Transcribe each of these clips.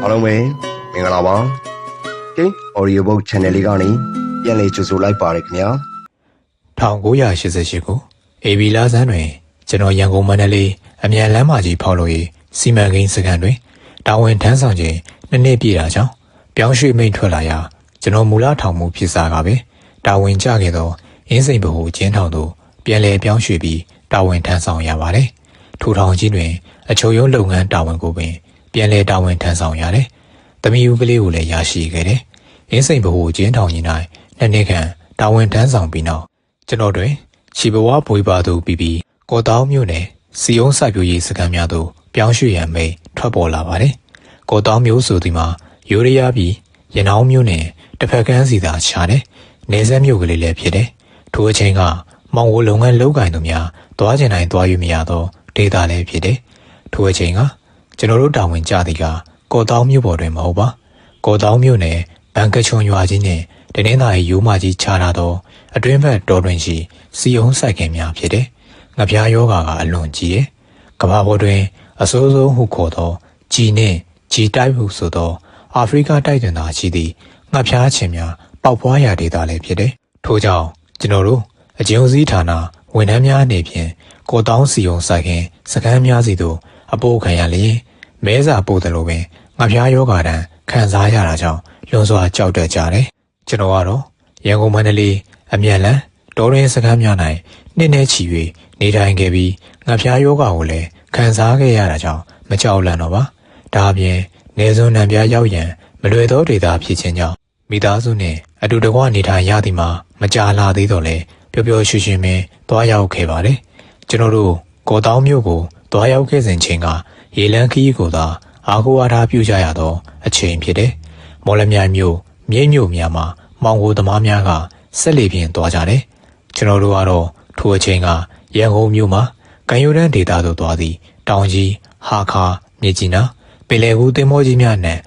အားလုံးပဲမင်္ဂလာပါကဲ Audiobook Channel လေးကနေပြန်လည်ကြိုဆိုလိုက်ပါရခင်ဗျာ1988ခုAB လဆန်းတွင်ကျွန်တော်ရန်ကုန်မန္တလေးအမြန်လမ်းမကြီးဖောက်လို့စီမံကိန်းစခန်းတွင်တာဝန်ထမ်းဆောင်ခြင်းနှစ်ပြည့်တာကြောင့်ပြောင်းရွှေ့မိန့်ထွက်လာရာကျွန်တော်မူလထောင်မှုဖြစ်စာကပဲတာဝန်ကျခဲ့သောအင်းစိန်ဗဟိုကျင်းထောင်သို့ပြန်လည်ပြောင်းရွှေ့ပြီးတာဝန်ထမ်းဆောင်ရပါတယ်။ထိုထောင်ကြီးတွင်အချုပ်ရုံးလုပ်ငန်းတာဝန်ကိုပင်ပြန်လည်တာဝန်ထမ်းဆောင်ရတယ်။သမီးဦးကလေးကိုလည်းရရှိခဲ့တယ်။အင်းစိန်ဗဟိုကျင်းထောင်ကြီး၌နှစ်နှစ်ခန့်တာဝန်ထမ်းဆောင်ပြီးနောက်ကျွန်တော်တွင်ချီဘဝဘွေပါသူပြီးကော်တောင်းမြို့နယ်စီယုံစိုက်ပျိုးရေးစခန်းများသို့ပြောင်းရွှေ့ရန်မိန့်ထွက်ပေါ်လာပါတယ်။ကော်တောင်းမြို့ဆိုသည်မှာရိုးရရပြီးရနောင်းမြို့နယ်တစ်ဖက်ကမ်းစီသာခြားတယ်။နေဆက်မြို့ကလေးလည်းဖြစ်တယ်။ထိုအချိန်ကမောင်ဝလုပ်ငန်းလုပ်ကိုင်သူများသွားကျင်တိုင်းသွား၍မရသောဒေသလည်းဖြစ်တယ်။ထိုအချိန်ကကျွန်တော်တို့တာဝန်ကျသည်ကကော်တောင်းမြို့ပေါ်တွင်မဟုတ်ပါ။ကော်တောင်းမြို့နယ်ဘန်ကချွန်ရွာကြီးနှင့်တနင်္သာရီရိုးမကြီးခြားထားသောအတွင်းဘက်တော်တွင်ရှိစီယုံစိုက်ခင်များဖြစ်တယ်။ငပြားယောဂါကအလွန်ကြီးတယ်။ကမ္ဘာပေါ်တွင်အဆိုးဆုံးဟုခေါ်သောဂျီနှင့်ဂျီတိုက်ဟုဆိုသောအာဖရိကတိုက်တွင်သာရှိသည့်ငှက်ဖျားခြင်းများပေါက်ဖွားရာဒေသလည်းဖြစ်တယ်။ထို့ကြောင့်ကျွန်တော်တို့အကျဉ်းဦးစီးဌာနဝန်ထမ်းများအနေဖြင့်ကော်တောင်းစီယုံစိုက်ခင်စခန်းများစီသို့အပို့ခံရလျင်မဲစာပို့တယ်လို့ပင်ငှက်ဖျားယောဂါတန်းခံစားရတာကြောင့်လွန်စွာကြောက်တတ်ကြတယ်။ကျွန်တော်ကတော့ရန်ကုန်မန္တလေးအမြန်လန်းတော်ရင်းစခန်းများ၌နှစ်နဲ့ချီ၍နေထိုင်ခဲ့ပြီးငှက်ဖျားယောဂါကိုလည်းခံစားခဲ့ရတာကြောင့်မကြောက်လန့်တော့ပါ။ဒါအပြင်နေစွန်းနံပြားရောက်ရန်မလွယ်သောဒေသဖြစ်ခြင်းကြောင့်မိသားစုနှင့်အတူတကွနေထိုင်ရသည်မှာမကြာလာသေးတော့လဲပျော်ပျော်ရွှင်ရွှင်ပင်သွားရောက်ခဲ့ပါတယ်။ကျွန်တော်တို့ကော်တောင်းမြို့ကိုသွားရောက်ခဲ့စဉ်ချင်းကရေလန်းခီးကိုသာအားကိုးအားထားပြုကြရသောအချိန်ဖြစ်တယ်။မော်လမြိုင်မြို့မြိတ်မြို့များမှာမောင်ကိုသမားများကဆက်လေဖြင့်သွားကြတယ်။ကျွန်တော်တို့ကတော့ထိုအချိန်ကရန်ကုန်မြို့မှာကံရိုးတန်းဒေသသို့သွားသည့်တောင်ကြီးဟာခါမြေကြီးနာပင်လယ်ကူးသင်္ဘောကြီးများနဲ့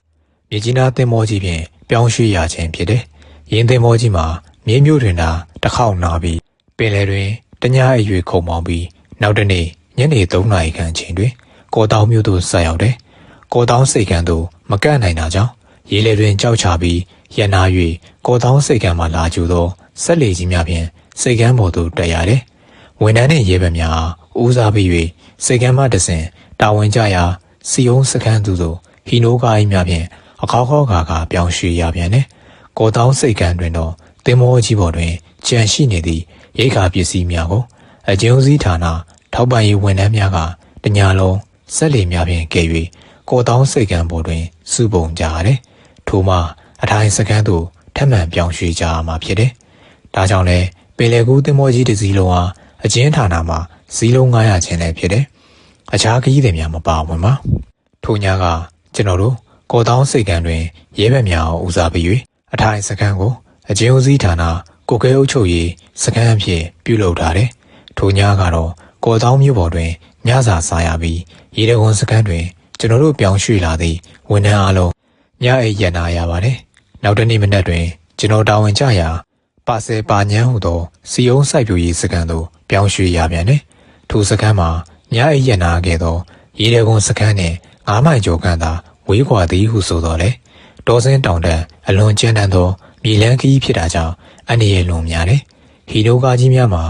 မြေကြီးနာသင်္ဘောကြီးဖြင့်ပြောင်းရွှေ့ရခြင်းဖြစ်တယ်။ရင်းသင်္ဘောကြီးမှာမြေမြို့တွင်သာတစ်ခေါက်နာပြီးပင်လယ်တွင်တညအရွေခုံမောင်းပြီးနောက်တနေ့ညနေ3 နာရီခန့်ချိန်တွင်ကော်တောင်းမြို့သို့ဆက်ရောက်တယ်။ကော်တောင်းစိတ်ကမ်းသို့မကန့်နိုင်တာကြောင့်ရေလေတွင်ကြောက်ချပြီးရန်နာ၍ကော်တောင်းစိတ်ကမ်းမှလာကြူသောဆက်လေကြီးများဖြင့်စိတ်ကမ်းပေါ်သို့တက်ရတယ်။ဝန်ထမ်းနှင့်ရဲဘက်များဦးစားပေး၍စိတ်ကမ်းမှတဆင်တာဝန်ကျရာစီယုံစခန်းသူသို့ဟီနိုကားကြီးများဖြင့်အခေါခေါခါပြောင်းရွှေ့ရပြန်တယ်။ကော်တောင်းစိတ်ကမ်းတွင်တော့သင်္ဘောကြီးပေါ်တွင်ကြံရှိနေသည့်ရိက္ခာပစ္စည်းများကိုအကျဉ်းဦးစီးဌာနထောက်ပံ့ရေးဝန်ထမ်းများကတညလုံးဆက်လေများဖြင့်ကဲ၍ကော်တောင်းစိတ်ကမ်းပေါ်တွင်စုပုံကြရတယ်။ထို့မှအထိုင်စခန်းသို့ထပ်မံပြောင်းရွှေ့ကြရမှာဖြစ်တယ်။ဒါကြောင့်လည်းပင်လယ်ကူးသင်္ဘောကြီးတစ်စီးလုံးဟာအကျဉ်းဌာနမှာစီးလုံး900ချင်းလည်းဖြစ်တယ်။အခြားခရီးသည်များမပါဝင်ပါ။ထိုညကကျွန်တော်တို့ကော်တောင်းစိတ်ကမ်းတွင်ရဲဘက်များဦးစားပေး၍အထိုင်စခန်းကိုအကျဉ်းဦးစီးဌာနကိုကဲအုပ်ချုပ်ရေးစခန်းအဖြစ်ပြုလုပ်ထားတယ်။ထိုညကတော့ကော်တောင်းမြို့ပေါ်တွင်ညစာစားရပြီးရေတံခွန်စခန်းတွင်ကျွန်တော်တို့ပြောင်းရွှေ့လာသည့်ဝန်ထမ်းအားလုံးညအိပ်ရနာရပါတယ်။နောက်တနေ့မနက်တွင်ကျွန်တော်တာဝန်ကျရာပါဆယ်ပါညန်းဟူသောစီယုံစိုက်ပျိုးရေးစခန်းသို့ပြောင်းရွှေ့ရပြန်တယ်။ထိုစခန်းမှာညအိပ်ရနာခဲ့သောရေတံခွန်စခန်းနှင့်9 မိုင်ကျော်ခန့်သာဝေးကွာသည်ဟုဆိုတော့လေတောစင်းတောင်တန်းအလွန်ကျဉ်းတန်းသောမြေလန်းခီးဖြစ်တာကြောင့်အန္တရာယ်လွန်များတယ်။ဟီနိုကားကြီးများမှာ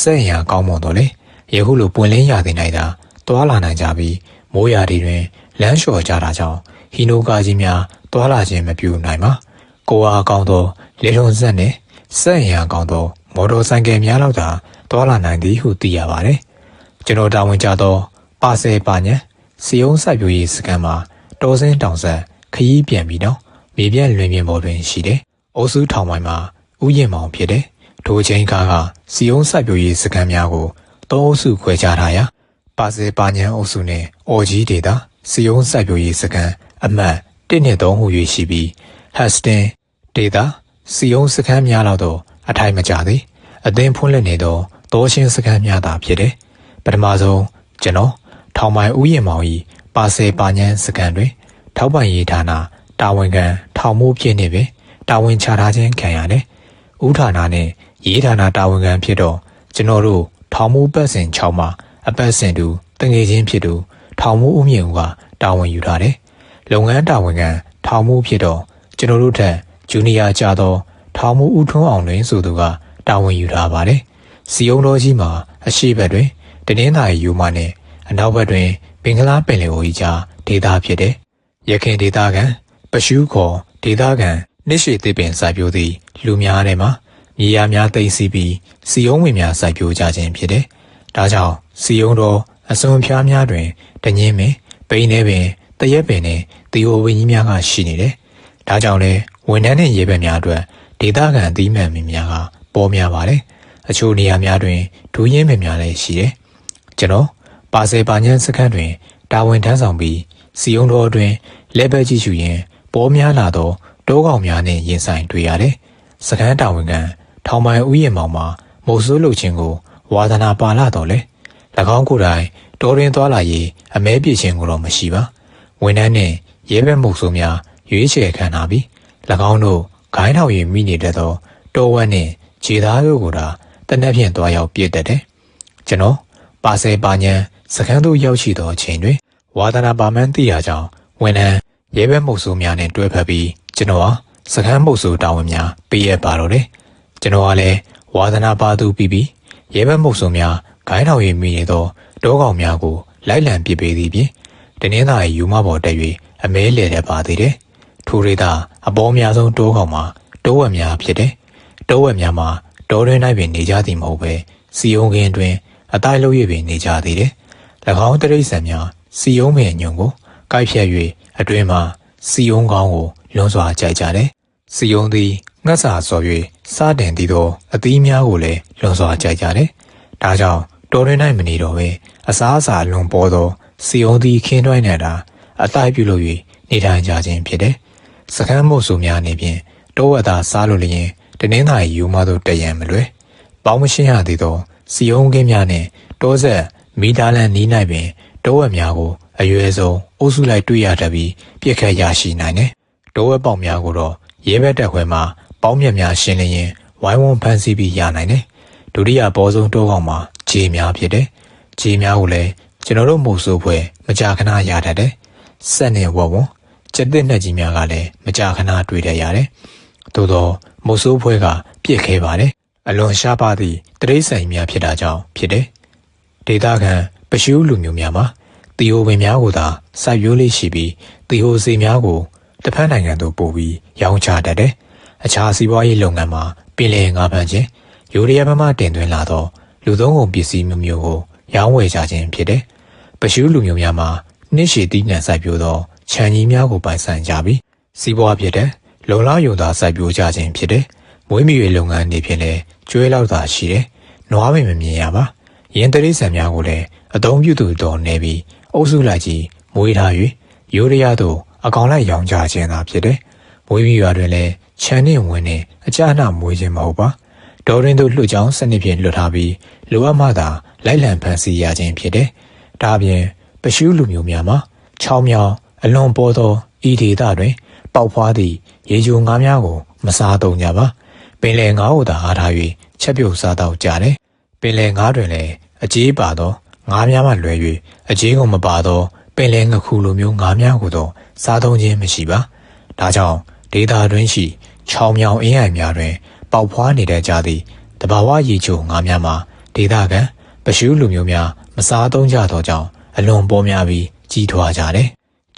ဆက်ရန်ကောင်းမွန်တော့လေယခုလိုပွင့်လင်းရာသီ၌သာတွာလာနိုင်ကြပြီးမိုးရာသီတွင်လမ်းလျှော်ကြတာကြောင့်ဟီနိုကားကြီးများတွာလာခြင်းမပြုနိုင်ပါ။ကိုအားကောင်းသောလေထုံစက်နှင့်ဆက်ရန်ကောင်းသောမော်တော်ဆိုင်ကယ်များလောက်သာတွာလာနိုင်သည်ဟုသိရပါတယ်။ကျွန်တော်တာဝန်ကျသောပါဆယ်ပါညံစီယုံစိုက်ပျိုးရေးစခန်းမှာတောစင်းတောင်ဆက်ခရီးပြန်ပြီးတော့မြေပြန့်လွင်ပြင်ပေါ်တွင်ရှိတယ်။အုပ်စုထောင်ပိုင်းမှာဥယျာဉ်မောင်ဖြစ်တယ်။ထိုချိန်ကစီယုံစိုက်ပျိုးရေးစခန်းများကို3 အုပ်စုခွဲခြားထားရာပါဆယ်ပါညံအုပ်စုနှင့်အော်ကြီးဒေတာစီယုံစိုက်ပျိုးရေးစခန်းအမှတ်1နဲ့3ဟု၍ရှိပြီးဟတ်စတင်ဒေတာစီယုံစခန်းများလောက်တော့အထိုင်မကျသေးအသင်းဖွင့်လှစ်နေသောတောရှင်းစခန်းများသာဖြစ်တယ်။ပထမဆုံးကျွန်တော်ထောင်ပိုင်းဥယျာဉ်မောင်၏ပါဆယ်ပါညံစခန်းတွင်ထောက်ပံ့ရေးဌာနတာဝန်ခံထောင်မှုဖြစ်နေပင်တာဝန်ချထားခြင်းခံရတယ်။ဥဌာနနဲ့ရေးဌာနတာဝန်ခံဖြစ်တော့ကျွန်တော်တို့ထောင်မှုပတ်စဉ်6မှာအပတ်စဉ်တူတငယ်ချင်းဖြစ်သူထောင်မှုဦးမြင့်ဦးကတာဝန်ယူထားတယ် လုပ်ငန်းတာဝန်ခံထောင်မှုဖြစ်တော့ကျွန်တော်တို့ထက်ဂျူနီယာကြတော့ထောင်မှုဦးထွန်းအောင်တွင်ဆိုသူကတာဝန်ယူထားပါတယ်။စီယုံတော်ကြီးမှာအရှိဘက်တွင်တနင်္သာရီယူမနဲ့အနောက်ဘက်တွင်ဘင်္ဂလားပင်လယ်အော်ကြီးကြားဒေသဖြစ်တဲ့ရခိုင်ဒေသခံပရှုခေါ်ဒေသခံနှစ်ရှည်သစ်ပင်စိုက်ပျိုးသည့်လူများထဲမှာမြေယာများသိမ်းဆည်းပြီးစီယုံဝင်များစိုက်ပျိုးကြခြင်းဖြစ်တယ်။ဒါကြောင့်စီယုံတော်အစွန်ဖျားများတွင်တငင်းပင်ပိန်းနေပင်တရက်ပင်နဲ့တီအိုဝင်းကြီးများကရှိနေတယ်။ဒါကြောင့်လဲဝန်ထမ်းနဲ့ရေဘက်များအတွက်ဒေသခံအသီးမှန်မင်းများကပေါ်များပါတယ်။အချို့နေရာများတွင်ဒူးရင်းပင်များလည်းရှိတယ်။ကျွန်တော်ပါဆယ်ပါညံစခန်းတွင်တာဝန်ထမ်းဆောင်ပြီးစီယုံတော်တွင်လက်ဘက်ကြည့်ရှုရင်းပေါ်များလာသောတောကောင်များနှင့်ရင်ဆိုင်တွေ့ရတယ်။စခန်းတာဝန်ခံထောင်ပိုင်ဥယျာဉ်မောင်မှာမုတ်ဆိုးလုပ်ခြင်းကိုဝါသနာပါလာတော့လေ၎င်းကိုယ်တိုင်တောတွင်သွားလာရေးအမဲပြည့်ခြင်းကိုတော့မရှိပါဝန်ထမ်းနှင့်ရဲဘက်မုတ်ဆိုးများရွေးချယ်ခံထားပြီး၎င်းတို့ဂိုင်းထောင်၍မိနေတတ်သောတောဝက်နှင့်ခြေသားတို့ကိုသာတနက်ဖြန်သွားရောက်ပြည့်တတ်တယ်ကျွန်တော်ပါဆယ်ပါညံစခန်းသို့ရောက်ရှိသောအချိန်တွင်ဝါသနာပါမှန်းသိရကြောင်းဝန်ထမ်းရဲဘက်မုတ်ဆိုးများနှင့်တွဲဖက်ပြီးကျွန်တော်ဟာစခန်းမုတ်ဆိုးတာဝန်များပေးရပါတော့တယ်ကျွန်တော်ကလည်းဝါသနာပါသူပြီးရဲဘက်မုတ်ဆိုးများဂိုင်းထောင်၍မိနေသောတောကောင်များကိုလိုက်လံပစ်ပေးသည်ဖြင့်တနင်္သာရီယူမပေါ်တက်၍အမဲလေတဲ့ပါသေးတယ်ထိုဒေသအပေါ်များဆုံးတောကောင်မှာတောဝက်များဖြစ်တယ်တောဝက်များမှာတောတွင်၌ပင်နေကြသည်မဟုတ်ပဲစီယုံခင်းတွင်အတိုင်းလုံး၍ပင်နေကြသေးတယ်၎င်းတရိษံများစီယုံပင်ညုံကိုကိုက်ဖြတ်၍အတွင်မှာစီယုံကောင်းကိုလွန်စွာကြိုက်ကြတယ်စီယုံသည်ငှက်စာစော်၍စားတင်သည်သောအသီးများကိုလည်းလွန်စွာကြိုက်ကြတယ်ဒါကြောင့်တော်တွင်၌မနေတော့ပဲအစားအစာလွန်ပေါ်သောစီယုံသည်ခင်းတွိုင်းနေတာအတိုင်းပြုလုပ်၍နေထိုင်ကြခြင်းဖြစ်တယ်စကမ်းမို့ဆိုများနေဖြင့်တောဝက်သားစားလို့လျင်တနင်္သာရီယူမသို့တရံမလွယ်ပေါင်းမရှင်းရသေးသောစီယုံခင်းများနှင့်တောဆက်မီတာလန်နီး၌ပင်တောဝက်များကိုအရွယ်ဆုံးအုပ်စုလိုက်တွေ့ရတတ်ပြီးပြက်ခတ်ရရှိနိုင်တယ်တောဝက်ပေါက်များကိုတော့ရဲဘက်တက်ခွဲမှာပေါင်းမြက်များရှင်းလျင်ဝိုင်းဝန်းဖမ်းဆီးပြီးရနိုင်တယ်ဒုတိယပေါ်ဆုံးတောကောင်မှာခြေများဖြစ်တယ်ခြေများကိုလည်းကျွန်တော်တို့မို့ဆိုဖွဲ့မကြာခဏရတတ်တယ်ဆက်နေဝဝွန်ကျက်တဲ့နှက်ကြီးများကလည်းမကြာခဏတွေ့တတ်ရတယ်သို့သောမို့ဆိုဖွဲ့ကပြစ်ခဲပါတယ်အလွန်ရှားပါသည့်တရိษံများဖြစ်တာကြောင့်ဖြစ်တယ်ဒေသခံပရှုလူမျိုးများမှာတီဟိုပင်များကိုသာစိုက်ပျိုးလေးရှိပြီးတီဟိုစီများကိုတစ်ဖက်နိုင်ငံသို့ပို့ပြီးရောင်းချတတ်တယ်အခြားစီးပွားရေးလုပ်ငန်းမှာပင်လယ်ငါးဖမ်းခြင်းယူရီးယားမှတင်သွင်းလာသောလူသုံးကုန်ပစ္စည်းမျိုးမျိုးကိုရောင်းဝယ်ကြခြင်းဖြစ်တယ်ပရှုလူမျိုးများမှာနှစ်ရှည်တည်နှံစိုက်ပျိုးသောခြံကြီးများကိုပိုင်ဆိုင်ကြပြီးစီးပွားဖြစ်တဲ့လုံလောက်ယုံသာစိုက်ပျိုးကြခြင်းဖြစ်တယ်မွေးမြူရေးလုပ်ငန်းတွေဖြစ်လည်းကျွဲလောက်သာရှိတယ်နွားပင်မမြင်ရပါရင်းတရိษံများကိုလည်းအသုံးပြုသူတော်နေပြီးအုပ်စုလိုက်ကြီးမွေးထား၍ယူရီးယားသို့အကောင်လိုက်ရောင်းချခြင်းသာဖြစ်တယ်မွေးမြူရွာတွင်လည်းခြံနှင့်ဝင်းနှင့်အကြအနှမွေးခြင်းမဟုတ်ပါဒေါ်ရင်တို့လွှတ်ကြောင်းစနစ်ဖြင့်လွှတ်ထားပြီးလိုအပ်မှသာလိုက်လံဖန်ဆီးရခြင်းဖြစ်တယ်ဒါပြင်ပရှုလူမျိုးများမှာချောင်းမြောင်အလွန်ပေါ်သောဤဒေသတွင်ပေါက်ဖွားသည့်ရေချိုငါးများကိုမစားသုံးကြပါပင်လယ်ငါးကိုသာအားထား၍ချက်ပြုတ်စားတော့ကြတယ်ပင်လယ်ငါးတွင်လည်းအကြေးပါသောငါးများမှလွယ်၍အကြေးကိုမပါသောပင်လယ်ငခုလိုမျိုးငါးများကိုတော့စားသုံးခြင်းမရှိပါဒါကြောင့်ဒေသတွင်ရှိချောင်းမြောင်အင်းအိုင်များတွင်ပေါက်ဖွားနေတဲ့ကြသည့်တဘာဝရေချိုငါးများမှာဒေသခံပရှုလူမျိုးများမစားသုံးကြသောကြောင့်အလွန်ပေါ်များပြီးကြီးထွားကြတယ်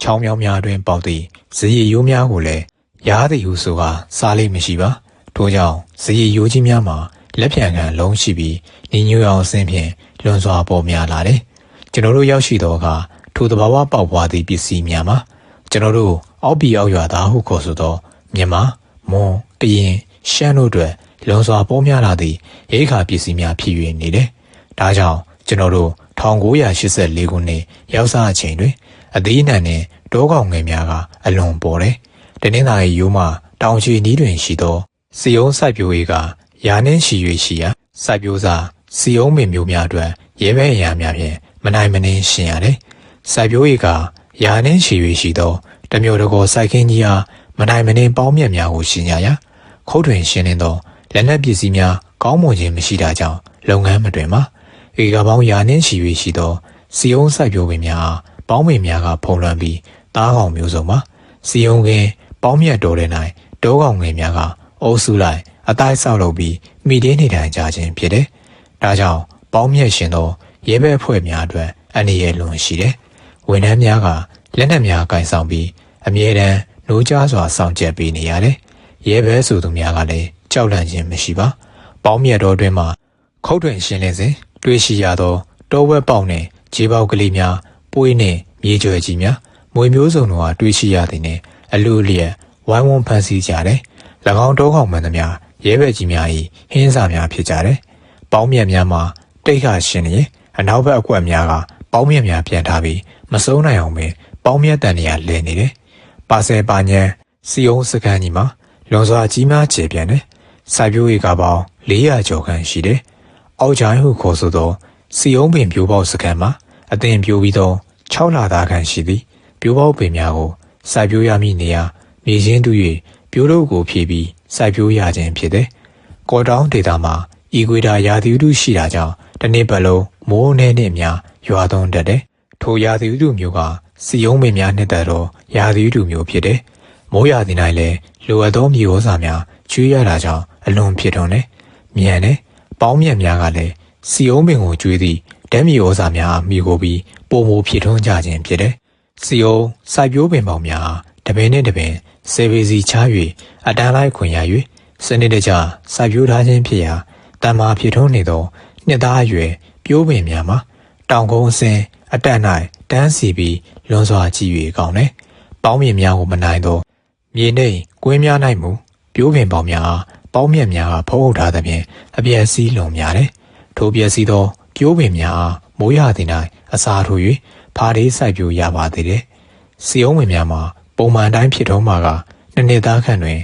ချောင်းမြောင်များတွင်ပေါက်သည့်ဇရီရိုးများကိုလည်းရားသည်ဟုဆိုကာစားလိမ့်မရှိပါထို့ကြောင့်ဇရီရိုးကြီးများမှာလက်ဖြံခံလုံးရှိပြီးညီညွတ်အောင်အဆင့်ဖြင့်လွန်စွာပေါ်များလာတယ်ကျွန်တော်တို့ရောက်ရှိသောအခါထိုတဘာဝပေါက်ပွားသည့်ပစ္စည်းများမှာကျွန်တော်တို့အောက်ပြည်အောက်ရွာသားဟုခေါ်ဆိုသောမြန်မာမွန်ကရင်ရှမ်းတို့အတွက်လွန်စွာပေါ်များလာသည့်ရိခါပစ္စည်းများဖြစ်၍နေတယ်ဒါကြောင့်ကျွန်တော်တို့1984ခုနှစ်ရောက်စားအချိန်တွင်အသီးအနှံနှင့်တောကောင်ငယ်များကအလွန်ပေါ်တယ်တနင်္သာရီရိုးမှတောင်ချီနီးတွင်ရှိသောစီယုံစိုက်ပျိုးရေးကရာနှင်းရှိ၍ရှိရာစိုက်ပျိုးစာစီယုံပင်မျိုးများအတွက်ရဲဘဲအရာများဖြင့်မနိုင်မနှင်းရှင်းရတယ်စိုက်ပျိုးရေးကရာနှင်းရှိ၍ရှိသောတမျိုးတကောစိုက်ခင်းကြီးအားမနိုင်မနှင်းပေါင်းမြတ်များကိုရှင်းရရာခုတ်တွင်ရှင်းနေသောလက်နက်ပစ္စည်းများကောင်းမွန်ခြင်းမရှိတာကြောင့်လုပ်ငန်းမတွင်ပါဧကပေါင်းရာနှင်းရှိ၍ရှိသောစီယုံစိုက်ပျိုးပင်များပေါင်းပင်များကဖုံးလွှမ်းပြီး သားကောင်မျိုးစုံပါစီယုံကင်းပေါင်းမြတ်တော်တဲ့နိုင်တောကောင်ငယ်များကအုပ်စုလိုက်အတိုင်းဆောက်လုပ်ပြီးမိတင်းနေထိုင်ကြခြင်းဖြစ်တယ်။ဒါကြောင့်ပေါင်းမြတ်ရှင်သောရဲဘက်အဖွဲ့များအတွက်အန္တရာယ်လွန်ရှိတယ်။ဝန်ထမ်းများကလက်နက်များကင်ဆောင်ပြီးအမြဲတမ်းနှိုးကြားစွာစောင့်ကြပ်ပေးနေရတယ်။ရဲဘက်ဆိုသူများကလည်းကြောက်လန့်ခြင်းမရှိပါ။ပေါင်းမြတ်တော်တွင်မှခုတ်တွင်ရှင်းလင်းစဉ်တွေ့ရှိရသောတောဝက်ပေါက်နှင့်ခြေပေါက်ကလေးများပွေးနှင့်မြေကျွယ်ကြီးများမွေမျိုးစုံတို့ဟာတွေ့ရှိရသည်နှင့်အလူလျက်ဝိုင်းဝန်းဖန်ဆီးကြတယ်။၎င်းတောကောင်မှန်သမျှရဲဘက်ကြီးများ၏ဟင်းစာများဖြစ်ကြတယ်။ပေါင်းမြတ်များမှာတိတ်ခရှင်နေအနောက်ဘက်အကွက်များကပေါင်းမြတ်များပြန်ထားပြီးမစိုးနိုင်အောင်ပင်ပေါင်းမြတ်တန်နေရလဲနေတယ်။ပါဆယ်ပါညံစီယုံစကန်ကြီးမှာလွန်စွာကြီးမားကျယ်ပြန့်တယ်။စိုက်ပျိုးရေးကပေါင်း400ကျော်ခန့်ရှိတယ်။အောက်ချိုင်းဟုခေါ်ဆိုသောစီယုံပင်ပြိုးပေါက်စကန်မှာအသင်ပြိုးပြီးသော6လသားခန့်ရှိသည်။ပြိုးပေါက်ပင်များကိုစိုက်ပျိုးရမည့်နေရာမြေရင်းတူ၍ပြိုးတို့ကိုဖြည့်ပြီးစိုက်ပျိုးရခြင်းဖြစ်တယ်။ကော်တောင်းဒေသမှာဤကွေတာရာသီဥတုရှိတာကြောင့်တစ်နှစ်ပတ်လုံးမိုးနှဲနှင့်များရွာသွန်းတတ်တယ်။ထိုရာသီဥတုမျိုးကစီယုံပင်များနှစ်သက်သောရာသီဥတုမျိုးဖြစ်တယ်။မိုးရာသီ၌လည်းလိုအပ်သောမြေဩဇာများကျွေးရတာကြောင့်အလွန်ဖြစ်ထွန်းတယ်။မြန်တယ်။ပေါင်းမြတ်များကလည်းစီယုံပင်ကိုကျွေးသည့်ဓာတ်မြေဩဇာများမိကိုပြီးပုံမူဖြစ်ထွန်းကြခြင်းဖြစ်တယ်။စီယုံစိုက်ပျိုးပင်ပေါင်းများတပင်နှင့်တပင်စေပေစီချ၍အတန်းလိုက်ခွင်ရ၍စနစ်တကျစိုက်ပျိုးထားခြင်းဖြစ်ရာတမ္မာဖြစ်ထွန်းနေသောနှစ်သားအရွယ်ပြိုးပင်များမှာတောင်ကုန်းအစင်းအတက်၌တန်းစီပြီးလွန်စွာကြည့်၍ကောင်းတယ်။ပေါင်းမြင်များကိုမနိုင်သောမြေနှိမ်ကွင်းများ၌မူပြိုးပင်ပေါင်းများပေါင်းမြတ်များဖုံးအုပ်ထားသဖြင့်အပြည့်စည်းလွန်များတယ်။ထိုပြည့်စည်းသောပြိုးပင်များမိုးရသည်၌အစာထိုး၍ဖားလေးစိုက်ပျိုးရပါသေးတယ်။စီယုံပင်များမှာပုံမှန်တိုင်းဖြစ်ထုံးမှာက2နှစ်သားခန့်တွင်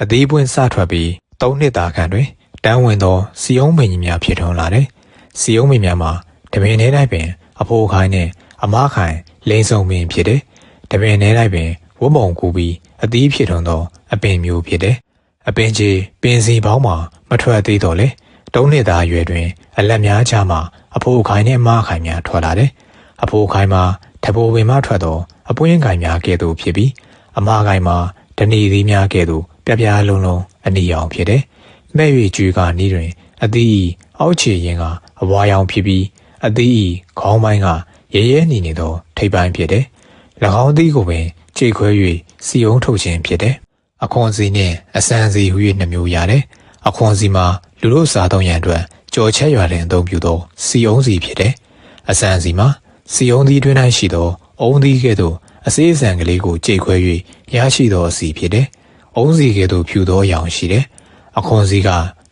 အသေးပွင့်စထွက်ပြီး3နှစ်သားခန့်တွင်တန်းဝင်သောစီယုံပင်ကြီးများဖြစ်ထွန်းလာတယ်။စီယုံပင်များမှာတပင်ထဲ၌ပင်အဖိုးခိုင်းနှင့်အမခိုင်လိန်စုံပင်ဖြစ်တယ်။တပင်ထဲ၌ပင်ဝတ်မုံကူပြီးအသီးဖြစ်ထွန်းသောအပင်မျိုးဖြစ်တယ်။အပင်ကြီးပင်စီပေါင်းမှာမထွက်သေးတော့လေ3နှစ်သားအရွယ်တွင်အလက်များချမှအဖိုးခိုင်နှင့်အမခိုင်များထွက်လာတယ်။အဖိုးခိုင်မှာတပိုးပင်မှထွက်သောအပွင့်ခိုင်များကဲ့သို့ဖြစ်ပြီးအမခိုင်မှာဓနီသီးများကဲ့သို့ပြပြလုံးလုံးအနီရောင်ဖြစ်တယ်။မဲ့၍ကျွေးကနီးတွင်အသီးအောက်ခြေရင်းကအဝါရောင်ဖြစ်ပြီးအသီးခေါင်းပိုင်းကရဲရဲနီနေသောထိပ်ပိုင်းဖြစ်တယ်။၎င်းသီးကိုပင်ခြေခွဲ၍စီုံထုတ်ခြင်းဖြစ်တယ်။အခွန်စီနှင့်အစံစီဟူ၍2မျိုးရတယ်။အခွန်စီမှာလူတို့စားသုံးရန်အတွက်ကြော်ချက်ရွာတွင်အသုံးပြုသောစီုံစီဖြစ်တယ်။အစံစီမှာစီုံသီးတွင်၌ရှိသောအုံသီးကဲ့သို့အစေးအစံကလေးကိုကြိတ်ခွဲ၍ရရှိသောအစီဖြစ်တယ်။အုံစီကဲ့သို့ဖြူသောအရောင်ရှိတယ်။အခွန်စီက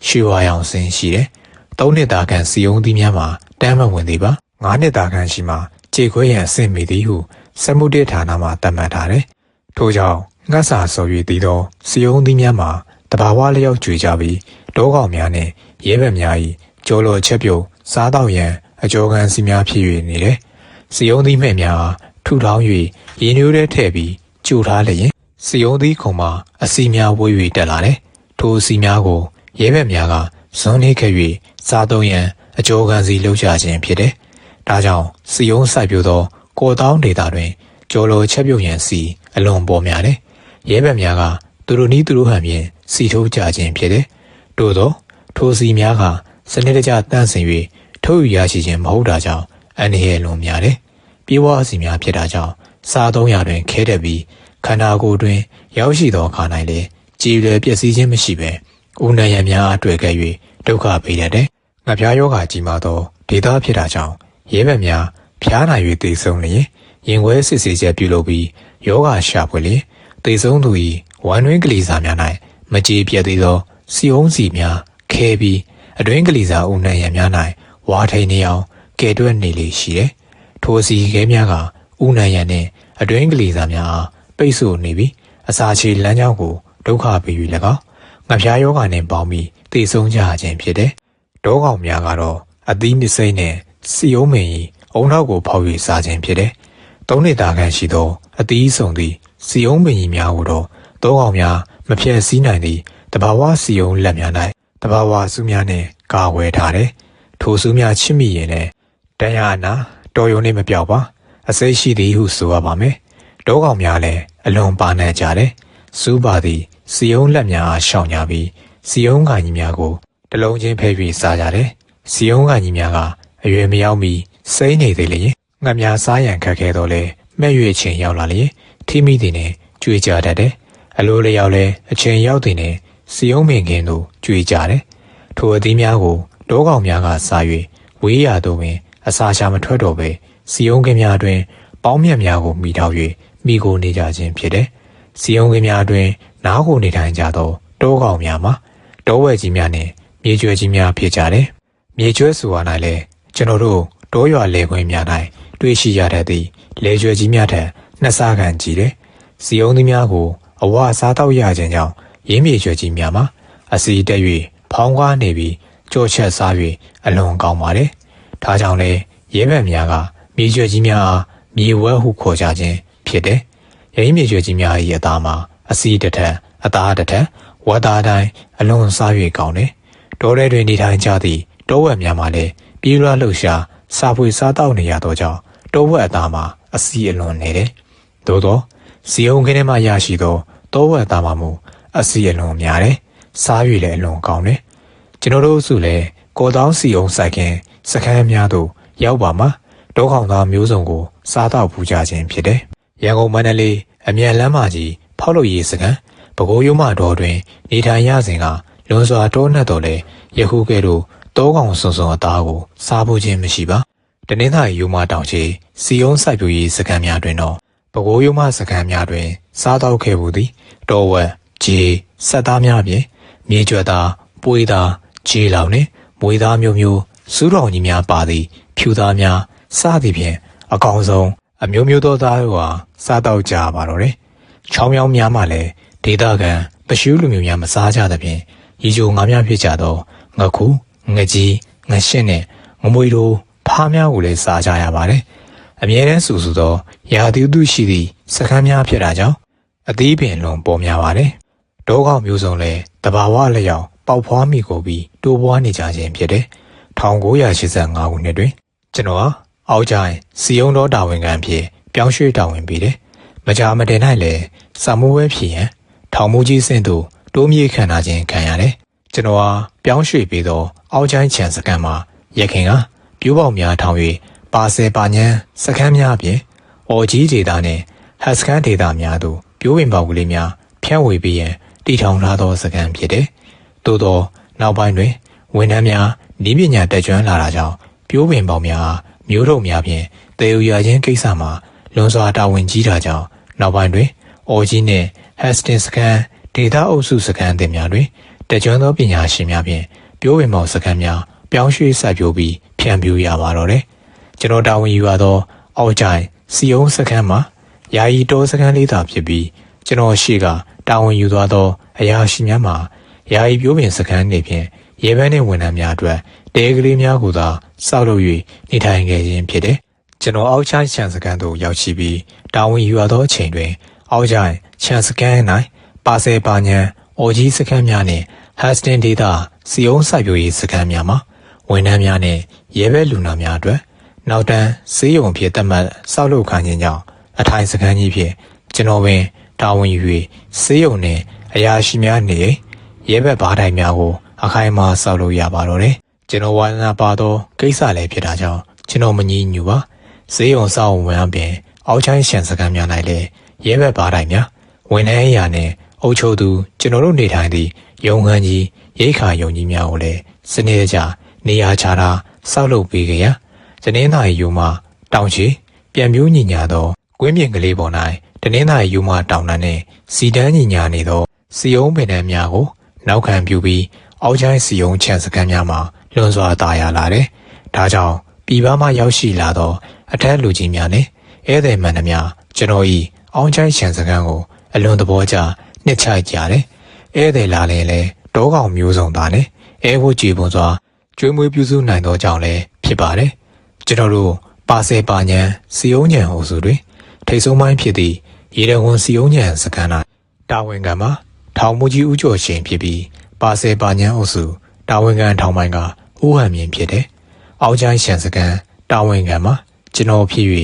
ရွှေဝါရောင်စင်ရှိတယ်။3နှစ်သားခန့်စီုံသီးများမှာတမ်းမဝင်သေးပါ။9နှစ်သားခန့်ရှိမှကြိတ်ခွဲရန်အဆင့်မိသည်ဟုစက်မှုတေဌာနမှသတ်မှတ်ထားတယ်။ထို့ကြောင့်ငှက်စာဆော်၍တည်သောစီုံသီးများမှာတဘာဝလျောက်ကျွေကြပြီးတောကောင်များနှင့်ရဲဘက်များ၏ကြောလောချက်ပြုတ်စားတော့ရန်အကြောကန်စီများဖြစ်၍နေတယ်။စီုံသီးမဲ့များထူထောင်း၍ရေနွေးထဲထည့်ပြီးကျူထားလျင်စီုံသီးခုံမှာအစီများဝေး၍တက်လာတယ်။ထိုအစီများကိုရဲဘက်များကဇွန်းနေခဲ့၍စားသုံးရန်အကြောကန်စီလှုပ်ရှားခြင်းဖြစ်တယ်။ဒါကြောင့်စီုံစိုက်ပျိုးသောကော်တောင်းဒေသတွင်ကြော်လိုချက်ပြုတ်ရန်စီအလွန်ပေါ်များတယ်။ရဲဘက်များကသူတို့နီးသူတို့ဟန်ဖြင့်စီထိုးကြခြင်းဖြစ်တယ်။သို့သောထိုစီများကစနစ်တကျတန့်စင်၍ထုတ်ယူရရှိခြင်းမဟုတ်တာကြောင့်အန္တရာယ်လွန်များတယ်။ပြေးဝအစီများဖြစ်တာကြောင့်စားသုံးရာတွင်ခဲတက်ပြီးခန္ဓာကိုယ်တွင်ရောက်ရှိသောအခါ၌လည်းကြည်လွယ်ပျက်စီးခြင်းမရှိဘဲဦးနှံရံများအတွေ့ခဲ့၍ဒုက္ခပေးတတ်တယ်။ငှက်ဖျားယောဂကြီးမားသောဒေသဖြစ်တာကြောင့်ရဲဘက်များဖျားနာ၍သေဆုံးလျင်ရင်ခွဲစစ်ဆေးချက်ပြုလုပ်ပြီးယောဂရှာဖွေလျင်သေဆုံးသူ၏ဝမ်းတွင်းကလေးစာများ၌မကြေပြတ်သေးသောစီုံစီများခဲပြီးအတွင်းကလေးစာဦးနှံရံများ၌ဝါထိန်နေအောင်ကဲတွက်နေလေရှိတယ်။ထိုစီခဲများကဦးနှံရံနှင့်အတွင်းကလေးစာများအားပိတ်ဆို့နေပြီးအစာချေလမ်းကြောင်းကိုဒုက္ခပေး၍၎င်းငှက်ဖျားယောဂနှင့်ပေါင်းပြီးသေဆုံးကြခြင်းဖြစ်တယ်။တောကောင်များကတော့အသီးမစိမ့်နှင့်စီုံမင်၏အုံနောက်ကိုဖောက်၍စားခြင်းဖြစ်တယ်။3နှစ်သားခန့်ရှိသောအသီးဆုံသည့်စီုံမင်ကြီးများကိုတော့တောကောင်များမဖြည့်ဆည်းနိုင်သည့်တဘာဝစီုံလက်များ၌တဘာဝစုများနှင့်ကာဝယ်ထားတယ်။ထိုစုများချစ်မိရင်လည်းတန်ရအနာတော်ယုံနှင့်မပြောက်ပါအစိတ်ရှိသည်ဟုဆိုရပါမယ် တောကောင်များလည်းအလွန်ပါနံ့ကြတယ်စူးပါသည်စီယုံလက်များအားရှောင်ကြပြီးစီယုံကကြီးများကိုတလုံးချင်းဖဲ၍စားကြတယ်စီယုံကကြီးများကအရွယ်မရောက်မီစိမ့်နေသေးလေငှက်များစားရန်ခက်ခဲတော့လေမဲ့၍အချိန်ရောက်လာလေထိမိသည်နဲ့ကြွေကြတတ်တယ်အလိုလျောက်လဲအချိန်ရောက်သည်နဲ့စီယုံမင်ခင်းတို့ကြွေကြတယ်ထိုအသီးများကိုတောကောင်များကစား၍ဝေးရသို့ပင်အစာရှာမထွက်တော့ပဲစီယုံကင်းများတွင်ပေါင်းမြတ်များကိုမိထောက်၍မိကိုနေကြခြင်းဖြစ်တယ်စီယုံကင်းများတွင်နားကိုနေထိုင်ကြသောတောကောင်များမှာတောဝဲကြီးများနှင့်မြေကျွဲကြီးများဖြစ်ကြတယ်မြေကျွဲဆိုရ၌လည်းကျွန်တော်တို့တောရွာလေခွင်းများ၌တွေ့ရှိရတတ်သည့်လေကျွဲကြီးများထက်နှစ်ဆခန့်ကြီးတယ်စီယုံသီးများကိုအဝစားတော့ရခြင်းကြောင့်ရင်းမြေကျွဲကြီးများမှာအစီတက်၍ဖောင်းကားနေပြီးကြော့ချက်စား၍အလွန်ကောင်းပါတယ်ဒါကြောင့်လည်းရဲဘက်များကမြေကျွဲကြီးများအားမြေဝဲဟုခေါ်ကြခြင်းဖြစ်တယ်ရင်းမြေကျွဲကြီးများ၏အသားမှာအစီတစ်ထက်အသားတစ်ထက်ဝတ်သားတိုင်းအလွန်စား၍ကောင်းတယ်တောထဲတွင်နေထိုင်ကြသည့်တောဝက်များမှာလည်းပြေးလွှားလှုပ်ရှားစာဖွေစားတောက်နေရသောကြောင့်တောဝက်အသားမှာအစီအလွန်နေတယ်သို့သောစီယုံခင်းထဲမှရရှိသောတောဝက်အသားမှာမူအစီအလွန်များတယ်စား၍လည်းအလွန်ကောင်းတယ်ကျွန်တော်တို့စုလည်းကော်တောင်းစီယုံစိုက်ခင်စခန်းများသို့ရောက်ပါမှာတောခေါင်သားမျိုးစုံကိုစားတော့ပူကြခြင်းဖြစ်တယ်ရန်ကုန်မန္တလေးအမြန်လမ်းမကြီးဖောက်လို့ရေးစခန်းပဲခူးရိုးမတော်တွင်နေထိုင်ရစဉ်ကလွန်စွာတောနှက်တော်လဲယခုကဲ့သို့တောကောင်စုံစုံအသားကိုစားဖို့ခြင်းမရှိပါတနင်္သာရီရိုးမတောင်ချေစီယုံစိုက်ပျိုးရေးစခန်းများတွင်တော့ပဲခူးရိုးမစခန်းများတွင်စားတော့ခဲ့မှုသည်တောဝက်ဂျေဆက်သားများဖြင့်မြေကျွတ်သားပွေးသားဂျေလောင်နှင့်မွေသားမျိုးမျိုးစူးတော်ကြီးများပါသည်ဖြူသားများစသည်ဖြင့်အကောင်ဆုံးအမျိုးမျိုးသောသားတို့ဟာစားတော့ကြပါတော့တယ်ချောင်းမြောင်းများမှလည်းဒေသခံပရှုလူမျိုးများမစားကြသဖြင့်ရီချိုငါးများဖြစ်ကြသောငခုငကြီးငရှင်းနဲ့ငမွေတို့ဖားများကိုလည်းစားကြရပါတယ်အမြဲတမ်းဆူဆူသောရာသီဥတုရှိသည့်စခန်းများဖြစ်တာကြောင့်အသီးပင်လွန်ပေါ်များပါတယ်တောကောင်မျိုးစုံလည်းတဘာဝအလျောက်ပေါက်ဖွားမိကိုပြီးတိုးပွားနေကြခြင်းဖြစ်တယ်1985ခုနှစ်တွင်ကျွန်တော်ဟာအောက်ကျရင်စီယုံတော်တာဝန်ခံဖြစ်ပြောင်းရွှေ့တာဝန်ပေးတယ်မကြာမတင်၌လည်းစာမိုးဝဲဖြစ်ရန်ထောင်မူကြီးစင်သို့တိုးမြေခံထားခြင်းခံရတယ်ကျွန်တော်ဟာပြောင်းရွှေ့ပြီးသောအောက်ကျိုင်းချန်စကန်မှာရခင်ကပြိုးပေါများထောင်၍ပါဆယ်ပါညံစခန်းများအပြင်အော်ကြီးဒေတာနှင့်ဟတ်စကန်ဒေတာများသို့ပြိုးပင်ပေါကလေးများဖြန့်ဝေပြီးရန်တည်ထောင်ထားသောစကန်ဖြစ်တယ်သို့သောနောက်ပိုင်းတွင်ဝန်ထမ်းများဤပညာတက်ကြွလာတာကြောင့်ပြိုးပင်ပေါများမျိုးထုတ်များဖြင့်တေယူရခြင်းကိစ္စမှာလွန်စွာတာဝန်ကြီးတာကြောင့်နောက်ပိုင်းတွင်အော်ကြီးနှင့်ဟတ်စတင်စကန်ဒေတာအုပ်စုစကန်တင်များတွင်တက်ကြွသောပညာရှင်များဖြင့်ပြိုးပင်ပေါစကန်များပြောင်းရွှေ့စိုက်ပျိုးပြီးဖြန့်ပြူရပါတော့တယ်ကျွန်တော်တာဝန်ယူရသောအောက်ကျိုင်းစီယုံစခန်းမှာယာယီတောစခန်းလေးသာဖြစ်ပြီးကျွန်တော်ရှိကတာဝန်ယူသွားသောအရာရှိများမှာယာယီပြိုးပင်စခန်းနေဖြင့်ရေပန်းနှင့်ဝန်ထမ်းများအတွက်တဲကလေးများကိုသာစောက်လုပ်၍နေထိုင်ခဲ့ခြင်းဖြစ်တယ်ကျွန်တော်အောက်ကျိုင်းချန်စခန်းသို့ရောက်ရှိပြီးတာဝန်ယူရသောအချိန်တွင်အောက်ကျိုင်းချန်စခန်း၌ပါဆယ်ပါညံအော်ကြီးစခန်းများနှင့်ဟတ်စတင်ဒေတာစီယုံစိုက်ပျိုးရေးစခန်းများမှာဝန်ထမ်းများနှင့်ရဲဘက်လူနာများအတွက်နောက်တန်းဆေးရုံဖြစ်သတ်မှတ်စောက်လုပ်ခံခြင်းကြောင့်အထိုင်စခန်းကြီးဖြင့်ကျွန်တော်ပင်တာဝန်ယူ၍ဆေးရုံနှင့်အရာရှိများနေရဲဘက်ဘားတိုင်များကိုအခိုင်အမာစောက်လုပ်ရပါတော့တယ်ကျွန်တော်ဝါသနာပါသောကိစ္စလည်းဖြစ်တာကြောင့်ကျွန်တော်မငြင်းညူပါဆေးရုံစောက်ဝန်အပြင်အောက်ချိုင်းရှန်စခန်းများ၌လည်းရဲဘက်ဘားတိုင်များဝန်ထမ်းအရာနှင့်အုပ်ချုပ်သူကျွန်တော်တို့နေထိုင်သည့်ရုံခန်းကြီးရိတ်ခါရုံကြီးများကိုလည်းစနစ်တကျနေရာချတာစောက်လုပ်ပေးကြရတနင်္သာရီယူမှတောင်ချီပြန်ပြိုးညီညာသောကွင်းပြင်ကလေးပေါ်၌တနင်္သာရီယူမှတောင်တန်းနှင့်စီတန်းညီညာနေသောစီယုံပင်တန်းများကိုနောက်ခံပြုပြီးအောက်ချိုင်းစီယုံချန်စခန်းများမှာလွန်စွာတာယာလာတယ်။ဒါကြောင့်ပြည်ပမှရောက်ရှိလာသောအထက်လူကြီးများနှင့်ဧည့်သည်မှန်သမျှကျွန်တော်၏အောက်ချိုင်းချန်စခန်းကိုအလွန်သဘောကျနှစ်ချိုက်ကြတယ်။ဧည့်သည်လာလည်းတောကောင်မျိုးစုံသားနဲ့အဲဝတ်ကြည်ပွန်စွာကျွေးမွေးပြုစုနိုင်သောကြောင့်လည်းဖြစ်ပါတယ်။ကျွန်တော်တို့ပါဆယ်ပါညံစီယုံညံအုပ်စုတွင်ထိတ်ဆုံးပိုင်းဖြစ်သည့်ရေတဝန်စီယုံညံစခန်း၌တာဝန်ခံမှာထောင်မူကြီးဦးကျော်ရှင်ဖြစ်ပြီးပါဆယ်ပါညံအုပ်စုတာဝန်ခံထောင်ပိုင်းကဦးဟန်မြင့်ဖြစ်တယ်။အောက်ချိုင်းရှန်စခန်းတာဝန်ခံမှာကျွန်တော်ဖြစ်၍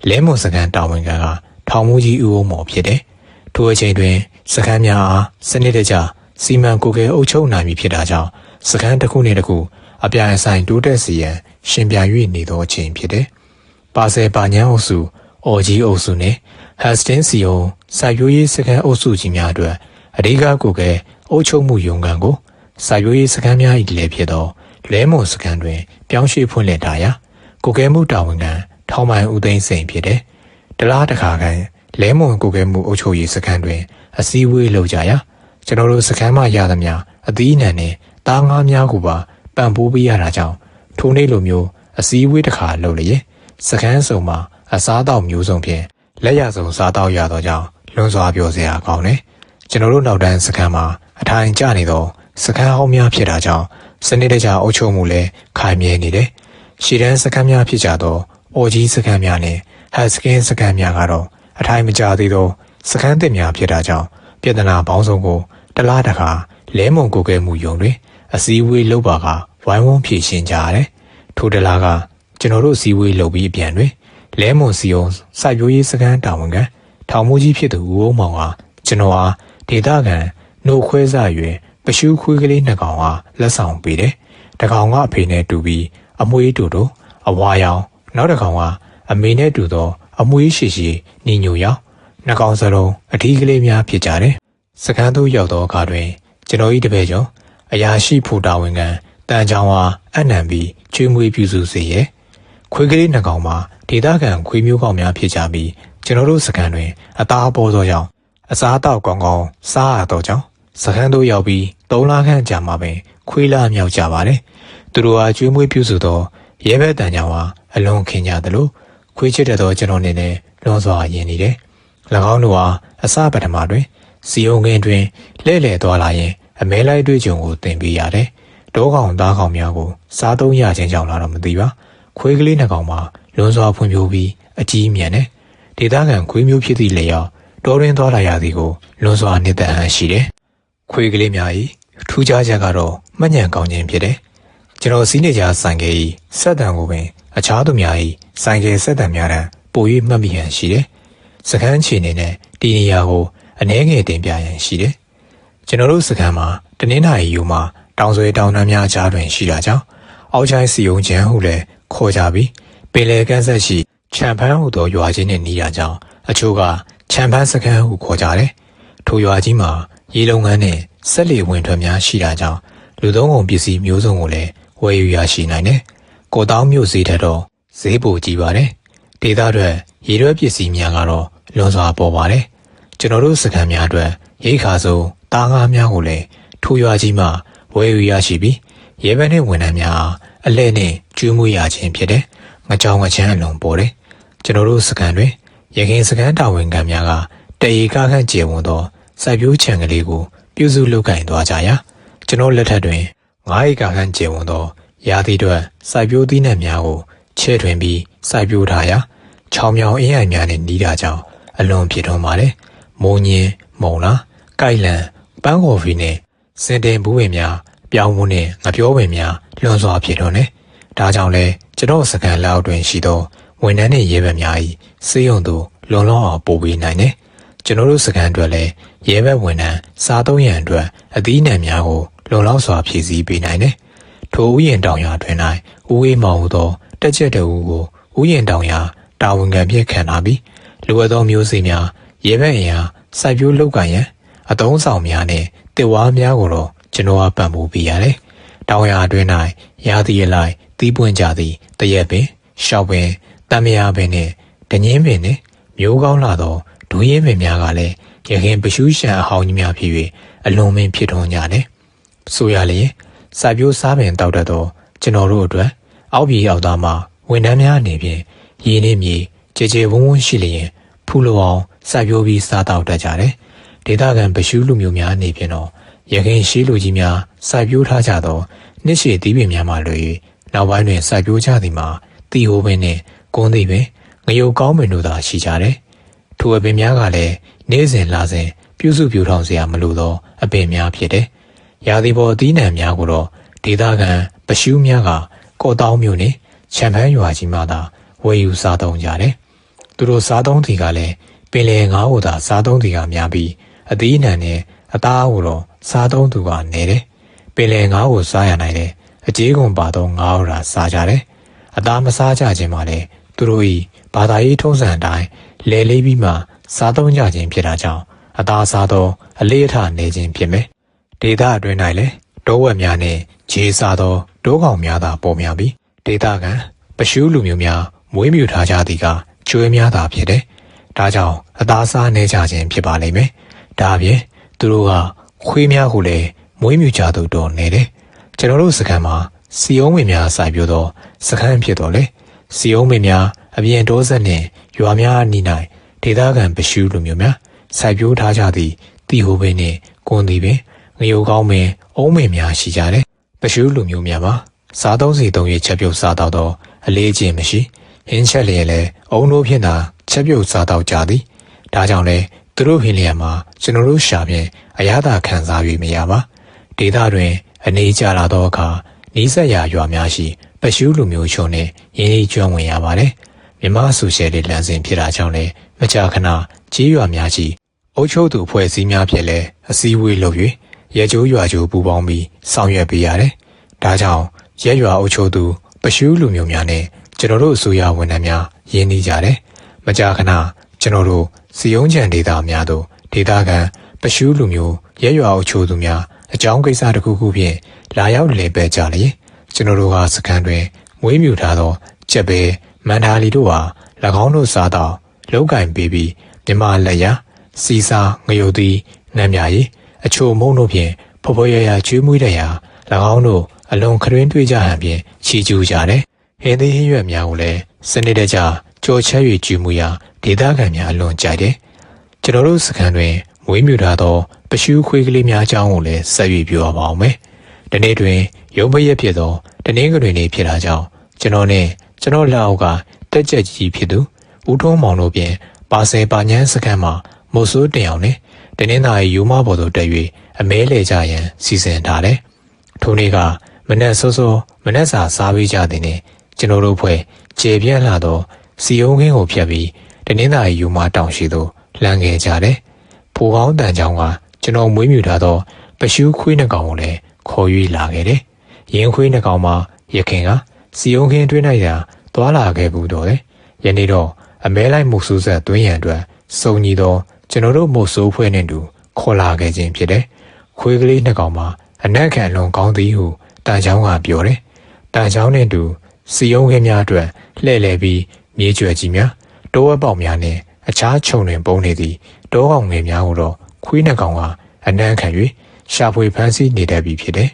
လဲမွန်စခန်းတာဝန်ခံက ထောင်မှုကြီးဦးအောင်မော်ဖြစ်တယ်။ထိုအချိန်တွင်စခန်းများအားစနစ်တကျစီမံကိုယ်ကဲအုပ်ချုပ်နိုင်ပြီဖြစ်တာကြောင့်စခန်းတစ်ခုနှင့်တစ်ခုအပြိုင်အဆိုင်တိုးတက်စီရန်ရှင်ပြိုင်၍နေသောအချိန်ဖြစ်တယ်။ပါဆယ်ပါညန်းအုပ်စုအော်ကြီးအုပ်စုနှင့်ဟတ်စတင်စီယုံစိုက်ပျိုးရေးစခန်းအုပ်စုကြီးများအတွက်အဓိကကိုယ်ကဲအုပ်ချုပ်မှုရုံးခန်းကိုစိုက်ပျိုးရေးစခန်းများ၏လည်းဖြစ်သောလဲမွန်စခန်းတွင်ပြောင်းရွှေ့ဖွင့်လှစ်ထားရာကိုယ်ကဲမှုတာဝန်ခံထောင်ပိုင်ဦးသိန်းစိန်ဖြစ်တယ်။တလားတစ်ခါခန့်လဲမွန်ကိုယ်ကဲမှုအုပ်ချုပ်ရေးစခန်းတွင်အစည်းအဝေးလုပ်ကြရာကျွန်တော်တို့စခန်းမှရသမျှအသီးအနှံနှင့်သားငါးများကိုပါပံ့ပိုးပေးရတာကြောင့်ထိုနေ့လိုမျိုးအစည်းအဝေးတစ်ခါလုပ်လျက်စခန်းစုံမှာအစားအသောက်မျိုးစုံဖြင့်လက်ရစုံစားတောက်ရသောကြောင့်လွန်စွာပြောစရာကောင်းတယ်။ကျွန်တော်တို့နောက်တန်းစခန်းမှာအထိုင်ကျနေသောစခန်းဟောင်းများဖြစ်တာကြောင့်စနစ်တကျအုပ်ချုပ်မှုလည်းခိုင်မြဲနေတယ်။ရှီတန်းစခန်းများဖြစ်ကြသောအော်ကြီးစခန်းများနဲ့ဟတ်စကင်းစခန်းများကတော့အထိုင်မကျသေးသောစခန်းသစ်များဖြစ်တာကြောင့်ပြည်ထနာပေါင်းစုံကိုတလားတစ်ခါလဲမုံကိုကဲမှုယုံတွင်အစည်းအဝေးလုပ်ပါကဝိုင်းဝန်းဖြည့်ရှင်းကြရတယ်။ထိုတလားကကျွန်တော်တို့စည်းဝေးလုပ်ပြီးအပြန်တွင်လဲမွန်စီယုံစိုက်ပျိုးရေးစခန်းတာဝန်ခံထောင်မှုကြီးဖြစ်သူဦးအောင်မောင်ကကျွန်တော်ဟာဒေသခံနှုတ်ခွဲစရွယ်ပရှုခွေးကလေးနှစ်ကောင်ဟာလက်ဆောင်ပေးတယ်။တစ်ကောင်ကအဖေနဲ့တူပြီးအမွှေးတူတူအဝါရောင်နောက်တစ်ကောင်ကအမေနဲ့တူသောအမွှေးရှိရှိညီညိုရောင်နှစ်ကောင်စလုံးအထီးကလေးများဖြစ်ကြတယ်။စခန်းသို့ရောက်သောအခါတွင်ကျွန်တော်၏တပည့်ကျော်အရာရှိဖို့တာဝန်ခံတန်ချောင်းဟာအနံပြီးချွေးမွေးပြုစုစေရဲ့ခွေးကလေးနှစ်ကောင်မှာဒေသခံခွေးမျိုးကောင်များဖြစ်ကြပြီးကျွန်တော်တို့စခန်းတွင်အသားပေါ်သောကြောင့်အစားအသောက်ကောင်းကောင်းစားရသောကြောင့်စခန်းသို့ရောက်ပြီး3လခန့်ကြာမှပင်ခွေးလာမြောက်ကြပါတယ်။သူတို့ဟာကျွေးမွေးပြုစုသောရဲဘက်တန်ချောင်းဟာအလွန်ခင်ကြသလိုခွေးချစ်တဲ့သောကျွန်တော်နဲ့လည်းလွန်စွာယဉ်နေတယ်။၎င်းတို့ဟာအစပထမတွင်စီယုံခင်းတွင်လဲ့လဲ့သွားလာရင်အမဲလိုက်တွေ့ကြုံကိုတင်ပေးရတယ်။တောကောင်သားကောင်များကိုစားသုံးရခြင်းကြောင့်လားတော့မသိပါ။ခွေးကလေးနှစ်ကောင်မှာလွန်စွာဖွံ့ဖြိုးပြီးအကြီးမြတ်တယ်။ဒေသခံခွေးမျိုးဖြစ်သည့်လျောက်တောရင်းသွားလာရသည်ကိုလွန်စွာနှစ်သက်ဟန်ရှိတယ်။ခွေးကလေးများ၏ထူးခြားချက်ကတော့မှတ်ဉဏ်ကောင်းခြင်းဖြစ်တယ်။ကျွန်တော်စီးနေကြဆိုင်ကယ်၏ဆက်တံကိုပင်အခြားသူများ၏ဆိုင်ကယ်ဆက်တံများတန်းပို၍မှတ်မိဟန်ရှိတယ်။စခန်းချီနေနဲ့ဒီနေရာကိုအနှဲငယ်တင်ပြရန်ရှိတယ်။ကျွန်တော်တို့စခန်းမှာတနင်္လာရီယူမှာတောင်ဆွေတောင်နှမ်းများကြားတွင်ရှိတာကြောင့်အောက်ချိုင်းစီယုံချမ်းဟုလည်းခေါ်ကြပြီးပင်လယ်ကမ်းဆက်ရှိချမ်ဖန်းဟုသောရွာချင်းနှင့်နီးတာကြောင့်အချို့ကချမ်ဖန်းစခန်းဟုခေါ်ကြတယ်။ထိုရွာကြီးမှာရေလုံငန်းနှင့်ဆက်လေဝင်ထွက်များရှိတာကြောင့်လူသုံးကုန်ပစ္စည်းမျိုးစုံကိုလည်းဝယ်ယူရရှိနိုင်တယ်။ကိုတောင်းမြို့ဈေးထက်တော့ဈေးပိုကြီးပါတယ်။ဒေသအတွက်ရေရွက်ပစ္စည်းများကတော့လွန်စွာပေါ်ပါတယ်။ကျွန်တော်တို့စခန်းများအတွက်ရိတ်ခါဆုံးသားငါးများကိုလည်းထိုရွာကြီးမှာဝယ်ယူရရှိပြီးရဲဘက်နှင့်ဝန်ထမ်းများအလဲနှင့်ကျွေးမွေးရခြင်းဖြစ်တယ်။ငကြောင်ငချမ်းအလွန်ပေါ်တယ်။ကျွန်တော်တို့စခန်းတွင်ရခိုင်စခန်းတာဝန်ခံများကတရေကားခန့်ကျေဝန်းသောစိုက်ပျိုးခြံကလေးကိုပြုစုလုပ်ကင်သွားကြရာကျွန်တော်လက်ထက်တွင်9ဧကခန့်ကျေဝန်းသောရာသီအတွက်စိုက်ပျိုးသီးနှံများကိုချဲ့ထွင်ပြီးစိုက်ပျိုးထားရာချောင်မြောင်အင်းအိုင်များနှင့်နီးတာကြောင့်အလွန်ဖြစ်ထွန်းပါတယ်။မိုးညင်းမုံလာကိုက်လန်ပန်းကော်ဖီနှင့်စင်တင်ဘူးဝင်များပြောင်းဝန်းနှင့်ငပြောဝင်များလွန်စွာဖြစ်ထွန်းတယ်။ဒါကြောင့်လဲကျွန်တော်စခန်းလောက်တွင်ရှိသောဝန်ထမ်းနှင့်ရဲဘက်များ၏စေယုံသို့လွန်လောင်းအောင်ပို့ပေးနိုင်တယ်။ကျွန်တော်တို့စခန်းအတွက်လည်းရဲဘက်ဝန်ထမ်းစားသုံးရန်အတွက်အသီးနှံများကိုလွန်လောင်းစွာဖြည့်ဆည်းပေးနိုင်တယ်။ထိုဥယျာဉ်တောင်ယာတွင်၌ဦးဝေးမောင်ဟူသောတက်ချက်တအူကိုဥယျာဉ်တောင်ယာတာဝန်ခံဖြင့်ခံထားပြီးလိုအပ်သောမျိုးစေ့များရဲဘက်အင်အားစိုက်ပျိုးလုပ်ကိုင်ရန်အသုံးဆောင်များနှင့်တစ်ဝါးများကိုတော့ကျွန်တော်ကပံ့ပိုးပေးရတယ်။တောင်ယာအတွင်း၌ရာသီအလိုက်သီးပွင့်ကြသည့်တရက်ပင်ရှောက်ပင်တံမယာပင်နှင့်ဒညင်းပင်နှင့်မျိုးကောင်းလာသောဒူးရင်းပင်များကလည်းရခင်ပရှုရှံအဟောင်းကြီးများဖြစ်၍အလွန်ပင်ဖြစ်ထွန်းကြတယ်။ဆိုရလျင်စိုက်ပျိုးစားပင်တောက်တတ်သောကျွန်တော်တို့အတွက်အောက်ပြည်အောက်သားမှဝန်ထမ်းများအနေဖြင့်ရင်းနှင်းမြေကြေကြေဝန်းဝန်းရှိလျင်ဖူလိုအောင်စိုက်ပျိုးပြီးစားတောက်တတ်ကြတယ်။ဒေသခံပရှုလူမျိုးများအနေဖြင့်တော့ရခင်ရှိလူကြီးများစိုက်ပျိုးထားကြသောနှစ်ရှည်သီးပင်များမှလွေနောက်ပိုင်းတွင်စိုက်ပျိုးကြသည်မှာတီဟိုပင်နှင့်ကွန်းသီးပင်ငရုတ်ကောင်းပင်တို့သာရှိကြတယ်။ထိုအပင်များကလည်းနေ့စဉ်လာစဉ်ပြုစုပြောထောင်เสียမလိုသောအပင်များဖြစ်တယ်။ရာသီပေါ်အသီးနှံများကိုတော့ဒေသခံပရှုများကကော့တောင်းမြို့နှင့်ချမ်ဖန်းရွာကြီးမှသာဝယ်ယူစားသုံးကြတယ်။သူတို့စားသုံးသည်ကလည်းပ ပင်လယ်ငါးကိုသာစားသုံးသူကများပြီးအသီးအနှံနဲ့အသားကိုတော့စားသုံးသူကနေတယ်ပင်လယ်ငါးကိုစားရနိုင်တယ်အကြေးကုန်ပါသောငါးကိုသာစားကြတယ်အသားမစားကြခြင်းမှာလည်းသူတို့၏ဘာသာရေးထုံးစံအတိုင်းလဲလေးပြီးမှစားသုံးကြခြင်းဖြစ်တာကြောင့်အသားစားသောအလေးအထားနေခြင်းဖြစ်မယ်ဒေသအတွင်း၌လည်းတောဝက်များနှင့်ခြေစားသောတောကောင်များသာပေါ်များပြီးဒေသခံပရှုလူမျိုးများမွေးမြူထားကြသည်ကကျွဲများသာဖြစ်တယ်ဒါကြောင့်အသားစားနေကြခြင်းဖြစ်ပါလိမ့်မယ်ဒါအပြင်သူတို့ကခွေးများကိုလည်းမွေးမြူကြသူတော်နေတယ်ကျွန်တော်တို့စခန်းမှာစီယုံးဝင်များစိုက်ပျိုးသောစခန်းဖြစ်တော်လေစီယုံးဝင်များအပြင်တောဆက်နှင့်ရွာများအနီး၌ဒေသခံပရှုလူမျိုးများစိုက်ပျိုးထားကြသည့်တီဟိုပင်နှင့်ကွန်တီပင်ငရုတ်ကောင်းပင်အုံးပင်များရှိကြတယ်ပရှုလူမျိုးများမှာစားသုံးစီသုံးရချက်ပြုတ်စားတော့သောအလေးအကျင့်မရှိဟင်းချက်လျက်လည်းအုံတို့ဖြင့်သာချက်ပြုတ်စားတော့ကြသည်ဒါကြောင့်လည်းသူတို့ဟင်းလျက်မှာကျွန်တော်တို့ရှာဖြင့်အရသာခံစား၍မရပါဒေသတွင်အနေကျလာသောအခါနီးစပ်ရာရွာများရှိပရှုလူမျိုးချုံနှင့်ရင်းနှီးကျွမ်းဝင်ရပါတယ်မြမဆိုရှယ်လစ်လမ်းစဉ်ဖြစ်တာကြောင့်လည်းမကြာခဏကြီးရွာများရှိအုပ်ချုပ်သူအဖွဲ့အစည်းများဖြင့်လည်းအစည်းအဝေးလုပ်၍ရဲကျိုးရွာကျိုးပူးပေါင်းပြီးဆောင်ရွက်ပေးရတယ်ဒါကြောင့်ရဲရွာအုပ်ချုပ်သူပရှုလူမျိုးများနဲ့ကျွန်တော်တို့အစိုးရဝန်ထမ်းများရင်းနှီးကြတယ်မကြာခဏကျွန်တော်တို့စီယုံချံဒေသများသို့ဒေသခံပရှုလူမျိုးရဲရွာအုပ်ချုပ်သူများအကြောင်းကိစ္စတစ်ခုခုဖြင့်လာရောက်လည်ပတ်ကြလျင်ကျွန်တော်တို့ကစခန်းတွင်မွေးမြူထားသောကြက်ပဲမန္တာလီတို့ဟာ၎င်းတို့စားတော့လောက်ကင်ပေးပြီးမြမလက်ရစီစာငရုတ်သီးငမ်းမြရည်အချိုမုံတို့ဖြင့်ဖော်ဖော်ရရကျွေးမွေးတဲ့ရာ၎င်းတို့အလွန်ခရင်တွေ့ကြဟန်ဖြင့်ချီကျူးကြတယ်ဟင်းသီးဟင်းရွက်များကိုလည်းစနစ်တကျကြော်ချဲ၍ကျွေးမွေးရာဒေသခံများအလွန်ကြိုက်တယ်ကျွန်တော်တို့စခန်းတွင်မွေးမြူထားသောပရှုခွေးကလေးများအကြောင်းကိုလည်းဆက်၍ပြောပါအောင်မယ်ဒီနေ့တွင်ရုံးပရက်ဖြစ်သောတနင်္ဂနွေနေ့ဖြစ်တာကြောင့်ကျွန်တော်နဲ့ကျွန်တော်လက်အောက်ကတက်ကြက်ကြီးဖြစ်သူဦးထုံးမောင်တို့ဖြင့်ပါဆယ်ပါညန်းစခန်းမှာမုတ်ဆိုးတင်အောင်နဲ့တနင်္သာရီယူမဘော်သို့တက်၍အမဲလေကြရန်စီစဉ်ထားတယ်ထိုနေ့ကမနက်စောစောမနက်စာစားပေးကြသည်နှင့်ကျွန်တော်တို့ဖွဲ့ကျေပြန့်လာသောစီယုံခင်းကိုဖြတ်ပြီးတနင်္သာရီယူမတောင်ရှိသို့လှမ်းခဲ့ကြတယ်ဖိုကောင်းတန်ချောင်းကကျွန်တော်မွေးမြူထားသောပရှုခွေးနှကောင်ကိုလည်းခေါ်၍လာခဲ့တယ်ရင်ခွေးနှကောင်မှာရခင်ကစီယုံခင်းတွင်းလိုက်တာသွားလာခဲ့ဘူးတော့လေယနေ့တော့အမဲလိုက်မှုစူးဆက်သွင်းရန်အတွက်စုံညီသောကျွန်တော်တို့မို့ဆိုးဖွဲ့နှင့်တူခေါ်လာခဲ့ခြင်းဖြစ်တယ်ခွေးကလေးနှကောင်မှာအနက်ခံလွန်ကောင်းသည်ဟုတန်ချောင်းကပြောတယ်တန်ချောင်းနှင့်တူစီယုံခင်းများအတွက်လှဲ့လေပြီးမြေကျွယ်ကြီးများတောဝက်ပေါက်များနှင့်အခြားခြုံတွင်ပုံနေသည့်တောကောင်ငယ်များကိုတော့ခွေးနှကောင်ကအနံ့ခံ၍ရှာဖွေဖမ်းဆီးနေတတ်ပြီဖြစ်တယ်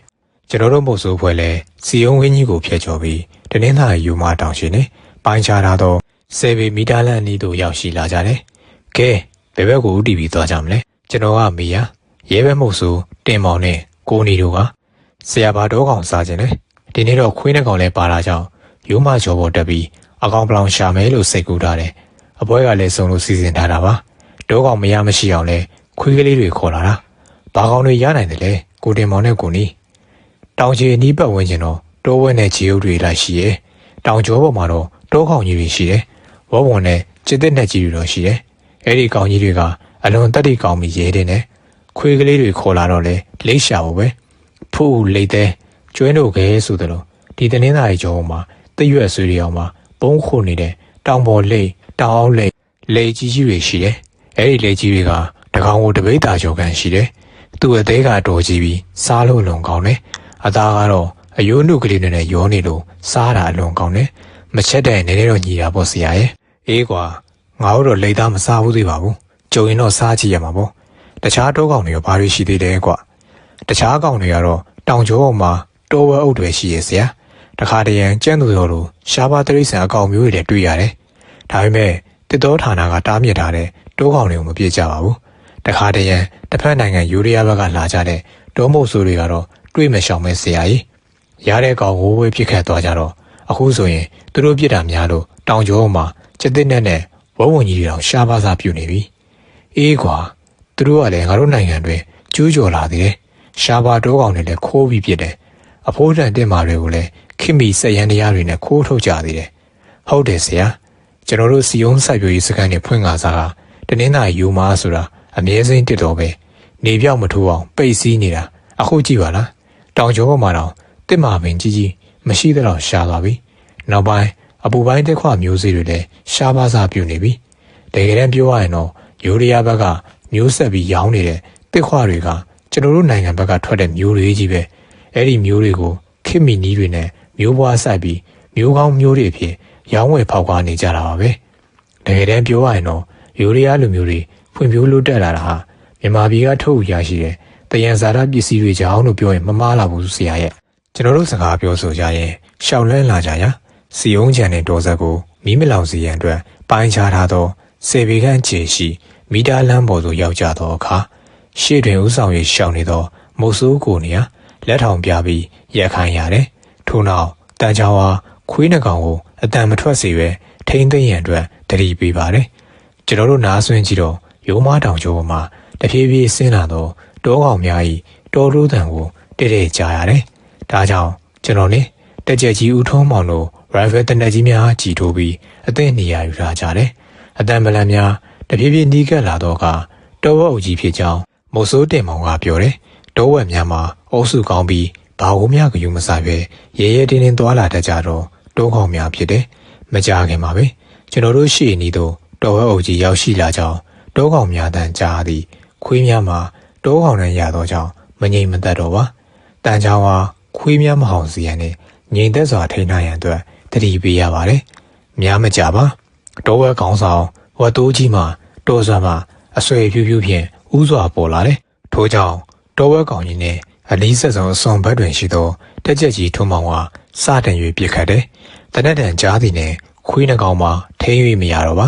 ကျွန်တော်တို့မို့ဆိုးဖွဲ့လဲစီယုံဝင်းကြီးကိုဖျက်ချော်ပြီးတနင်္သာရီယူမတောင်ရှိနေပိုင်းခြားထားသော10 ပေမီတာလမ်းအနီးသို့ရောက်ရှိလာကြတယ်ကဲဘယ်ဘက်ကိုဦးတည်ပြီးသွားကြမလဲကျွန်တော်ကမေယာရဲဘက်မို့ဆိုတင်မောင်နဲ့ကိုနီတို့ကဆရာဘာတော်ကောင်စားခြင်းလေဒီနေ့တော့ခွေးနှကောင်လဲပါလာကြောင်းယူမကျော်ပေါ်တက်ပြီးအကောင်ပလောင်ရှာမဲလို့စိတ်ကူးထားတယ်အပွဲကလည်းစုံလို့စီစဉ်ထားတာပါတောကောင်မရမရှိအောင်လဲခွေးကလေးတွေခေါ်လာတာဘာကောင်တွေရနိုင်တယ်လဲကိုတင်မောင်နဲ့ကိုနီတောင်ချီအနီးပတ်ဝန်းကျင်တော့တောဝဲနဲ့ခြေအုပ်တွေလိုက်ရှိရဲ့တောင်ကျောပေါ်မှာတော့တောကောင်ကြီးတွေရှိတယ်ဝဘုံနဲ့ကျစ်တဲ့နဲ့ကြီးတွေတော့ရှိတယ်အဲ့ဒီကောင်ကြီးတွေကအလွန်တက်တိကောင်ပြီးရဲတဲ့နဲ့ခွေးကလေးတွေခေါ်လာတော့လေလိတ်ရှာဖို့ပဲဖူးလိတ်တဲ့ကျွင်းတို့ခဲဆိုသလိုဒီတနင်္သာရီကျောမှာတရွက်ဆွေတွေအောင်မှာပုံးခုနေတဲ့တောင်ပေါ်လိတ်တောင်အောင်လိတ်လေကြီးကြီးတွေရှိတယ်အဲ့ဒီလေကြီးတွေကတကောင်ကိုတပိတ်တာကျော်ကန်ရှိတယ်သူ့အသေးကတော်ကြီးပြီးစားလို့လွန်ကောင်းတယ်အသားကတော့အယိုးနှုတ်ကလေးနဲ့ရောနေလို့စားတာအလွန်ကောင်းတယ်မချက်တဲ့နေနေတော့ညီတာပေါ့ဆရာရဲ့အေးကွာငါတို့တော့လိတ်သားမစားဘူးသေးပါဘူးကြုံရင်တော့စားကြည့်ရမှာပေါ့တခြားတောကောင်တွေရောဘာတွေရှိသေးတယ်ကွာတခြားကောင်တွေကတော့တောင်ကျောပေါ်မှာတောဝဲအုပ်တွေရှိရဲ့ဆရာတခါတရံကျန်းသူတော်လိုရှားပါတရိษံအကောင်မျိုးတွေလည်းတွေ့ရတယ်ဒါပေမဲ့တစ်တော်ဌာနကတားမြစ်ထားတဲ့တောကောင်တွေကိုမပြစ်ကြပါဘူးတခါတရံတစ်ဖက်နိုင်ငံယူရီးယားဘက်ကလာကြတဲ့တောမုတ်ဆိုတွေကတော့တွေ့မရှောင်မဲဆရာကြီးရတဲ့ကောင်ဝိုးဝေးပြစ်ခတ်သွားကြတော့အခုဆိုရင်သူတို့ပြစ်တာများလို့တောင်ကျောမှာကျက်တဲ့နဲ့ဝဝုံကြီးတွေတောင်ရှားပါးစားပြုနေပြီအေးကွာသူတို့ကလည်းငါတို့နိုင်ငံတွေကျူးကျော်လာသေးတယ်ရှားပါတောကောင်တွေလည်းခိုးပြီးပြစ်တယ်အဖိုးတန်တင်မာတွေကိုလည်းခိမီစက်ရန်တရားတွေနဲ့ခိုးထုတ်ကြသေးတယ်ဟုတ်တယ်ဆရာကျွန်တော်တို့စီယုံစိုက်ပျိုးရေးစခန်းတွေဖွင့်ကားစားကတ တနင်္သာယူမားဆိုတာအမြဲစိမ့်တစ်တော်ပဲနေပြောက်မထိုးအောင်ပိတ်စည်းနေတာအခုကြည့်ပါလားတောင်ကျောပေါ်မှာတော့တစ်မာပင်ကြီးကြီးမရှိတော့ရှားသွားပြီနောက်ပိုင်းအပူပိုင်းတက်ခွမျိုးစေ့တွေလည်းရှားပါးစားပြုတ်နေပြီတကယ်တမ်းပြောရရင်တော့ယူရီးယားဘက်ကမျိုးဆက်ပြီးရောင်းနေတဲ့တစ်ခွတွေကကျွန်တော်တို့နိုင်ငံဘက်ကထွက်တဲ့မျိုးတွေကြီးပဲအဲ့ဒီမျိုးတွေကိုခေတ်မီနီးတွေနဲ့မျိုးပွားဆိုင်ပြီးမျိုးကောင်းမျိုးတွေအဖြစ်ရောင်းဝယ်ဖောက်ကားနေကြတာပါပဲတကယ်တမ်းပြောရရင်တော့ယူရီးယားလိုမျိုးတွေဖွံ့ဖြိုးလို့တက်လာတာဟာမြန်မာပြည်ကထုတ်ရရှိတဲ့တယံဇာတပစ္စည်းတွေကြောင့်လို့ပြောရင်မမှားလာဘူးဆရာရဲ့ကျွန်တော်တို့စကားပြောဆိုကြရင်ရှောက်လွှဲလာကြရာစီယုံချန်တဲ့ဒေါ်ဆက်ကိုမီးမလောင်စေရန်အတွက်ပိုင်းခြားထားသောစေဘေခန့်ခြေရှိမီတာလမ်းပေါ်သို့ရောက်ကြသောအခါရှေ့တွင်ဥဆောင်၍ရှောင်နေသောမုတ်ဆိုးကိုနေရာလက်ထောင်ပြပြီးရက်ခိုင်းရတယ်ထို့နောက်တန်ချောင်းဟာခွေးနှကောင်ကိုအတန်မထွက်စေပဲထိမ့်သိမ့်ရန်အတွက်တတိပေးပါတယ်ကျွန်တော်တို့နားဆွင့်ကြည့်တော့ရိုးမတောင်ကျောပေါ်မှာတဖြည်းဖြည်းဆင်းလာသောတောကောင်များ၏တောရိုးတန်ကိုတိတိကြားရတယ်ဒါကြောင့်ကျွန်တော်နဲ့တက်ကြက်ကြီးဦးထုံးမောင်တို့ရိုင်ဖယ်တနက်ကြီးများကြီးထိုးပြီးအသင့်နေရာယူထားကြတယ်အတန်ပလန်များတဖြည်းဖြည်းနီးကပ်လာတော့ကတောဝက်အုပ်ကြီးဖြစ်ကြောင်းမုတ်ဆိုးတင်မောင်ကပြောတယ်တောဝက်များမှာအုပ်စုကောင်းပြီးဘာဝများကယူမဆိုင်ပဲရဲရဲတင်းတင်းသွားလာတတ်ကြတော့တောကောင်များဖြစ်တယ်မကြခင်ပါပဲကျွန်တော်တို့ရှေ့နီးတော့တောဝက်အုပ်ကြီးရောက်ရှိလာကြောင်းတောကောင်များတန်ကြားသည်ခွေးများမှာတောကောင်နဲ့ရတော့ကြောင်းမငြိမ်မသက်တော့ပါတန်ချောင်းဟာခွေးများမဟောင်စီရန်နဲ့ငြိမ်သက်စွာထိန်းထားရန်အတွက်တတိပေးရပါတယ်များမကြပါတောဝက်ကောင်ဆောင်ဝတ်တိုးကြီးမှာတောစွမ်းမှာအဆွေဖြူးဖြူးဖြင့်ဥစွာပေါ်လာတယ်ထို့ကြောင့်တောဝက်ကောင်ကြီးနဲ့အလီးဆက်ဆုံးအစွန်ဘက်တွင်ရှိသောတက်ကြက်ကြီးထုံမောင်ကစတင်၍ပြစ်ခတ်တယ်တနက်တန်ကြားသည်နဲ့ခွေးနှကောင်မှာထိန်း၍မရတော့ပါ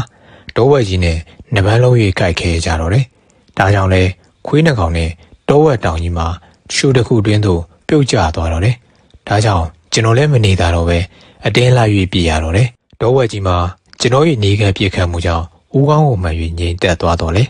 တောဝက်ကြီးနဲ့နှပန်းလုံး၍ကြိုက်ခဲကြတော့တယ်ဒါကြောင့်လဲခွေးနှကောင်နဲ့တောဝက်တောင်ကြီးမှာရှုတစ်ခုတွင်းသို့ပြုတ်ကျသွားတော့တယ်ဒါကြောင့်ကျွန်တော်လည်းမနေတာတော့ပဲအတင်းလာ၍ပြည်ရတော့တယ်တောဝက်ကြီးမှာကျွန်တော်၏နေကပြစ်ခတ်မှုကြောင့်ဦးကောင်းကိုမှန်၍ငြိမ်သက်သွားတော့လေ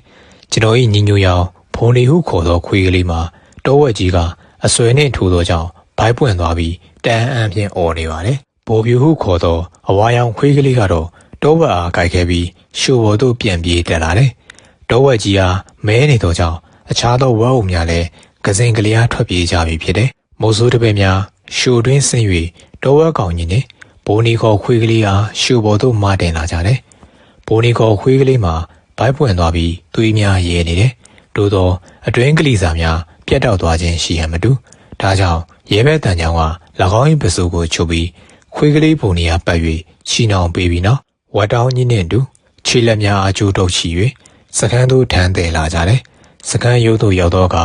ကျွန်တော်၏ညီညွတ်ရောင်ဖုန်လီဟုခေါ်သောခွေးကလေးမှာတောဝက်ကြီးကအဆွဲနှင့်ထိုးသောကြောင့်ဘိုက်ပွင့်သွားပြီးတန်အံဖြင့်អော်နေပါလေဘိုးပြူဟုခေါ်သောအဝါရောင်ခွေးကလေးကတော့တောဝက်အားကြိုက်ခဲ့ပြီးရှုပ်ပေါ်သို့ပြန်ပြေးတက်လာတယ်တောဝက်ကြီးအားမဲနေသောကြောင့်အခြားသောဝက်အုပ်များလည်းကစင်ကလေးအားထွက်ပြေးကြပြီဖြစ်တယ်မိုးဆိုးတပည့်များရှုပ်တွင်းဆင်း၍တောဝက်ကောင်ကြီးနှင့်ဘိုးနီခေါ်ခွေးကလေးအားရှုပ်ပေါ်သို့မတင်လာကြတယ်ဘိုးနီခေါ်ခွေးကလေးမှာဘိုက်ပွင့်သွားပြီးသွေးများရဲနေတယ်သို့သောအတွင်းကလေးစာများပြတ်တောက်သွားခြင်းရှိဟန်မတူဒါကြောင့်ရဲဘက်တန်ချောင်းက၎င်း၏ပစိုးကိုချုပ်ပြီးခွေးကလေးဘုံနီအားပတ်၍ချီနှောင်ပေးပြီးနောက်ဝတ်တောင်းကြီးနှင့်တူခြေလက်များအကျိုးတုပ်ချီ၍စကန်းသို့ထမ်းတယ်လာကြတယ်စကန်းရုပ်သို့ရောက်တော့က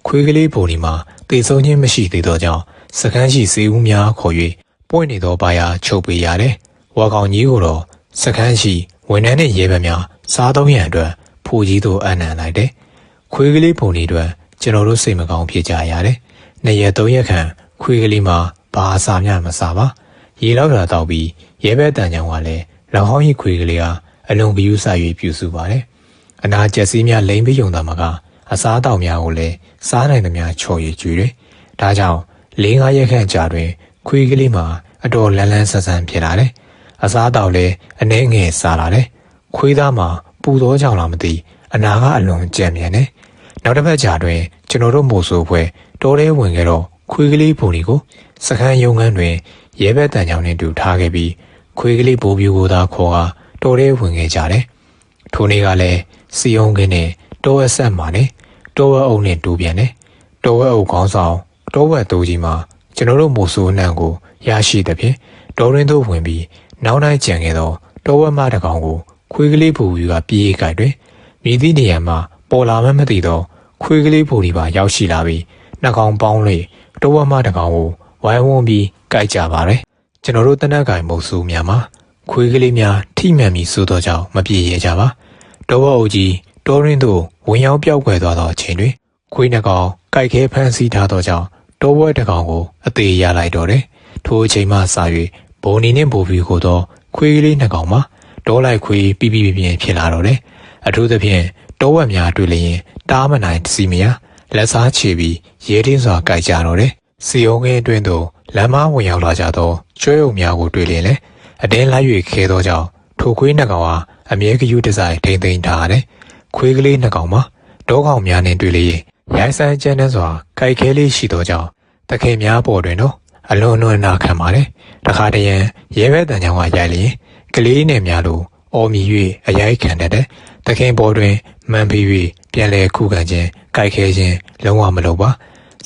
ခွေးကလေးဘုံနီမှာတေဆုံးခြင်းမရှိသေးသောကြောင့်စကန်းရှိစေဦးများခေါ်၍ပွင့်နေသောပါရာချုပ်ပေးရတယ်ဝါကောင်ကြီးကိုတော့စကန်းရှိဝန်ထမ်းနှင့်ရဲဘက်များစားသုံးရန်အတွက်ဖူကြီးသို့အံ့နံလိုက်တယ်ခွေးကလေးဘုံနီအတွက်ကျွန်တော်တို့စိတ်မကောင်းဖြစ်ကြရတယ်နှစ်ရက်သုံးရက်ခန့်ခွေးကလေးမှာဘာအစာမျှမစားပါရေလောက်တာတောက်ပြီးရဲဘက်တန်ချောင်းကလည်းလောင်ဟောင်းကြီးခွေးကလေးကအလွန်ဂယုစိုက်၍ပြုစုပါတယ်အနာကျက်စည်းများလိမ့်ပြီးုံသားမှာကအစားအသောက်များကိုလည်းစားနိုင်သမျှချော်ရည်ကျွေးတယ်ဒါကြောင့်၄-၅ရက်ခန့်ကြာတွင်ခွေးကလေးမှာအတော်လန်းလန်းဆန်းဆန်းဖြစ်လာတယ်အစားအသောက်လည်းအနှဲငယ်စားလာတယ်ခွေးသားမှာပူသောကြောင့်လားမသိအနာကအလွန်ကြံ့မြန်တယ်နောက်တစ်ပတ်ကြာတွင်ကျွန်တော်တို့မို့ဆိုဖွဲ့တောထဲဝင်ခဲ့တော့ခွေးကလေးဘုံဒီကိုစခန်းရုံငန်းတွင်ရဲဘက်တန်ချောင်းနဲ့တူထားခဲ့ပြီးခွေးကလေးဘိုးပြူကိုသာခေါ်ကတောထဲဝင်ခဲ့ကြတယ်ထိုနေ့ကလည်းစီယုံကင်းနဲ့တောအဆက်မှာနဲ့တောဝက်အုပ်နဲ့တူပြန်တယ်တောဝက်အုပ်ခေါင်းဆောင်တောဝက်သူကြီးမှာကျွန်တော်တို့မို့ဆိုနှံကိုရရှိသဖြင့်တောရင်းသို့ဝင်ပြီးနောက်တိုင်းကြံခဲ့တော့တောဝက်မတကောင်ကိုခွေးကလေးဘိုးပြူကပြေးကြိုက်တွင်မိသည့်နေရာမှာပေါ်လာမှမသိတော့ခွေးကလေးဘိုးဒီပါရောက်ရှိလာပြီးနှကောင်ပေါင်းလေးတောဝက်မတကောင်ကိုဝိုင်းဝန်းပြီးကြိုက်ကြပါတယ်ကျွန်တော်တို့တနက်ကင်မုတ်ဆိုးများမှာခွေးကလေးများထိမှန်ပြီးစိုးသောကြောင့်မပြေရကြပါတောဝက်အုပ်ကြီးတောရင်းသို့ဝင်ရောက်ပြောက်ကွယ်သွားသောအချိန်တွင်ခွေးနှကောင်ကြိုက်ခဲဖမ်းဆီးထားသောကြောင့်တောဝက်တကောင်ကိုအသေးရလိုက်တော့တယ်ထိုအချိန်မှစ၍ဘုံနီနှင့်ဘိုးပြူကိုသောခွေးကလေးနှကောင်မှာတောလိုက်ခွေးပြီးပြင်းဖြစ်လာတော့တယ်အထူးသဖြင့်တောဝက်များတွေ့လျင်တားမနိုင်စီမရလက်စားချေပြီးရဲတင်းစွာကြိုက်ကြတော့တယ်စီယုံငယ်အတွင်းသို့လမ်းမဝင်ရောက်လာကြသောကျွဲအုပ်များကိုတွေ့လျင်လည်းအတင်းလိုက်၍ခဲသောကြောင့်ထိုခွေးနှကောင်ဟာအမြဲကယူတစိုက်ထိမ့်သိမ်းထားတယ် ခွေးကလေးနှစ်ကောင်မှာတောကောင်များနှင့်တွေ့လေရိုင်းဆိုင်ကျန်းတဲ့စွာကြိုက်ခဲလေးရှိသောကြောင့်တခင်များပေါ်တွင်တော့အလွန်အလွန်နာခံပါလေတခါတရံရဲဘက်တန်ကြောင်ကရိုက်လျင်ကလေးနဲ့များလို့အော်မြည်၍အရိုက်ခံတတ်တဲ့တခင်ပေါ်တွင်မှန်ပြီး၍ပြန်လဲခုခံခြင်းကြိုက်ခဲခြင်းလုံးဝမလုပ်ပါ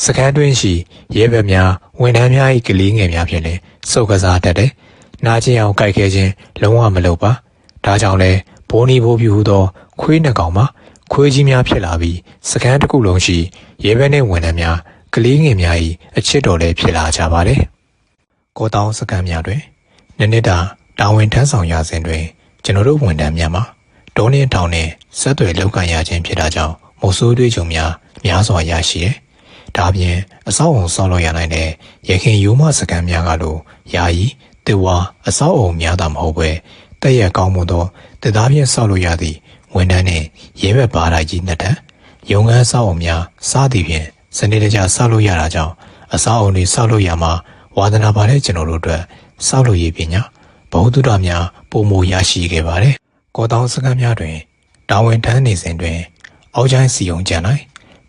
စကန်းတွင်ရှိရဲဘက်များဝန်ထမ်းများ၏ကလေးငယ်များဖြင့်လည်းစုပ်ကစားတတ်တဲ့နာကျင်အောင်ကြိုက်ခဲခြင်းလုံးဝမလုပ်ပါဒါကြောင့်လဲဘိုးနီဘိုးပြူဟူသောခွေးနှစ်ကောင်မှာခွေးကြီးများဖြစ်လာပြီးစကန်းတစ်ခုလုံးရှိရဲဘက်နှင့်ဝန်ထမ်းများကလေးငယ်များ၏အချစ်တော်လည်းဖြစ်လာကြပါတယ်ကိုတောင်းစကန်းများတွင်နှစ်တာတာဝန်ထမ်းဆောင်ရစဉ်တွင်ကျွန်တော်တို့ဝန်ထမ်းများမှာတုံးနှင်းထောင်နှင့်ဆက်သွယ်လောက်ကန်ရခြင်းဖြစ်တာကြောင့်မိုးဆိုးတွေးကြုံများစွာရရှိတယ်။ဒါပြင်အဆောက်အုံဆောက်လုပ်ရနိုင်တဲ့ရခင်ယူမစကန်းများကလို့ယာယီတေဝါအဆောက်အုံများသာမဟုတ်ပဲတက်ရကောင်းမှုသောတသားဖြင့်ဆောက်လုပ်ရသည့်ဝန်ထမ်းနှင့်ရဲဘက်ပါတိုင်းကြီးနှစ်ထပ်ရုံငန်းဆောက်အုံများစသည်ဖြင့်စနစ်တကျဆောက်လုပ်ရတာကြောင့်အဆောက်အုံတွေဆောက်လုပ်ရမှာဝါသနာပါတဲ့ကျွန်တော်တို့အတွက်ဆောက်လုပ်ရေးပညာဘဝတုဒ္ဒများပုံမူရရှိခဲ့ပါတယ်။ကောတောင်းစကန်းများတွင်တာဝန်ထမ်းနေစဉ်တွင်အောက်ချိုင်းစီယုံကြံ၌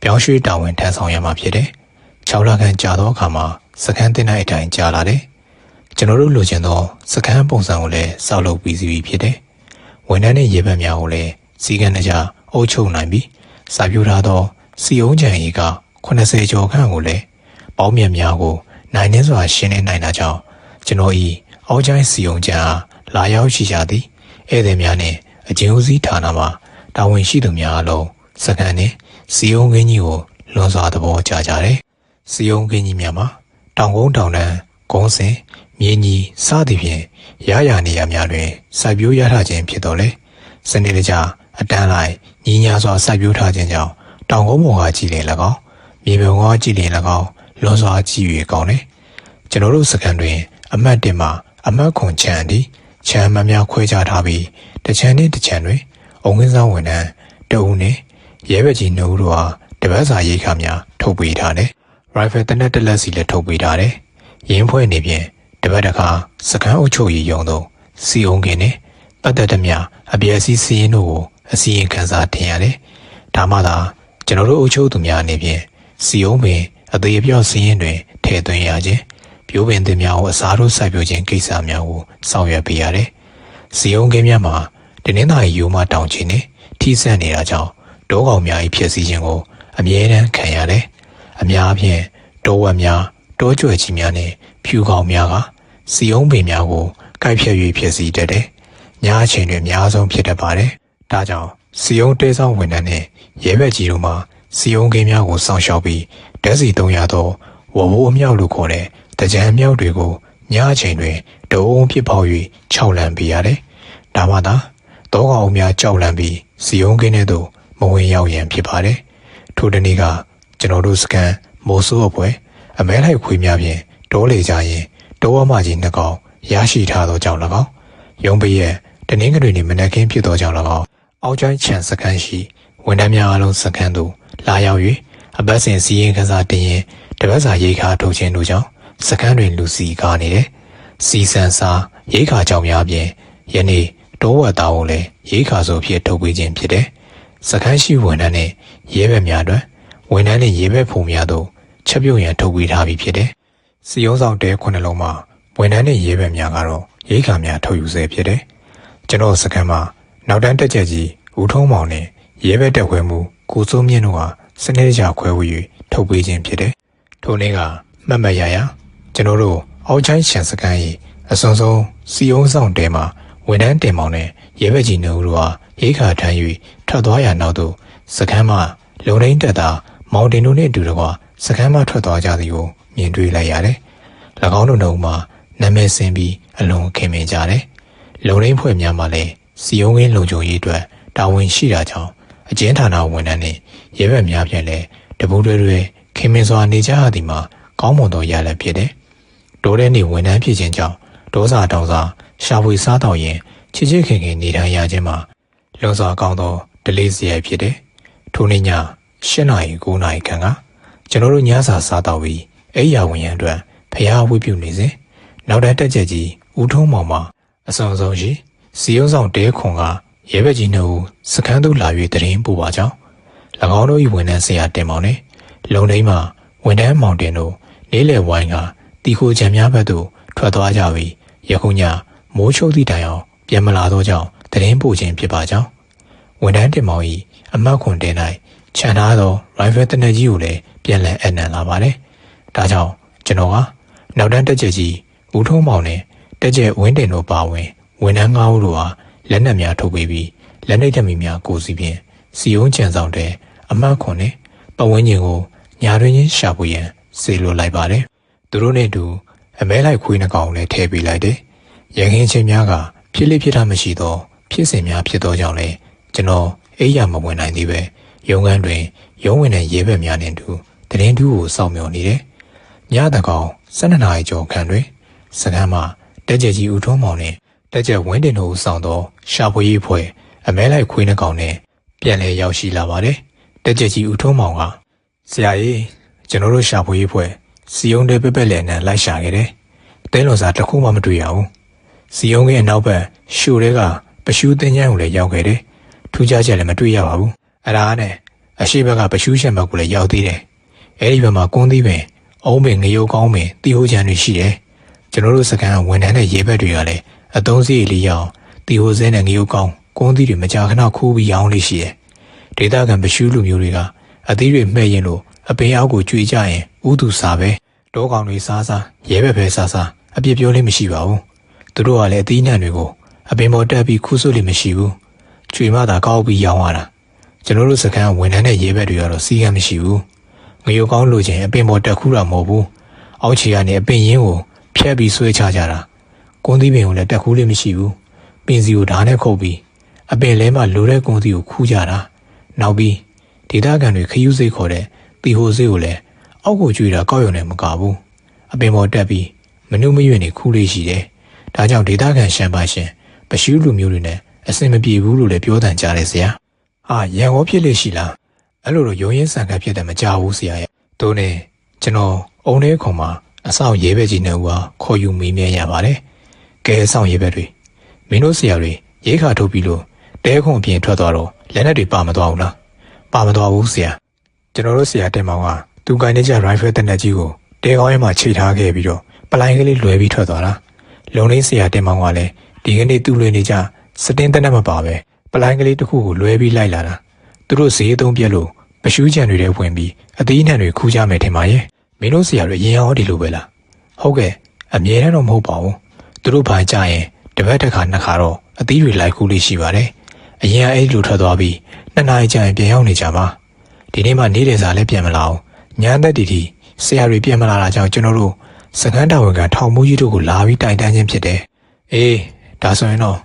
ပြောင်းရွှေ့တာဝန်ထမ်းဆောင်ရမှာဖြစ်တယ်။6လခန့်ကြာသောအခါမှာစကန်းတင်တဲ့အတိုင်းကြာလာတယ်။ကျွန်တော်တို့လိုချင်သောစကန်းပုံစံကိုလည်းဆောက်လုပ်ပြီးစီဖြစ်တယ်။ဝန်ထမ်းနှင့်ရဲဘက်များကိုလည်းစီကံတကြအုပ်ချုပ်နိုင်ပြီးစာပြထားသောစီယုံကြံရေးက80ကျော်ခန့်ကိုလည်းပေါင်းမြတ်များကိုနိုင်နှင်းစွာရှင်းနေနိုင်တာကြောင့်ကျွန်တော်ဤအောက်ချိုင်းစီယုံကြံအားလာရောက်ရှိကြသည်ဧည့်သည်များနှင့်အကျဉ်းဦးစီးဌာနမှတာဝန်ရှိသူများအလုံးစကန်နှင့်စီယုံကင်းကြီးကိုလွန်စွာသဘောကျကြတယ်။စီယုံကင်းကြီးများမှာတောင်ကုန်းတောင်တန်းကုန်းစင်မြေကြီးစသည်ဖြင့်ရနေရများတွင်စိုက်ပျိုးရထားခြင်းဖြစ်တော်လေစနစ်တကျအတန်းလိုက်ညီညာစွာစိုက်ပျိုးထားခြင်းကြောင့်တောင်ကုန်းပေါ်ကကြည်လင်၎င်းမြေပုံကကြည်လင်၎င်းလွန်စွာကြည်၍ကောင်းတယ်။ကျွန်တော်တို့စကန်တွင်အမှတ်1မှာအမှတ်ခွန်ချန်သည်ချမ်းမများခွဲခြားထားပြီးတစ်ချမ်းနှင့်တစ်ချမ်းတွင်အုံငင်းဆောင်ဝန်ထမ်းတအုပ်နှင့်ရဲဘက်ကြီး2ဦးတို့ဟာတပတ်စာရိတ်ခါများထုတ်ပေးထားတယ်။ rifle တနက်တစ်လက်စီလည်းထုတ်ပေးထားတယ်။ရင်းဖွဲ့နေပြင်တပတ်တစ်ခါစကန်းအုပ်ချုပ်ရေးရုံသို့စီအုံကင်းနဲ့ပတ်သက်သမျှအပြည့်အစည်းစီးရင်တို့ကိုအစီရင်ခံစာတင်ရတယ်။ဒါမှသာကျွန်တော်တို့အုပ်ချုပ်သူများအနေဖြင့်စီအုံပင်အသေးအပြော့စီးရင်တွင်ထည့်သွင်းရခြင်းပြိုးပင်သစ်များကိုအစားထိုးစိုက်ပျိုးခြင်းကိစ္စများကိုဆောင်ရွက်ပေးရတယ်။စီယုံကင်းများမှာတနင်္သာရီယူမတောင်ချီနဲ့ထိစပ်နေတာကြောင့်တောကောင်များ၏ဖြစ်စည်းခြင်းကိုအမြဲတမ်းခံရတယ်။အများဖြင့်တောဝက်များတောကြွယ်ကြီးများနဲ့ဖြူကောင်များကစီယုံပင်များကိုကိုက်ဖြတ်၍ဖြစ်စည်းတတ်တယ်။ညအချိန်တွင်အများဆုံးဖြစ်တတ်ပါတယ်။ဒါကြောင့်စီယုံတဲဆောင်ဝန်ထမ်းနဲ့ရဲဘက်ကြီးတို့မှစီယုံကင်းများကိုစောင့်ရှောက်ပြီးဓာတ်စီ300သောဝဘိုးအမြောက်လို့ခေါ်တဲ့တကြံအမြောက်တွေကိုညအချိန်တွင်တုံးဖြစ်ပေါက်၍6လံပေးရတယ်။ဒါမှသာတောကောင်အများကြောက်လန့်ပြီးစီယုံကင်းတဲ့သို့မဝင်ရောက်ရန်ဖြစ်ပါတယ်။ထိုတနေ့ကကျွန်တော်တို့စကန်မိုးဆိုးအပွဲအမဲလိုက်ခွေးများဖြင့်တောလေကြရင်တောဝမကြီး2ကောင်ရရှိထားသောကြောင့်၎င်းရုံးပရဲ့တနင်္ဂနွေနေ့မနက်ခင်းဖြစ်သောကြောင့်၎င်းအောက်ကျိုင်းချန်စကန်ရှိဝန်ထမ်းများအလုံးစကန်သို့လာရောက်၍အပတ်စဉ်စီရင်ခန်းစာတင်ရင်တပတ်စာရိတ်ခါထုတ်ခြင်းတို့ကြောင့်စကန်းတွင်လူစီကားနေတယ်။စီဆန်စာရိတ်ခါကြောင်များပြင်ယနေ့တောဝက်သားကိုလည်းရိတ်ခါဆိုဖြစ်ထုတ်ပေးခြင်းဖြစ်တယ်။စကန်းရှိဝန်ထမ်းနဲ့ရဲဘက်များအတွက်ဝန်ထမ်းနဲ့ရဲဘက်ဖုံများတို့ချက်ပြုတ်ရန်ထုတ်ပေးထားပြီးဖြစ်တယ်။စီယုံဆောင်တဲ9လုံးမှာဝန်ထမ်းနဲ့ရဲဘက်များကတော့ရိတ်ခါများထုတ်ယူဆဲဖြစ်တယ်။ကျွန်တော်စကန်းမှာနောက်တန်းတက်ချက်ကြီးဦးထုံးမောင်နဲ့ရဲဘက်တက်ခွဲမှုကိုစိုးမြင့်တို့ဟာစနစ်တကျခွဲဝေ၍ထုတ်ပေးခြင်းဖြစ်တယ်။ထိုနေ့ကမှတ်ရကျွန်တော်တို့အောက်ချိုင်းရှန်စကန်၏အစွန်ဆုံးစီယုံဆောင်တဲမှာဝန်ထမ်းတင်မောင်နဲ့ရဲဘက်ကြီး2ဦးတို့ဟာရိတ်ခါထမ်း၍ထွက်သွားရနောက်သို့စကန်မှလုံရင်းတက်တာမောင်တင်တို့နှင့်အတူတကွစကန်မှထွက်သွားကြသည်ကိုမြင်တွေ့လိုက်ရတယ်။၎င်းတို့နှုတ်မှာနာမည်စင်ပြီးအလွန်ခင်မင်ကြတယ်။လုံရင်းဖွဲ့များမှလည်းစီယုံကင်းလုံခြုံရေးအတွက်တာဝန်ရှိတာကြောင့်အကျဉ်းဌာနဝန်ထမ်းနှင့်ရဲဘက်များဖြင့်လည်းတပူတွေခင်မင်စွာနေကြရသည်မှာကောင်းမွန်သောရလဒ်ဖြစ်တယ်။တိုးတဲ့နေဝန်ထမ်းဖြစ်ခြင်းကြောင့်ဒေါစာတောင်စာရှာဖွေစားတော့ရင်ချစ်ချစ်ခင်ခင်နေထိုင်ရခြင်းမှာလွန်စွာကောင်းသောဒလေးစရိုက်ဖြစ်တယ်။ထိုနေ့ည8 နာရီ9 နာရီခန့်ကကျွန်တော်တို့ညစာစားတော့ပြီးအိယာဝင်ရန်အတွက်ဖျားဝှပြုနေစဉ်နောက်တန်းတက်ချက်ကြီးဦးထုံးမောင်မှအဆောင်ဆုံးရှိစီယုံဆောင်တဲခွန်က ရဲဘက်ကြီးနှုတ်စခန်းသို့လာ၍တရင်ပို့ပါကြောင်း၎င်းတို့၏ဝန်ထမ်းဆရာတင်မောင်နှင့်လုံထိန်မှဝန်ထမ်းမောင်တင်တို့နေ့လယ်ဝိုင်းကတီခိုချံများဘက်သို့ထွက်သွားကြပြီးယခုညမိုးချုပ်သည့်တိုင်အောင်ပြန်မလာသောကြောင့်တရင်ပို့ခြင်းဖြစ်ပါကြောင်းဝန်ထမ်းတင်မောင်၏အမတ်ခွန်တင်၌ခြံထားသောရိုင်ဖယ်တနက်ကြီးကိုလည်းပြန်လည်အနံလာပါတယ်။ဒါကြောင့်ကျွန်တော်ကနောက်တန်းတက်ကြကြီးဦးထုံးမောင်နဲ့တက်ကြဝင်းတင်တို့ပါဝင်ဝန်ထမ်း9ဦးတို့ဟာလက်နက်များထုတ်ပေးပြီးလက်နှိပ်သမီးများကိုစီဖြင့်စီယုံကြံဆောင်တဲ့အမတ်ခွန်နဲ့ပတ်ဝန်းကျင်ကိုညာတွင်ချင်းရှာဖွေရန်စေလိုလိုက်ပါတယ်။သူတို့နဲ့အတူအမဲလိုက်ခွေးနှကောင်လည်းထည့်ပေးလိုက်တယ်။ရခင်ချင်းများကဖြစ်လိဖြစ်တာမရှိသောဖြစ်စဉ်များဖြစ်သောကြောင့်လည်းကျွန်တော်အိယာမဝင်နိုင်သေးပဲရုံခန်းတွင်ရုံးဝင်တဲ့ရဲဘက်များနှင့်တူတရင်တူးကိုစောင့်မျှော်နေတယ်။ညတကောင်12နာရီကျော်ခန့်တွင်စကမ်းမှတက်ကြကြီးဦးထုံးမောင်နှင့်တက်ကြဝင်းတင်တို့ဆောင်သောရှာဖွေရေးဖွဲ့အမဲလိုက်ခွေးနှကောင်နဲ့ပြန်လည်ရောက်ရှိလာပါတယ်။တက်ကြကြီးဦးထုံးမောင်ကဆရာကြီးကျွန်တော်တို့ရှာဖွေရေးဖွဲ့စီယုံတဲ့ပက်ပက်လည်းနဲ့လိုက်ရှာခဲ့တယ်။တဲလွန်စာတစ်ခုမှမတွေ့ရဘူး။စီယုံရဲ့အနောက်ဘက်ရှိုတွေကပရှူးတင်ချမ်းကိုလည်းရောက်ခဲ့တယ်။ထူးခြားချက်လည်းမတွေ့ရပါဘူး။အဲ့ဒါနဲ့အရှိဘက်ကပရှူးရှံဘက်ကိုလည်းရောက်သေးတယ်။အဲ့ဒီဘက်မှာကွန်းသီးပင်အုံးပင်ငရုတ်ကောင်းပင်တီဟိုချံတွေရှိတယ်။ကျွန်တော်တို့စကန်ဝန်ထမ်းတဲ့ရေဘက်တွေကလည်းအသုံးစရိတ်လေးရအောင်တီဟိုစဲနဲ့ငရုတ်ကောင်းကွန်းသီးတွေမကြာခဏခိုးပြီးရောင်းလေးရှိတယ်။ဒေသခံပရှူးလူမျိုးတွေကအသီးတွေမှဲ့ရင်လို့အပင်အောက်ကိုကျွေကြရင်ဥသူစားပဲတောကောင်တွေစားရဲဘက်ပဲစားအပြစ်ပြောလေးမရှိပါဘူး။သူတို့ကလည်းအသီးနှံတွေကိုအပင်ပေါ်တက်ပြီးခူးဆွလေးမရှိဘူး။ကျွေမသာကောက်ပြီးရောင်းရတာကျွန်တော်တို့စကန်ဝန်ထမ်းတဲ့ရဲဘက်တွေကတော့စီးကမ်းမရှိဘူး။ငရုတ်ကောင်းလိုချင်အပင်ပေါ်တက်ခူးတာမဟုတ်ဘူး။အောက်ခြေကနေအပင်ရင်းကိုဖျက်ပြီးဆွဲချကြတာ။ကွန်းသီးပင်ကိုလည်းတက်ခူးလေးမရှိဘူး။ပင်စီကိုဓာတ်နဲ့ခုတ်ပြီးအပင်လဲမှလိုတဲ့ကွန်းသီးကိုခူးကြတာ။နောက်ပြီးဒေသခံတွေခရူးစိတ်ခေါ်တဲ့တီဟိုစိတ်ကိုလည်းအောက်ကိုကျွေတာကောက်ရုံနဲ့မကဘူး။အပင်ပေါ်တက်ပြီးမနှုတ်မရွံ့နေခူးလေးရှိတယ်။ဒါကြောင့်ဒေသခံရှမ်းပါရှင်ပရှူးလူမျိုးတွေနဲ့အဆင်မပြေဘူးလို့လည်းပြောတန်ကြတယ်ဆရာ။ဟာရန်ကုန်ဖြစ်လေရှိလား။အဲ့လိုတော့ရုံရင်းဆန်ခတ်ဖြစ်တယ်မကြဘူးဆရာရဲ့။တို့နဲ့ကျွန်တော်အုံထဲခုံမှာအဆောင်ရဲဘက်ကြီးနဲ့ဦးဟာခေါ်ယူမေးမြန်းရပါတယ်။ကဲအဆောင်ရဲဘက်တွေမင်းတို့ဆရာတွေရိတ်ခါထုတ်ပြီးလို့တဲခုံအပြင်ထွက်သွားတော့လက်နက်တွေပါမသွားဘူးလား။ပါမသွားဘူးဆရာ။ကျွန်တော်တို့ဆရာတင်မောင်ကသူကိုင်းနေကြရိုင်ဖယ်တနက်ကြီးကိုတဲကောင်းရဲမှာချိန်ထားခဲ့ပြီးတော့ပလိုင်းကလေးလွယ်ပြီးထွက်သွားတာလုံလေးဆရာတင်မောင်ကလည်းဒီကနေ့သူ့လွယ်နေကြစတင်းတနက်မပါပဲပလိုင်းကလေးတစ်ခုကိုလွယ်ပြီးလိုက်လာတာသူတို့ဈေးသုံးပြက်လို့ပရှူးချံတွေထဲဝင်ပြီးအသီးနှံတွေခူးကြမယ်ထင်ပါရဲ့မင်းတို့ဆရာတွေရင်အောင်ဒီလိုပဲလားဟုတ်ကဲ့အမြဲတမ်းတော့မဟုတ်ပါဘူးသူတို့ဘာကြရင်တစ်ပတ်တစ်ခါနှစ်ခါတော့အသီးတွေလိုက်ခူးလေးရှိပါတယ်အရင်ကအဲ့လိုထွက်သွားပြီး2နာရီကြာရင်ပြန်ရောက်နေကြပါဒီနေ့မှနေတဲ့စားလည်းပြန်မလာအောင်ညံသက်တီဆရာတွေပြန်မလာတာကြောင့်ကျွန်တော်တို့စကန်းတာဝန်ကထောင်မှုကြီးတို့ကိုလာပြီးတိုင်တန်းခြင်းဖြစ်တယ်အေးဒါဆိုရင်တော့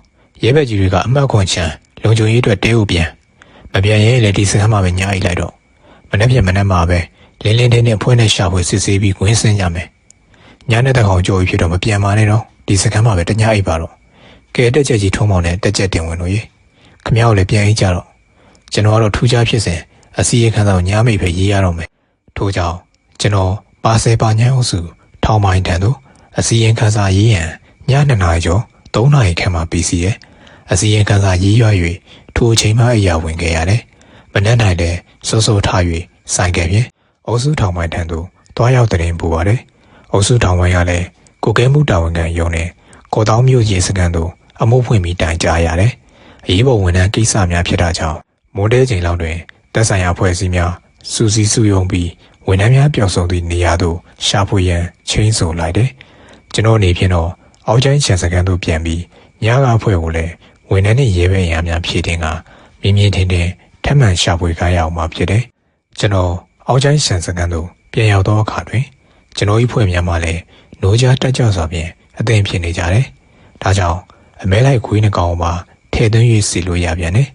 ရဲဘက်ကြီးတွေကအမှတ်ခွန်ချန်လုံခြုံရေးအတွက်တဲကိုပြန်မပြန်ရင်လည်းဒီစကန်းမှာပဲညားလိုက်တော့မနေ့ပြန်မနေ့မှာပဲလင်းလင်းနဲ့အဖွဲ့နဲ့ရှာဖွေစစ်ဆေးပြီးဝင်ဆင်းကြမယ်ညနေတကောင်ကြော်ပြီးဖြစ်တော့မပြန်ပါနဲ့တော့ဒီစကန်းမှာပဲတညအိပ်ပါတော့ကဲတက်ချက်ကြီးထုံးမောင်နဲ့တက်ချက်တင်ဝင်လို့ရေခမ ्या ကိုလည်းပြန်အိပ်ကြတော့ကျွန်တော်ကတော့ထူးခြားဖြစ်စဉ်အစီရင်ခံစာကိုညားမိပဲရေးရတော့မယ်ထို့ကြောင့်ကျွန်တော်ပါဆယ်ပါညံအုပ်စုထောင်မိုင်းတန်တို့အစီရင်ခံစာရေးရန်ည2နာရီကျော်3နာရီခန့်မှပြီးစီရဲ့အစီရင်ခံစာရေးရွ၍ထိုအချိန်မှအရာဝင်ခဲ့ရတယ်မနက်တိုင်းလည်းစိုးစိုးထား၍ဆိုင်ခဲ့ပြင်အုပ်စုထောင်မိုင်းတန်တို့တွားရောက်တင်ပူပါတယ်အုပ်စုထောင်မိုင်းရလည်းကိုကဲမှုတာဝန်ခံရုံနဲ့ကော်တောင်းမျိုးရေစကန်တို့အမှုဖွင့်ပြီးတိုင်ကြားရတယ်အရေးပေါ်ဝန်ထမ်းကိစ္စများဖြစ်တာကြောင့်မိုးတဲချိန်လောက်တွင်တက်ဆိုင်ရာဖွဲ့စည်းများစူးစီးစုယုံပြီးဝန်ထမ်းများပျောက်ဆုံးသည့်နေရာသို့ရှာဖွေရန်ချင်းဆိုလိုက်တယ်ကျွန်တော်အနေဖြင့်တော့အောက်ကျိုင်းချန်စကန်သို့ပြန်ပြီးညကအဖွဲ့ကိုလည်းဝန်ထမ်းနှင့်ရဲဘက်အရာများဖြည့်တင်ကမြင်းမြင်းထင်းထင်းထပ်မံရှာဖွေကားရအောင်မှဖြစ်တယ်ကျွန်တော်အောက်ကျိုင်းချန်စကန်သို့ပြန်ရောက်သောအခါတွင်ကျွန်တော်၏ဖွဲ့များမှလည်းနိုးကြားတက်ကြွစွာဖြင့်အသိဖြစ်နေကြတယ်ဒါကြောင့်အမဲလိုက်ခွေးနှကောင်မှာထည့်သွင်း၍စီလို့ရပြန်တယ်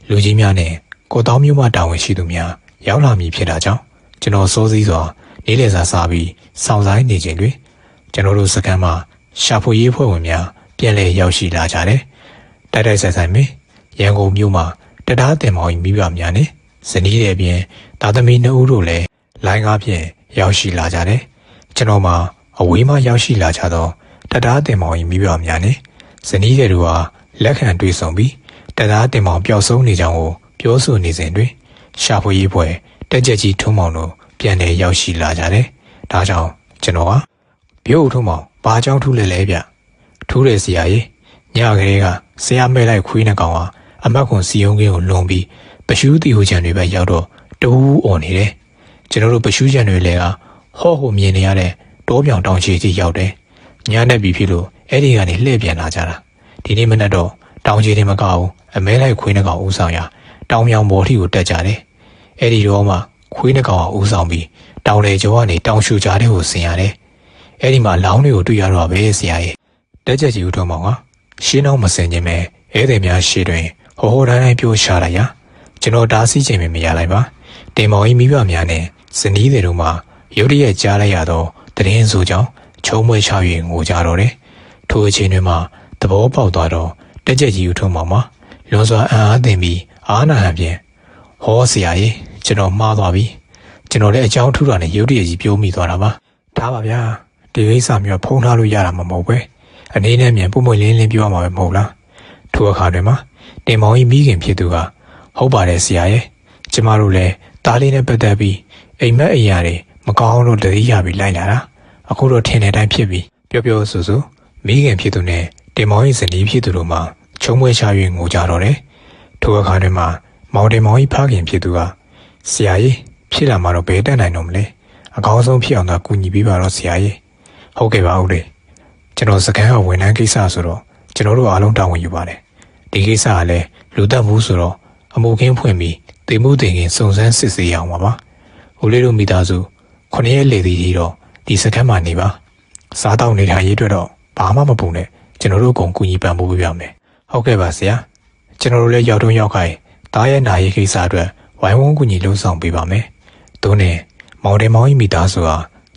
လူကြီးများနဲ့ကိုတောင်းမျိုးမှတာဝန်ရှိသူများရောက်လာမည်ဖြစ်တာကြောင့်ကျွန်တော်စိုးစည်းစွာနေ့လည်စာစားပြီးစောင့်ဆိုင်နေချိန်တွင်ကျွန်တော်တို့စကန်မှာရှာဖွေရေးဖွဲ့ဝင်များပြန်လည်ရောက်ရှိလာကြတယ်တိုက်တိုက်ဆိုင်ဆိုင်မင်းရန်ကုန်မြို့မှာတရားတင်မောင်မိဘများနဲ့ဇနီးတဲ့ပြင်သားသမီး2ဦးတို့လည်းလိုင်းကားဖြင့်ရောက်ရှိလာကြတယ်ကျွန်တော်မှာအဝေးမှရောက်ရှိလာကြသောတရားတင်မောင်မိဘများနဲ့ဇနီးတဲ့တို့ဟာလက်ခံတွေ့ဆုံပြီး တရားတင်မောင်ပျောက်ဆုံးနေကြောင်းကိုပြောဆိုနေစဉ်တွင်ရှာဖွေရေးဖွဲ့တက်ကြက်ကြီးထုံးမောင်တို့ပြန်လည်ရောက်ရှိလာကြတယ်။ဒါကြောင့်ကျွန်တော်ကပြုတ်ထုံးမောင်ဘာကြောင့်ထူးလဲဗျ။ထူးတယ်ဆရာကြီးညကလေးကဆရာမဲ့လိုက်ခွေးနှကောင်ဟာအမတ်ခွန်စီယုံကင်းကိုလွန်ပြီးပရှုတီဟိုချန်တွေပဲရောက်တော့တူးអော်နေတယ်။ကျွန်တော်တို့ပရှုချန်တွေလည်းကဟော့ဟိုမြင်နေရတဲ့တောပြောင်တောင်ချီကြီးရောက်တယ်။ညနေပြီဖြစ်လို့အဲ့ဒီကနေလှည့်ပြန်လာကြတာ။ဒီနေ့မနက်တော့တောင်ချီတွေမကဘူးအမဲလိုက်ခွေးနှကောင်ဦးဆောင်ရတောင်မြောင်ပေါ်ထီကိုတက်ကြတယ်။အဲ့ဒီတော့မှခွေးနှကောင်ကဦးဆောင်ပြီးတောင်လေကျော်ကနေတောင်ရှူကြားတဲ့ကိုဆင်ရတယ်။အဲ့ဒီမှာလောင်းတွေကိုတွေ့ရတော့ပဲဆရာရဲ့တက်ချက်ကြီးဦးတော်မောင်ကရှင်းအောင်မစင်ခြင်းပဲဧည့်သည်များရှေ့တွင်ဟိုတိုင်းပြိုးရှာလိုက်ရကျွန်တော်တားဆီးခြင်းမရလိုက်ပါတင်မောင်ကြီးမိဘများနဲ့ဇနီးတွေတို့မှရုတ်တရက်ကြားလိုက်ရတော့တရင်ဆိုကြောင့်ချုံမွေချ၍ငိုကြတော့တယ်ထိုအချိန်တွင်မှသဘောပေါက်သွားတော့တက်ချက်ကြီးဦးတော်မောင်မှာလွန်စွာအံ့အားသင့်ပြီးအားနာဟန်ဖြင့်ဟောဆရာကြီးကျွန်တော်မှားသွားပြီကျွန်တော်လည်းအကြောင်းထူတာနဲ့ရုတ်တရက်ကြီးပြောမိသွားတာပါဒါပါဗျာဒီကိစ္စမျိုးဖုံးထားလို့ရတာမဟုတ်ပဲအနေနဲ့မြန်ပုံမွေလင်းလင်းပြောမှာပဲမဟုတ်လားထိုအခါတွင်မှတင်မောင်ကြီးမိခင်ဖြစ်သူကဟုတ်ပါတယ်ဆရာရဲ့ကျမတို့လည်းသားလေးနဲ့ပတ်သက်ပြီးအိမ်မက်အိမ်ရာတွေမကောင်းလို့တတိယပြီးလိုက်လာတာအခုတော့ထင်တဲ့အတိုင်းဖြစ်ပြီးပြောဆူမိခင်ဖြစ်သူနဲ့တင်မောင်ကြီးဇနီးဖြစ်သူတို့မှချုံမွေချ၍ငိုကြတော့တယ်ထိုအခါတွင်မှမောင်တင်မောင်ကြီးဖခင်ဖြစ်သူကဆရာကြီးဖြစ်လာမှတော့ဘယ်တက်နိုင်တော့မလဲအကောင်းဆုံးဖြစ်အောင်သာကူညီပေးပါတော့ဆရာကြီးဟုတ်ကဲ့ပါဦးလေကျွန်တော်စကန်ကဝန်ထမ်းကိစ္စဆိုတော့ကျွန်တော်တို့အားလုံးတာဝန်ယူပါတယ်ဒီကိစ္စကလည်းလူသက်မှုဆိုတော့အမှုခင်းဖွင့်ပြီးတေမှုတင်ခင်စုံစမ်းစစ်ဆေးရအောင်ပါဦးလေးတို့မိသားစု9ရက်လေသည်ကြီးတော့ဒီစကန်မှာနေပါစားတောက်နေထိုင်ရေးအတွက်တော့ဘာမှမပူနဲ့ကျွန်တော်တို့အကုန်ကူညီပံ့ပိုးပေးပါမယ်ဟုတ်ကဲ့ပါဆရာကျွန်တော်တို့လည်းရောက်တော့ရောက်ခိုင်းတားရဲ့နာရေးကိစ္စအတွက်ဝိုင်းဝန်းကူညီလှုံ့ဆော်ပေးပါမယ်သူနဲ့မောင်တင်မောင်ကြီးမိသားစုဟ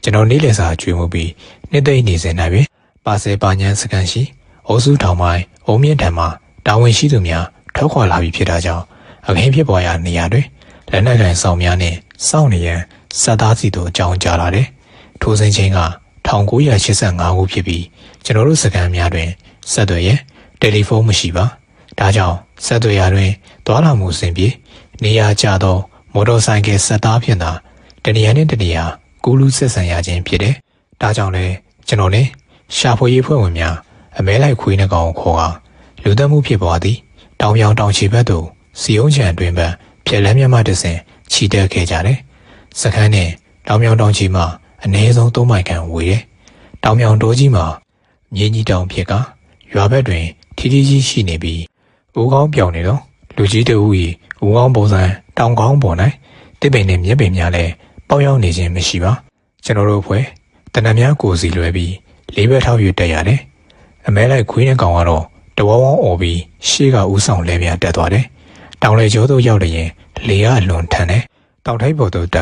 ာကျွန်တော်နေ့လည်စာကျွေးမှုပြီးနှစ်သိမ့်နေစဉ်၌ပဲပါဆယ်ပါညံစကန်ရှိအုပ်စုထောင်ပိုင်းအုံမြင့်ထံမှတာဝန်ရှိသူများထွက်ခွာလာပြီးဖြစ်တာကြောင့်အခင်းဖြစ်ပေါ်ရာနေရာတွင်လက်နက်ကိုင်ဆောင်များနှင့်စောင့်နေရန်စက်သားစီတို့အကြောင်းကြားလာတယ်။ထိုစဉ်ချင်းက1985ခုဖြစ်ပြီးကျွန်တော်တို့စကန်များတွင်ဆက်သွယ်ရန်တယ်လီဖုန်းမရှိပါ။ဒါကြောင့်ဆက်သွယ်ရာတွင်သွာလာမှုစဉ်ပြေနေရာကျသောမော်တော်ဆိုင်ကယ်စက်သားဖြင့်သာတနေရာနှင့်တနေရာကူးလူဆက်ဆံရခြင်းဖြစ်တယ်။ဒါကြောင့်လည်းကျွန်တော်လည်းရှာဖွေရေးဖွဲ့ဝင်များအမဲလိုက်ခွေးနှကောင်ခေါ်ကလူသက်မှုဖြစ်ပွားသည်တောင်ပြောင်တောင်ချီဘက်သို့စီယုံချံအတွင်ဘက်ဖြက်လန်းမြတ်မှတဆင်ချီတက်ခဲ့ကြတယ်။စခန်းနဲ့တောင်ပြောင်တောင်ချီမှာအနည်းဆုံး3မိုင်ခန့်ဝေးတယ်။တောင်ပြောင်တိုးကြီးမှာမြေကြီးတောင်ဖြစ်ကရွာဘက်တွင်ထီထီကြီးရှိနေပြီးဦးကောင်းပြောင်နေတော့လူကြီးတဦး၏ဦးကောင်းပုံစံတောင်ကောင်းပေါ်၌တစ်ပင်နှင့်မြက်ပင်များလည်းပေါက်ရောက်နေခြင်းမရှိပါကျွန်တော်တို့ဖွဲ့တနက်များကိုစီလွယ်ပြီးလေးဘက်ထောက်ရတက်ရတယ်အမဲလိုက်ခွေးနဲ့ကောင်ကတော့တဝောင်းဝောင်းអော်ပြီးရှေ့ကဦးဆောင်လဲပြတက်သွားတယ်တောင်လေကျောသို့ရောက်လျင်လေကအလွန်ထန်တယ်တောင်ထိပ်ပေါ်သို့တက်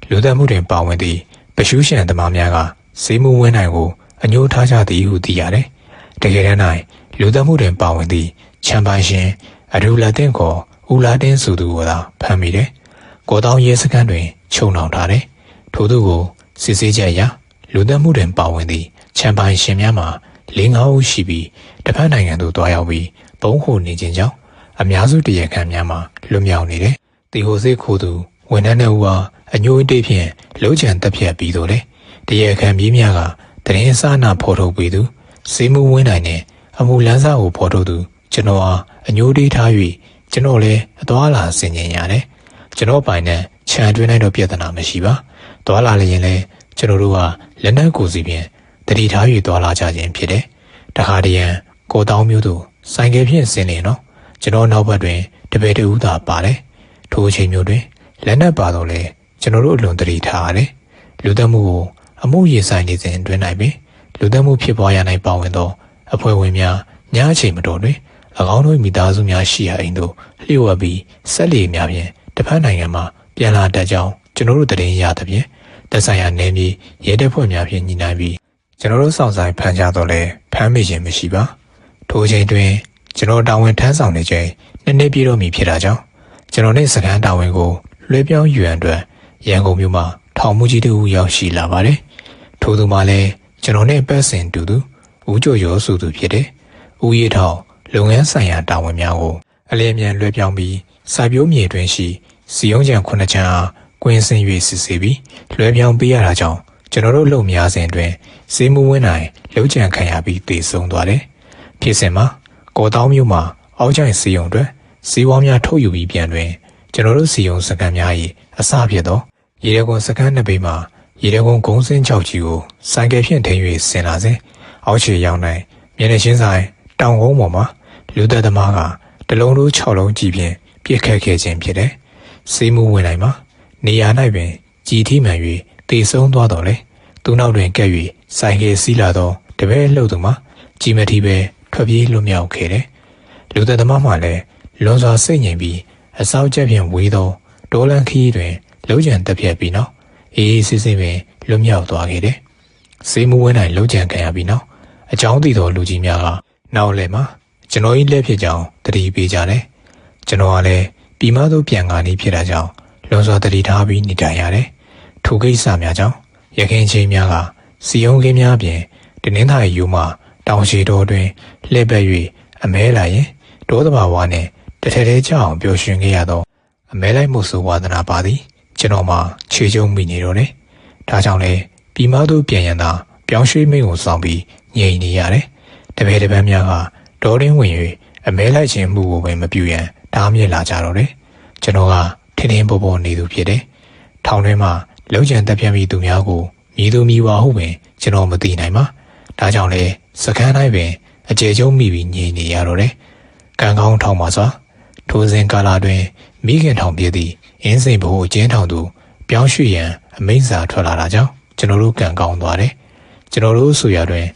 ကလူသက်မှုတွင်ပါဝင်သည့်ပရှုရှံသမားများကစေးမှုဝင်းနိုင်ကိုအညှိုးထားကြသည်ဟုသိရတယ်တကယ်တမ်း၌လူသက်မှုတွင်ပါဝင်သည့်ချမ်ပိုင်ရှင်အဒူလာတင်ကိုဦးလာတင်ဆိုသူကိုသာဖမ်းမိတယ်ကိုတောင်ရဲစခန်းတွင်ခြုံနှောင်ထားတယ်ထို့သူကိုစစ်ဆေးချက်အရလူသက်မှုတွင်ပါဝင်သည့်ချမ်ပိုင်ရှင်များမှာ5 ဦးရှိပြီးတစ်ဖက်နိုင်ငံသို့တွားရောက်ပြီးဘုံခိုနေခြင်းကြောင့်အများစုတရားခံများမှာလွတ်မြောက်နေတယ်။တီဟိုစိတ်ခိုးသူဝန်ထမ်းတွေကအညှိုးအတိတ်ဖြင့်လှုပ်ချန်တက်ဖြတ်ပြီးတော့လေတရားခံပြည်များကတရင်စားနာဖော်ထုတ်ပြီးသူစေးမှုဝင်းနိုင်နဲ့အမှုလန်းစားကိုဖော်ထုတ်သူကျွန်တော်အားအညှိုးတိထား၍ကျွန်တော်လည်းအသွားလာဆင်ခြင်ရတယ်။ကျွန်တော်ပိုင်နဲ့ခြံအတွင်း၌တော့ပြဿနာမရှိပါ။သွားလာလျင်လည်းကျွန်တော်တို့ကလက်နက်ကိုစီဖြင့်တတိထား၍သွားလာကြခြင်းဖြစ်တယ်။တခါတရံကိုတောင်းမျိုးတို့ဆိုင်ကယ်ဖြင့်ဆင်းနေနော်ကျွန်တော်နောက်ဘက်တွင်တပည့်တူသာပါတယ်။ထိုအချိန်မျိုးတွင်လက်နက်ပါတော့လေကျွန်တော်တို့အလွန်တတိထားရတယ်။လူသက်မှုကိုအမှုရင်ဆိုင်နေစဉ်အတွင်း၌ပင်လူသက်မှုဖြစ်ပွားရနိုင်ပါဝင်သောအဖွဲ့ဝင်များညအချိန်မတော်တွင်၎င်းတို့မိသားစုများရှိရာအိမ်သို့လျှို့ဝှက်ပြီးဆက်လီများဖြင့်တစ်ဖက်နိုင်ငံမှပြန်လာတတ်ကြောင်းကျွန်တော်တို့တရင်ရသဖြင့်သက်ဆိုင်ရာနယ်မြေရဲတပ်ဖွဲ့များဖြင့်ညှိနှိုင်းပြီးကျွန်တော်တို့စောင့်ဆိုင်ဖမ်းကြတော့လဲဖမ်းမိခြင်းမရှိပါထိုအချိန်တွင်ကျွန်တော်တာဝန်ထမ်းဆောင်နေချိန်နှစ်ပြည့်တော့မည်ဖြစ်တာကြောင့်ကျွန်တော်နဲ့စကန်တာဝန်ကိုလွှဲပြောင်းယူရန်အတွက်ရန်ကုန်မြို့မှာထောင်မှုကြီးတူရောက်ရှိလာပါတယ်ထို့သူမှလည်းကျွန်တော်နဲ့ပတ်စင်တူသူဦးကျော်ရောဆိုသူဖြစ်တယ်ဦးရီထောင်လုပ်ငန်းဆိုင်ရာတာဝန်များကို အလင်းမြန်လွှဲပြောင်းပြီးစာပြိုးမြေတွင်ရှိစီယုံကြံ9ချမ်းအားကွင်းစင်၍စစ်ဆေးပြီးလွှဲပြောင်းပေးရတာကြောင့်ကျွန်တော်တို့လုံများစဉ်တွင်စေးမှုဝင်းနိုင်လှုပ်ကြံခံရပြီးတည်ဆုံသွားတယ်။ဖြစ်စဉ်မှာကော်တောင်းမြို့မှာအောက်ကျိုင်စီယုံတွေစီးပွားများထုတ်ယူပြီးပြန်တွင်ကျွန်တော်တို့စီယုံစကန်များ၏အစဖြစ်သောရေတကွန်စကန်နှစ်ပေမှာရေတကွန်ဂုံးစင်း6ကြီးကိုဆိုင်ကယ်ဖြင့်ထိန်း၍ဆင်လာစဉ်အောက်ခြေရောက်နိုင်မျက်နှာချင်းဆိုင်တောင်ကုန်းပေါ်မှာလူသက်သမားကတလုံးတို့6လုံးကြီးဖြင့်ပြစ်ခတ်ခဲ့ခြင်းဖြစ်တယ်။စီးမှုဝင်နိုင်မှာနေရာ၌ပင်ကြည်ထိမှန်၍တည်ဆုံသွားတော်လေသူနောက်တွင်ကပ်၍ဆိုင်ကယ်စီးလာသောတပည့်လှုပ်သူမှာကြီးမထီပဲထွက်ပြေးလွတ်မြောက်ခဲ့တယ်။လူသက်သမားမှလည်းလွန်စွာစိတ်ငြိမ်ပြီးအစောက်ကျက်ဖြင့်ဝေးသောဒေါ်လန်ခီးတွင်လှုပ်ကြံတက်ပြက်ပြီးနောက်အေးစစ်စစ်ပင်လွတ်မြောက်သွားခဲ့တယ်။စေးမှုဝင်းနိုင်လှုပ်ကြံခံရပြီးနောက်အကြောင်းသိသောလူကြီးများကနောက်လည်းမှာကျွန်တော်၏လက်ဖြစ်ကြောင်းတတိပေးကြတယ်။ကျွန်တော်ကလည်းပြည်မသို့ပြန်ကားနေဖြစ်တာကြောင့်လွန်စွာတတိထားပြီးနေထိုင်ရတယ်။ထိုကိစ္စများကြောင့်ရခင်ချင်းများကစီယုံခင်းများပြင်တနင်္သာရီယူမှတောင်ရှိတော်တွင်လှည့်ပတ်၍အမဲလာရင်ဒေါသဘာဝနှင့်တထထဲကြအောင်ပျော်ရွှင်ခဲ့ရသောအမဲလိုက်မှုဆိုဝါဒနာပါသည်ကျွန်တော်မှခြေကျုံမိနေတော့တယ်။ဒါကြောင့်လေပြည်မသို့ပြန်ရန်သာပြောင်းရွှေ့မိန်ကိုဆောင်ပြီးငြိမ်နေရတယ်။တပည့်တပန်းများကဒေါ်ရင်းဝင်၍အမဲလိုက်ခြင်းမှုကိုပဲမပြုရန်ဓာမြစ်လာကြတော့တယ်။ကျွန်တော်ကထင်းထင်းပေါ်ပေါ်နေသူဖြစ်တယ်။ထောင်ထဲမှာလှုပ်ကြံတက်ပြတ်ပြီးသူများကိုမြည်သူမြည်ဝါဟုတ်ပင်ကျွန်တော်မသိနိုင်ပါ။ဒါကြောင့်လေစကန်းတိုင်းပင်အကျေကျုံမိပြီးငြိမ်နေရတော့တယ်။ကံကောင်းထောင်ပါစွာထိုစဉ်ကာလတွင်မိခင်ထောင်ပြည့်သည့်အင်းစိန်ဘိုးအကျဉ်းထောင်သူပြောင်းရွှေ့ရန်အမိန့်စာထွက်လာတာကြောင့်ကျွန်တော်တို့ကံကောင်းသွားတယ်။ကျွန်တော်တို့ဆိုရတွင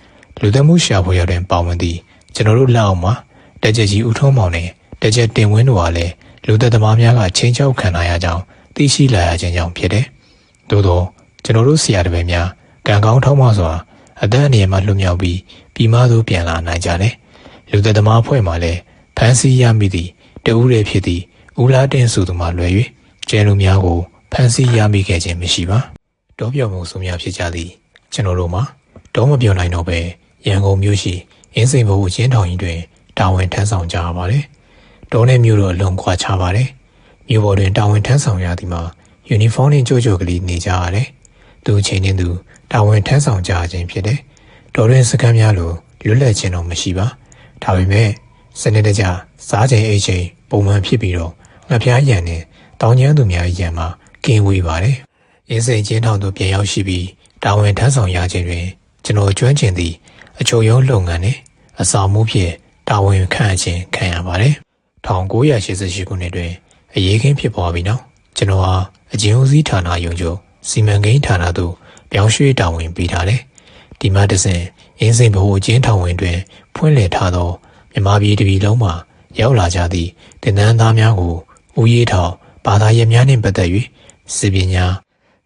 ်လူသက်မှုရှာဖွေရတွင်ပါဝင်သည့်ကျွန်တော်တို့လက်အောက်မှာတက်ကြကြီးဦးထုံးမောင်နဲ့တက်ကြတင်ဝင်းတို့ကလည်းလူသက်သမားများကချင်းချောက်ခံရကြောင်းသိရှိလာရခြင်းကြောင့်ဖြစ်တယ်။သို့သောကျွန်တော်တို့ဆရာတပည့်များကံကောင်းထောက်မစွာအသက်အန္တရာယ်မှလွတ်မြောက်ပြီးပြည်မသို့ပြန်လာနိုင်ကြတယ်။လူသက်သမားအဖွဲ့မှလည်းဖမ်းဆီးရမိသည့်တဦးတည်းဖြစ်သည့်ဦးလားတင်စုသူမှလွယ်၍ကျဲလူများကိုဖမ်းဆီးရမိခဲ့ခြင်းမရှိပါ။တောပြောင်မှုစုများဖြစ်ကြသည်ကျွန်တော်တို့မှာတောမပြောနိုင်တော့ပဲရန်ကုန်မြို့ရှိအင်းစိန်ဘိုးအချင်းထောင်ကြီးတွင်တာဝန်ထမ်းဆောင်ကြရပါတယ်။တောနဲ့မြို့တို့အလုံးခွာခြားပါတယ်။မြို့ပေါ်တွင်တာဝန်ထမ်းဆောင်ရသည်မှာယူနီဖောင်းနဲ့ကြိုးကြိုကလေးနေကြရတယ်။သူချင်းချင်းသူတာဝန်ထမ်းဆောင်ကြခြင်းဖြစ်တယ်။တော်တွင်စကမ်းများလိုလွတ်လပ်ခြင်းတော့မရှိပါ။ဒါပေမဲ့စနစ်တကျစားချိန်အိတ်ချိန်ပုံမှန်ဖြစ်ပြီးတော့ငါဖျားရံနဲ့တောင်ကျမ်းသူများရံမှာကင်းဝေးပါတယ်။အင်းစိန်ချင်းထောင်သို့ပြန်ရောက်ရှိပြီးတာဝန်ထမ်းဆောင်ရခြင်းတွင်ကျွန်တော်ကျွမ်းကျင်သည့်အချုပ်ရုံးလုပ်ငန်းနဲ့အစာမှုဖြင့်တာဝန်ခံခြင်းခံရပါတယ်။1988ခုနှစ်တွင်အရေးခင်းဖြစ်ပွားပြီးနောက်ကျွန်တော်ဟာအကျဉ်းဦးစီးဌာနရုံးချုပ်စီမံကိန်းဌာနသို့ပြောင်းရွှေ့တာဝန်ပေးထားတယ်။ဒီမှာတစဉ်အင်းစိန်ဘိုးအကျဉ်းထောင်ဝင်တွင်ဖွင့်လှစ်ထားသောမြန်မာပြည်တပြည်လုံးမှာရောက်လာကြသည့်တင်နန်းသားများကိုဦးရေးထောင်ဘာသာရပ်များနှင့်ပတ်သက်၍စစ်ပညာ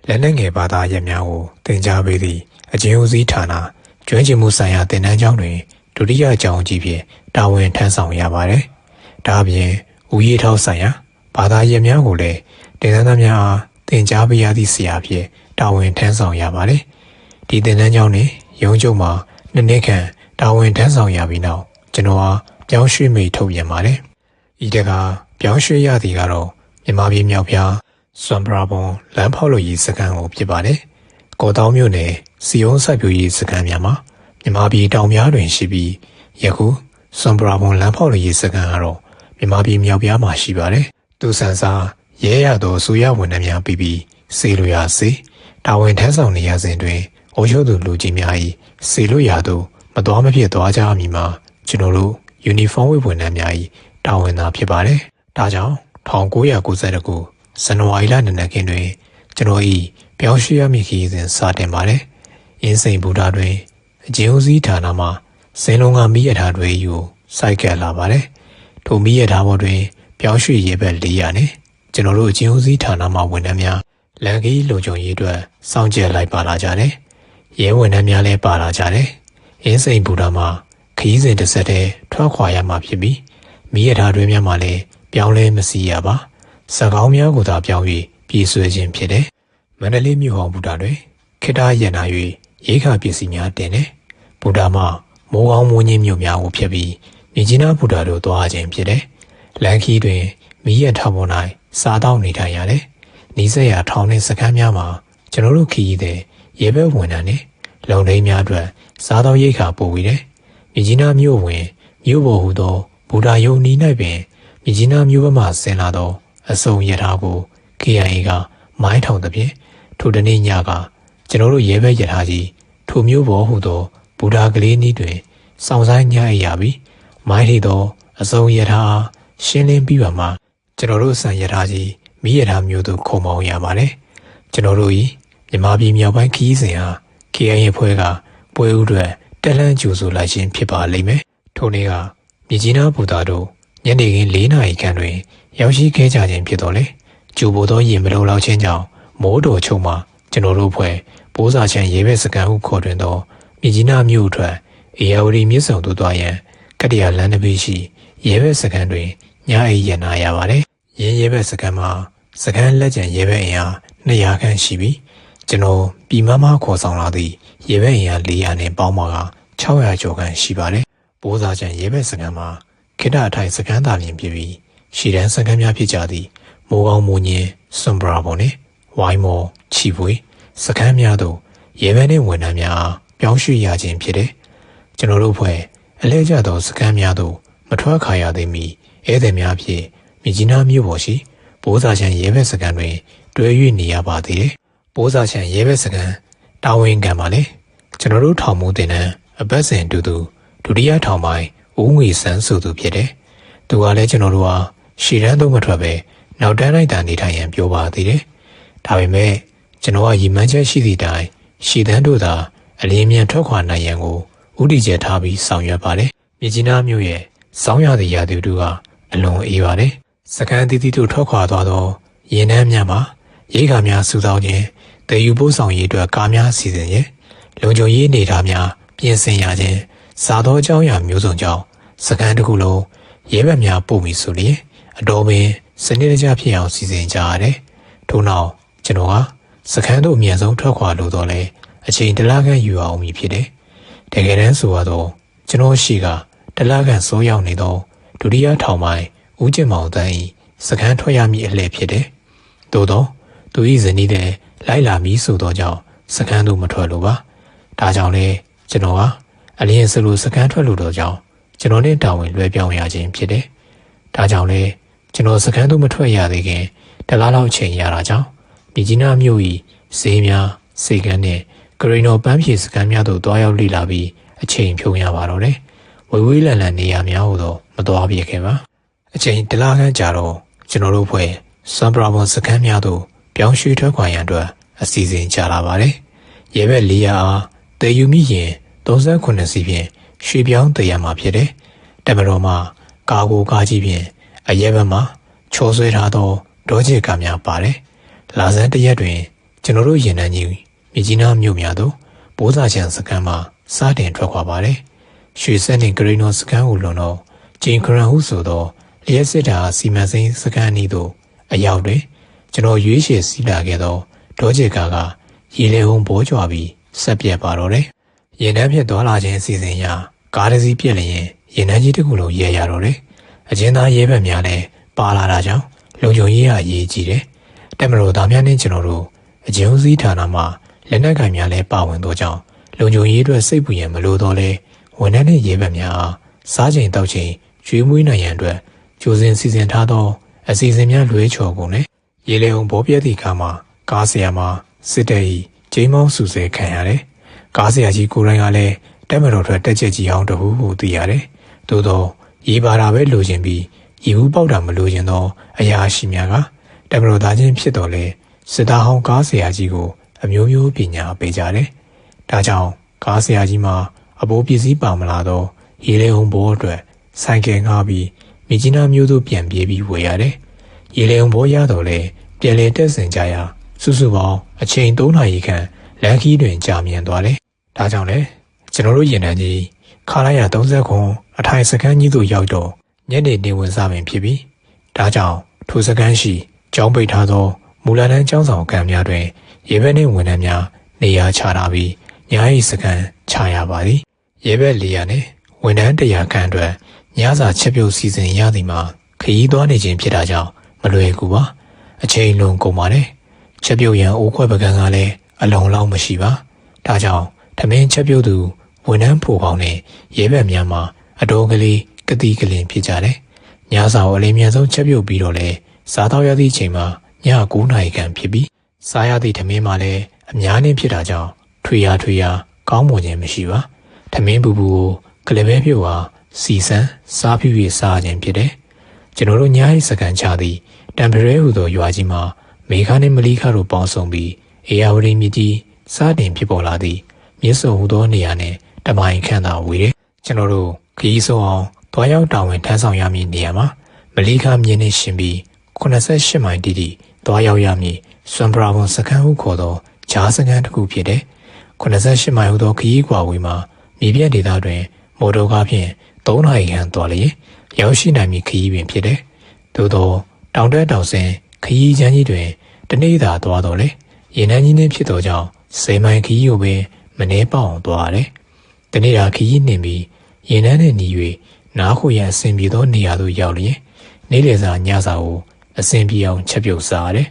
လက်နက်ငယ်ဘာသာရပ်များကိုသင်ကြားပေးသည့်အကျဉ်းဦးစီးဌာနကျွမ်းကျင်မှုဆိုင်ရာသင်တန်းကျောင်းတွင်ဒုတိယကျောင်းကြီးဖြင့်တာဝန်ထမ်းဆောင်ရပါတယ်။ဒါအပြင်ဦးရေးထောင်ဆိုင်ရာဘာသာရပ်များကိုလည်းတင်နန်းသားများအားသင်ကြားပေးရသည့်ဆရာဖြင့်တာဝန်ထမ်းဆောင်ရပါတယ်။ဒီသင်တန်းကျောင်းတွင်ရုံးချုပ်မှာ2နှစ်ခန့်တာဝန်ထမ်းဆောင်ရပြီးနောက်ကျွန်တော်ဟာပြောင်းရွှေ့မိထုတ်ပြန်ပါတယ်။ဤတကပြောင်းရွှေ့ရသည်ကတော့မြန်မာပြည်မြောက်ဖျားစွမ်ပရာဘွန်လမ်းဖောက်လို့ရေးစကန်ကိုဖြစ်ပါတယ်။ကော်တောင်းမြို့နယ်စီယုံစိုက်ပျိုးရေးစကန်များမှာမြန်မာပြည်တောင်များတွင်ရှိပြီးယခုစွမ်ပရာဘွန်လမ်းဖောက်လို့ရေးစကန်ကတော့မြန်မာပြည်မြောက်ဖျားမှာရှိပါတယ်။သူဆန်စာရဲရသောစူရဝန်ထမ်းများပြီးစေလိုရာစေတာဝန်ထမ်းဆောင်နေရစဉ်တွင်အုပ်ချုပ်သူလူကြီးများ၏စေလိုရာသို့မတော်မဖြစ်သွားကြမည်မှာကျွန်တော်တို့ယူနီဖောင်းဝတ်ဝန်ထမ်းများ၏တာဝန်သာဖြစ်ပါတယ်။ဒါကြောင့်1992ခုဇန်နဝါရီလ2ရက်ခင်းတွင်ကျွန်တော်၏ပြောင်းရွှေ့ရမည့်ခရီးစဉ်စတင်ပါတယ်။အင်းစိန်ဘူတာတွင်အကျဉ်းဦးစီးဌာနမှစင်းလုံးကမိရထားတွေယူစိုက်ကပ်လာပါတယ်။ထိုမိရထားပေါ်တွင်ပြောင်းရွှေ့ရေးဘက်400နဲ့ကျွန်တော်တို့အကျဉ်းဦးစီးဌာနမှဝန်ထမ်းများလန်ကီလုံခြုံရေးအတွက်စောင့်ကြပ်လိုက်ပါလာကြတယ်။ရဲဝန်ထမ်းများလည်းပါလာကြတယ်။အင်းစိန်ဘူတာမှာခရီးစဉ်တစ်ဆက်တည်းထွက်ခွာရမှာဖြစ်ပြီးမိရထားတွင်များမှာလည်းပြောင်းလဲမစီရပါစကောင်းများကိုသာပြောင်း၍ပြည်ဆွဲခြင်းဖြစ်တယ်။မန္တလေးမြို့ဟောင်းဘူတာတွင်ခေတ္တရန်နာ၍ရိခါပစ္စည်းများတင်တယ်။ဘူတာမှမိုးကောင်းမိုးညင်းမြို့များကိုဖျက်ပြီးမြင်းကြီးနားဘူတာတို့သွားခြင်းဖြစ်တယ်။ လန်ခီတွင်မီးရထောင်ပေါ်၌စားတောက်နေထိုင်ရတယ်။နီးစပ်ရာထောင်နှင့်စခန်းများမှာကျွန်တော်တို့ခီးတဲ့ရဲဘက်ဝန်ထမ်းနှင့်လုံထိန်းများအတွက်စားတောက်ရိတ်ခါပို့ဝေတယ်။မြကြီးနားမြို့ဝင်မြို့ပေါ်ဟူသောဘူတာယုံနီး၌ပင်မြကြီးနားမြို့ဘက်မှဆင်းလာသောအစုံရထားကို KIA ကမိုင်းထောင်သဖြင့်ထိုတနေ့ညကကျွန်တော်တို့ရဲဘက်ရထားကြီးထိုမျိုးပေါ်ဟူသောဘူတာကလေးနီးတွင်စောင့်ဆိုင်ညအိပ်ရပြီးမိုင်းထိသောအစုံရထားရှင်းလင်းပြီးပါမှကျွန်တော်တို့ဆန်ရထားကြီးမိရထားမျိုးသို့ခုံမောင်းရပါတယ်ကျွန်တော်တို့၏မြန်မာပြည်မြောက်ပိုင်းခီးစဉ်ဟာ KIA ဖွဲ့ကပွဲဥတွေတက်လှမ်းကြိုဆိုလိုက်ခြင်းဖြစ်ပါလိမ့်မယ်ထိုနေ့ကမြကြီးနားဘူတာတို့ညနေခင်း4 နာရီခန့်တွင်ရောက်ရှိခဲ့ကြခြင်းဖြစ်တော်လေကျူပိုသောရင်မလုံလောက်ခြင်းကြောင့်မိုးတော်ချုံမှကျွန်တော်တို့ဖွဲ့ပိုးစာချန်ရဲဘက်စကန်ဟုခေါ်တွင်သောမြကြီးနားမြို့အတွက်အေယာဝတီမြစ်ဆုံသို့သွားရန်ကတ္တရာလမ်းတစ်ပေရှိရဲဘက်စကန်တွင်ညအိပ်ရနာရပါတယ်ရင်းရဲဘက်စကန်မှာစကန်လက်ကျန်ရဲဘက်အင်အား200ခန့်ရှိပြီးကျွန်တော်ပြည်မခေါ်ဆောင်လာသည့်ရဲဘက်အင်အား400နဲ့ပေါင်းပါက600ကျော်ခန့်ရှိပါတယ်ပိုးစာချန်ရဲဘက်စကန်မှာခိတ္တအထိုင်စကန်သာလျင်ဖြစ်ပြီးရှီတန်းစကန်များဖြစ်ကြသည့်မိုးကောင်းမိုးညင်းစွန်ဘရာပေါ်နှင့်ဝိုင်းမော်ချီပွေစခန်းများသို့ရဲဘက်နှင့်ဝန်ထမ်းများပြောင်းရွှေ့ရခြင်းဖြစ်တယ်။ကျွန်တော်တို့ဖွဲ့အလဲကျသောစခန်းများသို့မထွက်ခါရသေးမီဧည့်သည်များဖြင့်မြကြီးနားမြို့ပေါ်ရှိပိုးစာချန်ရဲဘက်စခန်းတွင်တွဲ၍နေရပါသေးတယ်။ပိုးစာချန်ရဲဘက်စခန်းတာဝန်ခံပါလေ။ကျွန်တော်တို့ထောင်မှုတင်တဲ့အပတ်စဉ်တူတူဒုတိယထောင်ပိုင်းဦးငွေစန်းဆိုသူဖြစ်တယ်။သူကလည်းကျွန်တော်တို့ဟာရှီတန်းသို့မထွက်ပဲနောက်တန်းလိုက်တာနေထိုင်ရန်ပြောပါသေးတယ်။ဒါပေမဲ့ကျွန်တော်ကရည်မှန်းချက်ရှိသည့်တိုင်ရှီတန်းတို့သာအလင်းမြန်ထွက်ခွာနိုင်ရန်ကိုဥတီချက်ထားပြီးဆောင်ရွက်ပါတယ်။မြကြီးနားမြို့ရဲ့စောင်းရသည့်ရာသီဥတုကအလွန်အေးပါတယ်။စကန်တီတီတို့ထွက်ခွာသွားသောရင်နှန်းများမှာရိတ်ခါများစုဆောင်းခြင်းတည်ယူပို့ဆောင်ရေးအတွက်ကားများစီစဉ်ခြင်းလုံခြုံရေးနေသားများပြင်ဆင်ရခြင်းစားသောအကြောင်းအရာမျိုးစုံကြောင့်စကန်တစ်ခုလုံးရဲဘက်များပို့ပြီးဆိုလျင်အတော်ပင်စနစ်တကျဖြစ်အောင်စီစဉ်ကြရတယ်။ထို့နောက်ကျွန်တော်ကစခန်းတို့အမြန်ဆုံးထွက်ခွာလို့တော့လဲအချိန်တစ်လခန့်ယူအောင်မည်ဖြစ်တယ်။တကယ်တမ်းဆိုတော့ကျွန်တော်ရှိကတစ်လခန့်စိုးရောက်နေတော့ဒုတိယထောင်ပိုင်းဦးကျင်မောင်တန်းဤစခန်းထွက်ရမည်အလှည့်ဖြစ်တယ်။သို့တော့သူဤဇနီးတဲ့လိုက်လာမည်ဆိုတော့ကြောင့်စခန်းတို့မထွက်လို့ပါ။ဒါကြောင့်လဲကျွန်တော်ကအလျင်စလို့စခန်းထွက်လို့တော့ကြောင့်ကျွန်တော်နဲ့တာဝန်လွှဲပြောင်းရခြင်းဖြစ်တယ်။ဒါကြောင့်လဲကျွန်တော်စခန်းသို့မထွက်ရသေးခင်တလားလောက်ချိန်ရတာကြောင့်မြကြီးနားမြို့၏ဈေးများစေကန်းနဲ့ဂရိနော်ပန်းဖြေစခန်းများသို့တွားရောက်လေ့လာပြီးအချိန်ဖြုံရပါတော့တယ်။ဝေဝေးလန်လန်နေရာများဟိုတော့မတွားပြခဲ့ပါ။အချိန်တလားခန့်ကြာတော့ကျွန်တော်တို့ဖွဲ့စမ်ဘရာဘွန်စခန်းများသို့ပြောင်းရွှေ့ထွက်ခွာရန်အတွက်အစီအစဉ်ကြာလာပါတယ်။ရဲဘက်400အားတည်ယူမိရင်38စီဖြင့်ရွှေ့ပြောင်းတည်ရမှာဖြစ်တယ်။တမတော်မှာကာကိုကားကြီးဖြင့်အရဲဘက်မှာချောဆွဲထားသောဒေါ်ချေကများပါတယ်။လာဇန်တရက်တွင်ကျွန်တော်တို့ရင်နှန်းကြီးမြကြီးနားမြို့များသို့ပိုးစာချန်စခန်းမှစတင်ထွက်ခွာပါတယ်။ရွှေစက်နှင့်ဂရိနော်စခန်းကိုလွန်တော့ဂျင်ခရန်ဟုဆိုသောလျှက်စစ်တာစီမံစိမ်းစခန်းဤသို့အရောက်တွင်ကျွန်တော်ရွေးချယ်စီးလာခဲ့သောဒေါ်ချေကရေလေဟုံဘောကြွားပြီးဆက်ပြက်ပါတော့တယ်။ရင်နှန်းဖြင့်သွားလာခြင်းအစီအစဉ်အရကားတစ်စီးပြက်လျင်ရင်နှန်းကြီးတစ်ခုလုံးရဲရတော့တယ်။အကျဉ်းသားရဲဘက်များလည်းပါလာတာကြောင့်လုံခြုံရေးအရေးကြီးတယ်။တက်မတော်သားများနဲ့ကျွန်တော်တို့အကျဉ်းဦးစီးဌာနမှလက်နက်ကိုင်များလည်းပါဝင်သောကြောင့်လုံခြုံရေးအတွက်စိတ်ပူရန်မလိုတော့လဲဝန်ထမ်းနဲ့ရဲဘက်များအားစားချိန်တောက်ချိန်ကျွေးမွေးနိုင်ရန်အတွက်ကြိုစဉ်စီစဉ်ထားသောအစီအစဉ်များလွှဲချော်ကုန်နဲ့ရေလေုံဘောပြက်သည့်ကားမှာကားဆရာမှာစစ်တပ်၏ကျိန်းမောင်းစုဆဲခံရတယ်။ကားဆရာကြီးကိုယ်တိုင်ကလည်းတက်မတော်ထွက်တက်ချက်ကြီးအောင်တဟုဟုသိရတယ်။သို့သောရေးပါတာပဲလိုချင်ပြီးရီဘူးပေါက်တာမလိုချင်သောအရာရှိများကတက်မတော်သားချင်းဖြစ်တော်လဲစစ်သားဟောင်းကားဆရာကြီးကိုအမျိုးမျိုးပညာပေးကြတယ်။ဒါကြောင့်ကားဆရာကြီးမှာအဘိုးပစ္စည်းပါမလာတော့ရေလေုံဘောအတွက်ဆိုင်ကယ်ငှားပြီးမြကြီးနားမြို့သို့ပြန်ပြေးပြီးဝယ်ရတယ်။ရေလေုံဘောရတော့လဲပြန်လေတက်ဆင်ကြရာစုစုပေါင်းအချိန်3 နာရီခန့်လမ်းခီးတွင်ကြာမြင့်သွားတယ်။ဒါကြောင့်လဲကျွန်တော်တို့ရင်နှန်းကြီးခါလိုက်ရ30ခွန်အထိုင်စခန်းကြီးသို့ရောက်တော့ညနေနေဝင်စားပင်ဖြစ်ပြီးဒါကြောင့်ထိုစခန်းရှိကျောင်းပိတ်ထားသောမူလတန်းကျောင်းဆောင်ကံများတွင်ရဲဘက်နှင့်ဝန်ထမ်းများနေရာချထားပြီးည၏စခန်းချရပါသည်ရဲဘက်400နှင့်ဝန်ထမ်း100ခန့်အတွက်ညစာချက်ပြုတ်စီစဉ်ရသည်မှာ ခရီးသွားနေခြင်းဖြစ်တာကြောင့်မလွယ်ကူပါအချိန်လုံးကုန်ပါတယ်ချက်ပြုတ်ရန်အိုးခွက်ပကံကလည်းအလုံးလောက်မရှိပါဒါကြောင့်ထမင်းချက်ပြုတ်သူဝန်ထမ်းဖို့ကောင်းတဲ့ရဲဘက်များမှာအတော်ကလေးကတိကလင်ဖြစ်ကြတယ်ညစာကိုအလေးမြန်ဆုံးချက်ပြုတ်ပြီးတော့လဲစားတော့ရသည့်အချိန်မှာည9 နာရီခန့်ဖြစ်ပြီးစားရသည့်ထမင်းမှာလည်းအများနှင်းဖြစ်တာကြောင့်ထွေရကောင်းမွန်ခြင်းမရှိပါထမင်းပူပူကိုကလေးပဲပြုတ်ဟာစီစံစားဖြူ၍စားခြင်းဖြစ်တယ်ကျွန်တော်တို့ညအိစကန်ချသည်တံပရဲဟူသောရွာကြီးမှာမေခါနှင့်မလီခါတို့ပေါင်းစုံပြီးအေယာဝတီမြစ်ကြီးစတင်ဖြစ်ပေါ်လာသည့်မြစ်စုံဟူသောနေရာနှင့်တမိုင်ခန့်သာဝေးတယ်ကျွန်တော်တို့ခရီးဆုံးအောင်တွားရောက်တာဝန်ထမ်းဆောင်ရမည့်နေရာမှာမလီခါမြစ်နှင့်ရှင်ပြီး88မိုင်တိတိတွားရောက်ရမည့်စွန်ဘရာဘွန်စကန်ဟုခေါ်သောဂျားစကန်တစ်ခုဖြစ်တယ်88မိုင်ဟူသောခရီးကွာဝေးမှာမြေပြန့်ဒေသတွင်မော်တော်ကားဖြင့်3 နာရီခန့်သွားလျင်ရောက်ရှိနိုင်မည့်ခရီးပင်ဖြစ်တယ်သို့သောတောင်တက်တောင်ဆင်းခရီးချမ်းကြီးတွင်တနေ့သာသွားတော့လေရေနန်းကြီးနှင့်ဖြစ်သောကြောင့်10 မိုင်ခရီးကိုပင်မနှဲပေါအောင်သွားရတယ်တနေ့သာခရီးနှင်ပြီးရေနန်းနှင့်ညီ၍နားခိုရန်အဆင်ပြေသောနေရာသို့ရောက်လျင်နေ့လည်စာညစာကိုအဆင်ပြေအောင်ချက်ပြုတ်စားရတယ်